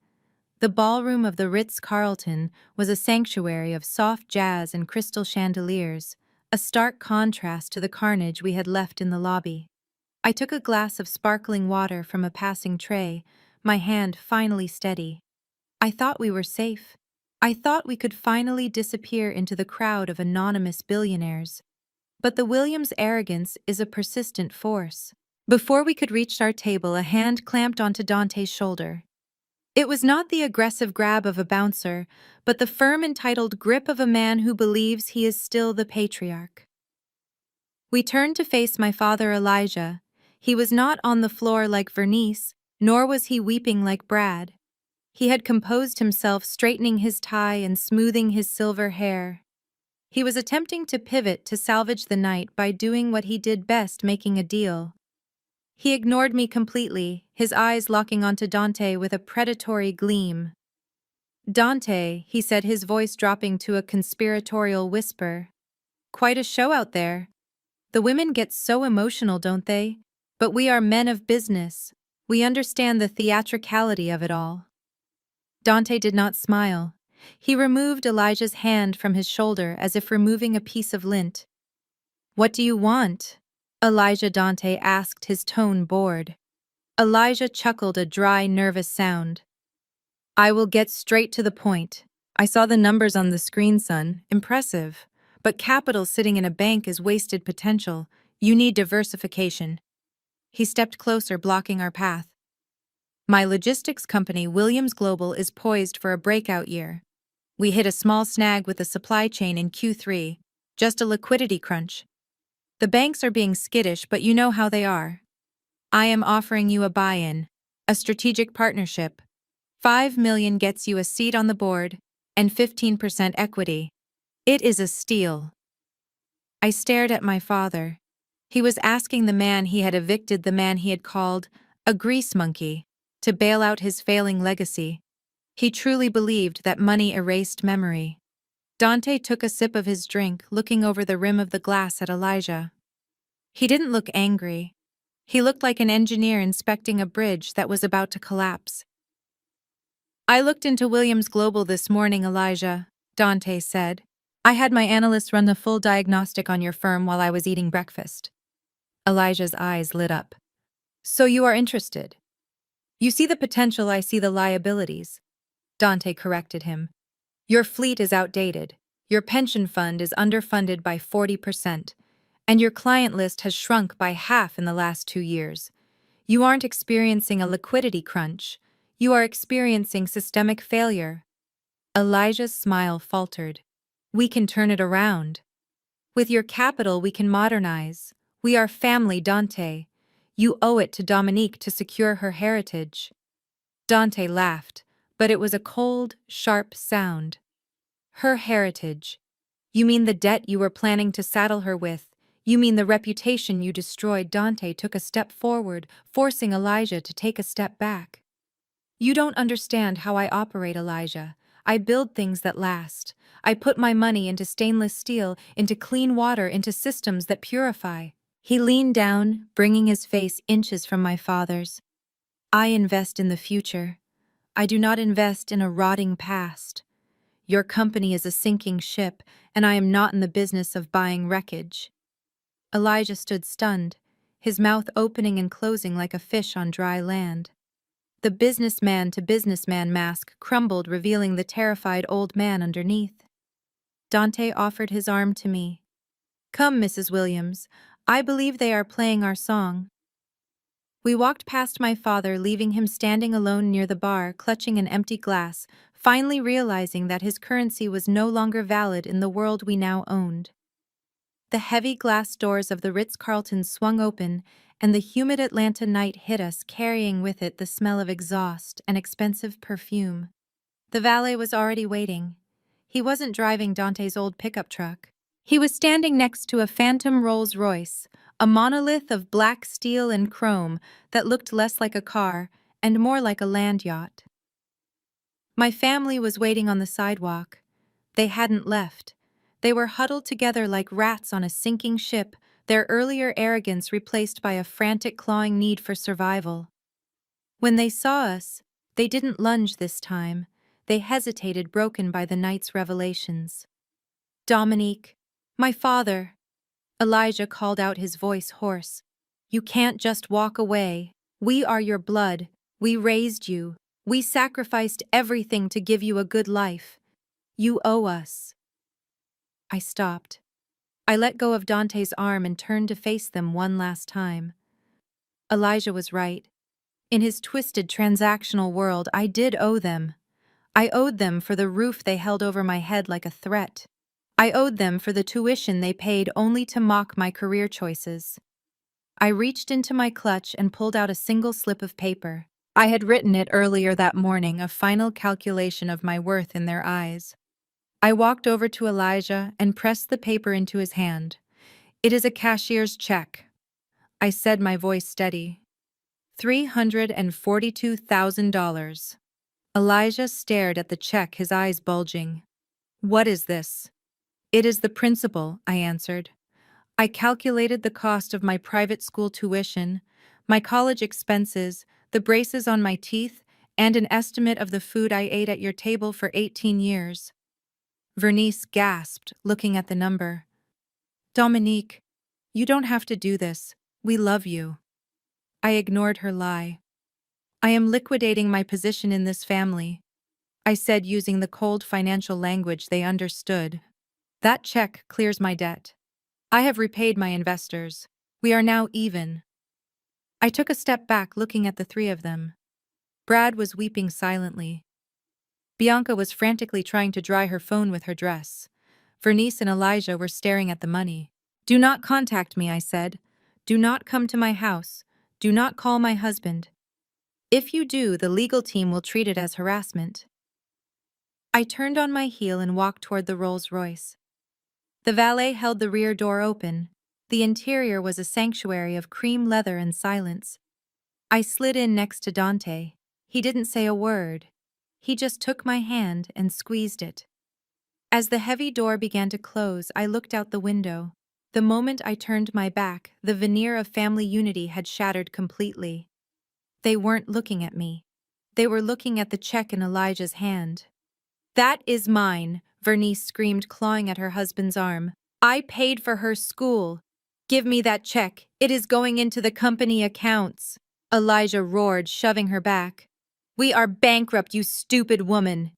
The ballroom of the Ritz-Carlton was a sanctuary of soft jazz and crystal chandeliers, a stark contrast to the carnage we had left in the lobby. I took a glass of sparkling water from a passing tray, my hand finally steady. I thought we were safe. I thought we could finally disappear into the crowd of anonymous billionaires. But the Williams' arrogance is a persistent force. Before we could reach our table, a hand clamped onto Dante's shoulder. It was not the aggressive grab of a bouncer, but the firm, entitled grip of a man who believes he is still the patriarch. We turned to face my father, Elijah. He was not on the floor like Vernice, nor was he weeping like Brad. He had composed himself, straightening his tie and smoothing his silver hair. He was attempting to pivot to salvage the night by doing what he did best, making a deal. He ignored me completely, his eyes locking onto Dante with a predatory gleam. "Dante," he said, his voice dropping to a conspiratorial whisper. "Quite a show out there. The women get so emotional, don't they? But we are men of business. We understand the theatricality of it all." Dante did not smile. He removed Elijah's hand from his shoulder as if removing a piece of lint. "What do you want?" Elijah Dante asked, his tone bored. Elijah chuckled, a dry, nervous sound. "I will get straight to the point. I saw the numbers on the screen, son. Impressive. But capital sitting in a bank is wasted potential. You need diversification." He stepped closer, blocking our path. "My logistics company, Williams Global, is poised for a breakout year. We hit a small snag with the supply chain in Q3, just a liquidity crunch. The banks are being skittish, but you know how they are. I am offering you a buy-in, a strategic partnership. 5 million gets you a seat on the board, and 15% equity. It is a steal." I stared at my father. He was asking the man he had evicted, the man he had called a grease monkey, to bail out his failing legacy. He truly believed that money erased memory. Dante took a sip of his drink, looking over the rim of the glass at Elijah. He didn't look angry. He looked like an engineer inspecting a bridge that was about to collapse. "I looked into Williams Global this morning, Elijah," Dante said. "I had my analysts run the full diagnostic on your firm while I was eating breakfast." Elijah's eyes lit up. "So you are interested? You see the potential, I see the liabilities." Dante corrected him. "Your fleet is outdated, your pension fund is underfunded by 40%, and your client list has shrunk by half in the last 2 years. You aren't experiencing a liquidity crunch, you are experiencing systemic failure." Elijah's smile faltered. "We can turn it around. With your capital we can modernize. We are family, Dante. You owe it to Dominique to secure her heritage." Dante laughed, but it was a cold, sharp sound. "Her heritage. You mean the debt you were planning to saddle her with? You mean the reputation you destroyed?" Dante took a step forward, forcing Elijah to take a step back. "You don't understand how I operate, Elijah. I build things that last. I put my money into stainless steel, into clean water, into systems that purify." He leaned down, bringing his face inches from my father's. "I invest in the future. I do not invest in a rotting past. Your company is a sinking ship, and I am not in the business of buying wreckage." Elijah stood stunned, his mouth opening and closing like a fish on dry land. The businessman to businessman mask crumbled, revealing the terrified old man underneath. Dante offered his arm to me. "Come, Mrs. Williams. I believe they are playing our song." We walked past my father, leaving him standing alone near the bar, clutching an empty glass, finally realizing that his currency was no longer valid in the world we now owned. The heavy glass doors of the Ritz-Carlton swung open, and the humid Atlanta night hit us, carrying with it the smell of exhaust and expensive perfume. The valet was already waiting. He wasn't driving Dante's old pickup truck. He was standing next to a phantom Rolls-Royce, a monolith of black steel and chrome that looked less like a car and more like a land yacht. My family was waiting on the sidewalk. They hadn't left. They were huddled together like rats on a sinking ship, their earlier arrogance replaced by a frantic, clawing need for survival. When they saw us, they didn't lunge this time. They hesitated, broken by the night's revelations. "Dominique, my father," Elijah called out, his voice hoarse. "You can't just walk away. We are your blood. We raised you. We sacrificed everything to give you a good life. You owe us." I stopped. I let go of Dante's arm and turned to face them one last time. Elijah was right. In his twisted transactional world, I did owe them. I owed them for the roof they held over my head like a threat. I owed them for the tuition they paid only to mock my career choices. I reached into my clutch and pulled out a single slip of paper. I had written it earlier that morning, a final calculation of my worth in their eyes. I walked over to Elijah and pressed the paper into his hand. "It is a cashier's check," I said, my voice steady. $342,000. Elijah stared at the check, his eyes bulging. "What is this?" "It is the principal," I answered. "I calculated the cost of my private school tuition, my college expenses, the braces on my teeth, and an estimate of the food I ate at your table for 18 years. Vernice gasped, looking at the number. "Dominique, you don't have to do this. We love you." I ignored her lie. "I am liquidating my position in this family," I said, using the cold financial language they understood. "That check clears my debt. I have repaid my investors. We are now even." I took a step back, looking at the three of them. Brad was weeping silently. Bianca was frantically trying to dry her phone with her dress. Vernice and Elijah were staring at the money. "Do not contact me," I said. "Do not come to my house. Do not call my husband. If you do, the legal team will treat it as harassment." I turned on my heel and walked toward the Rolls-Royce. The valet held the rear door open. The interior was a sanctuary of cream leather and silence. I slid in next to Dante. He didn't say a word. He just took my hand and squeezed it. As the heavy door began to close, I looked out the window. The moment I turned my back, the veneer of family unity had shattered completely. They weren't looking at me. They were looking at the check in Elijah's hand. "That is mine," Vernice screamed, clawing at her husband's arm. "I paid for her school. Give me that check. It is going into the company accounts." Elijah roared, shoving her back. "We are bankrupt, you stupid woman."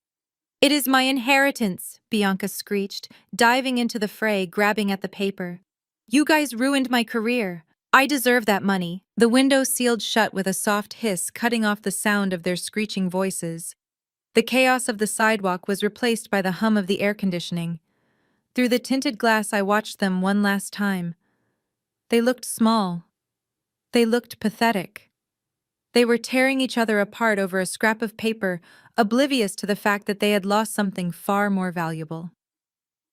"It is my inheritance," Bianca screeched, diving into the fray, grabbing at the paper. "You guys ruined my career. I deserve that money." The window sealed shut with a soft hiss, cutting off the sound of their screeching voices. The chaos of the sidewalk was replaced by the hum of the air conditioning. Through the tinted glass, I watched them one last time. They looked small. They looked pathetic. They were tearing each other apart over a scrap of paper, oblivious to the fact that they had lost something far more valuable.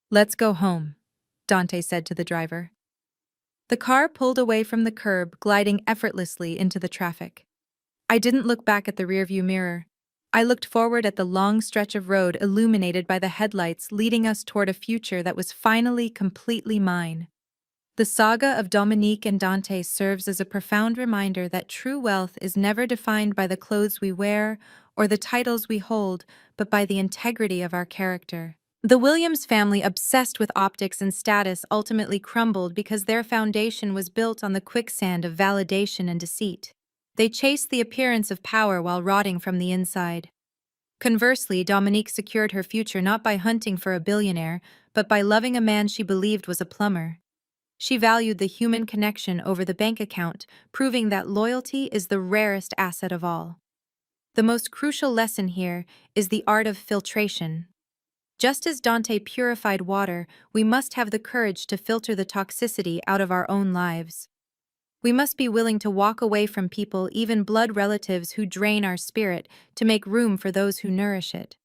"Let's go home," Dante said to the driver. The car pulled away from the curb, gliding effortlessly into the traffic. I didn't look back at the rearview mirror. I looked forward at the long stretch of road illuminated by the headlights, leading us toward a future that was finally completely mine. The saga of Dominique and Dante serves as a profound reminder that true wealth is never defined by the clothes we wear or the titles we hold, but by the integrity of our character. The Williams family, obsessed with optics and status, ultimately crumbled because their foundation was built on the quicksand of validation and deceit. They chased the appearance of power while rotting from the inside. Conversely, Dominique secured her future not by hunting for a billionaire, but by loving a man she believed was a plumber. She valued the human connection over the bank account, proving that loyalty is the rarest asset of all. The most crucial lesson here is the art of filtration. Just as Dante purified water, we must have the courage to filter the toxicity out of our own lives. We must be willing to walk away from people, even blood relatives, who drain our spirit, to make room for those who nourish it.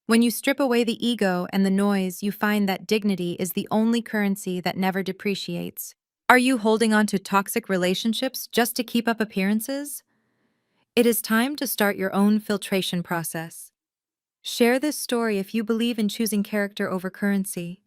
When you strip away the ego and the noise, you find that dignity is the only currency that never depreciates. Are you holding on to toxic relationships just to keep up appearances? It is time to start your own filtration process. Share this story if you believe in choosing character over currency.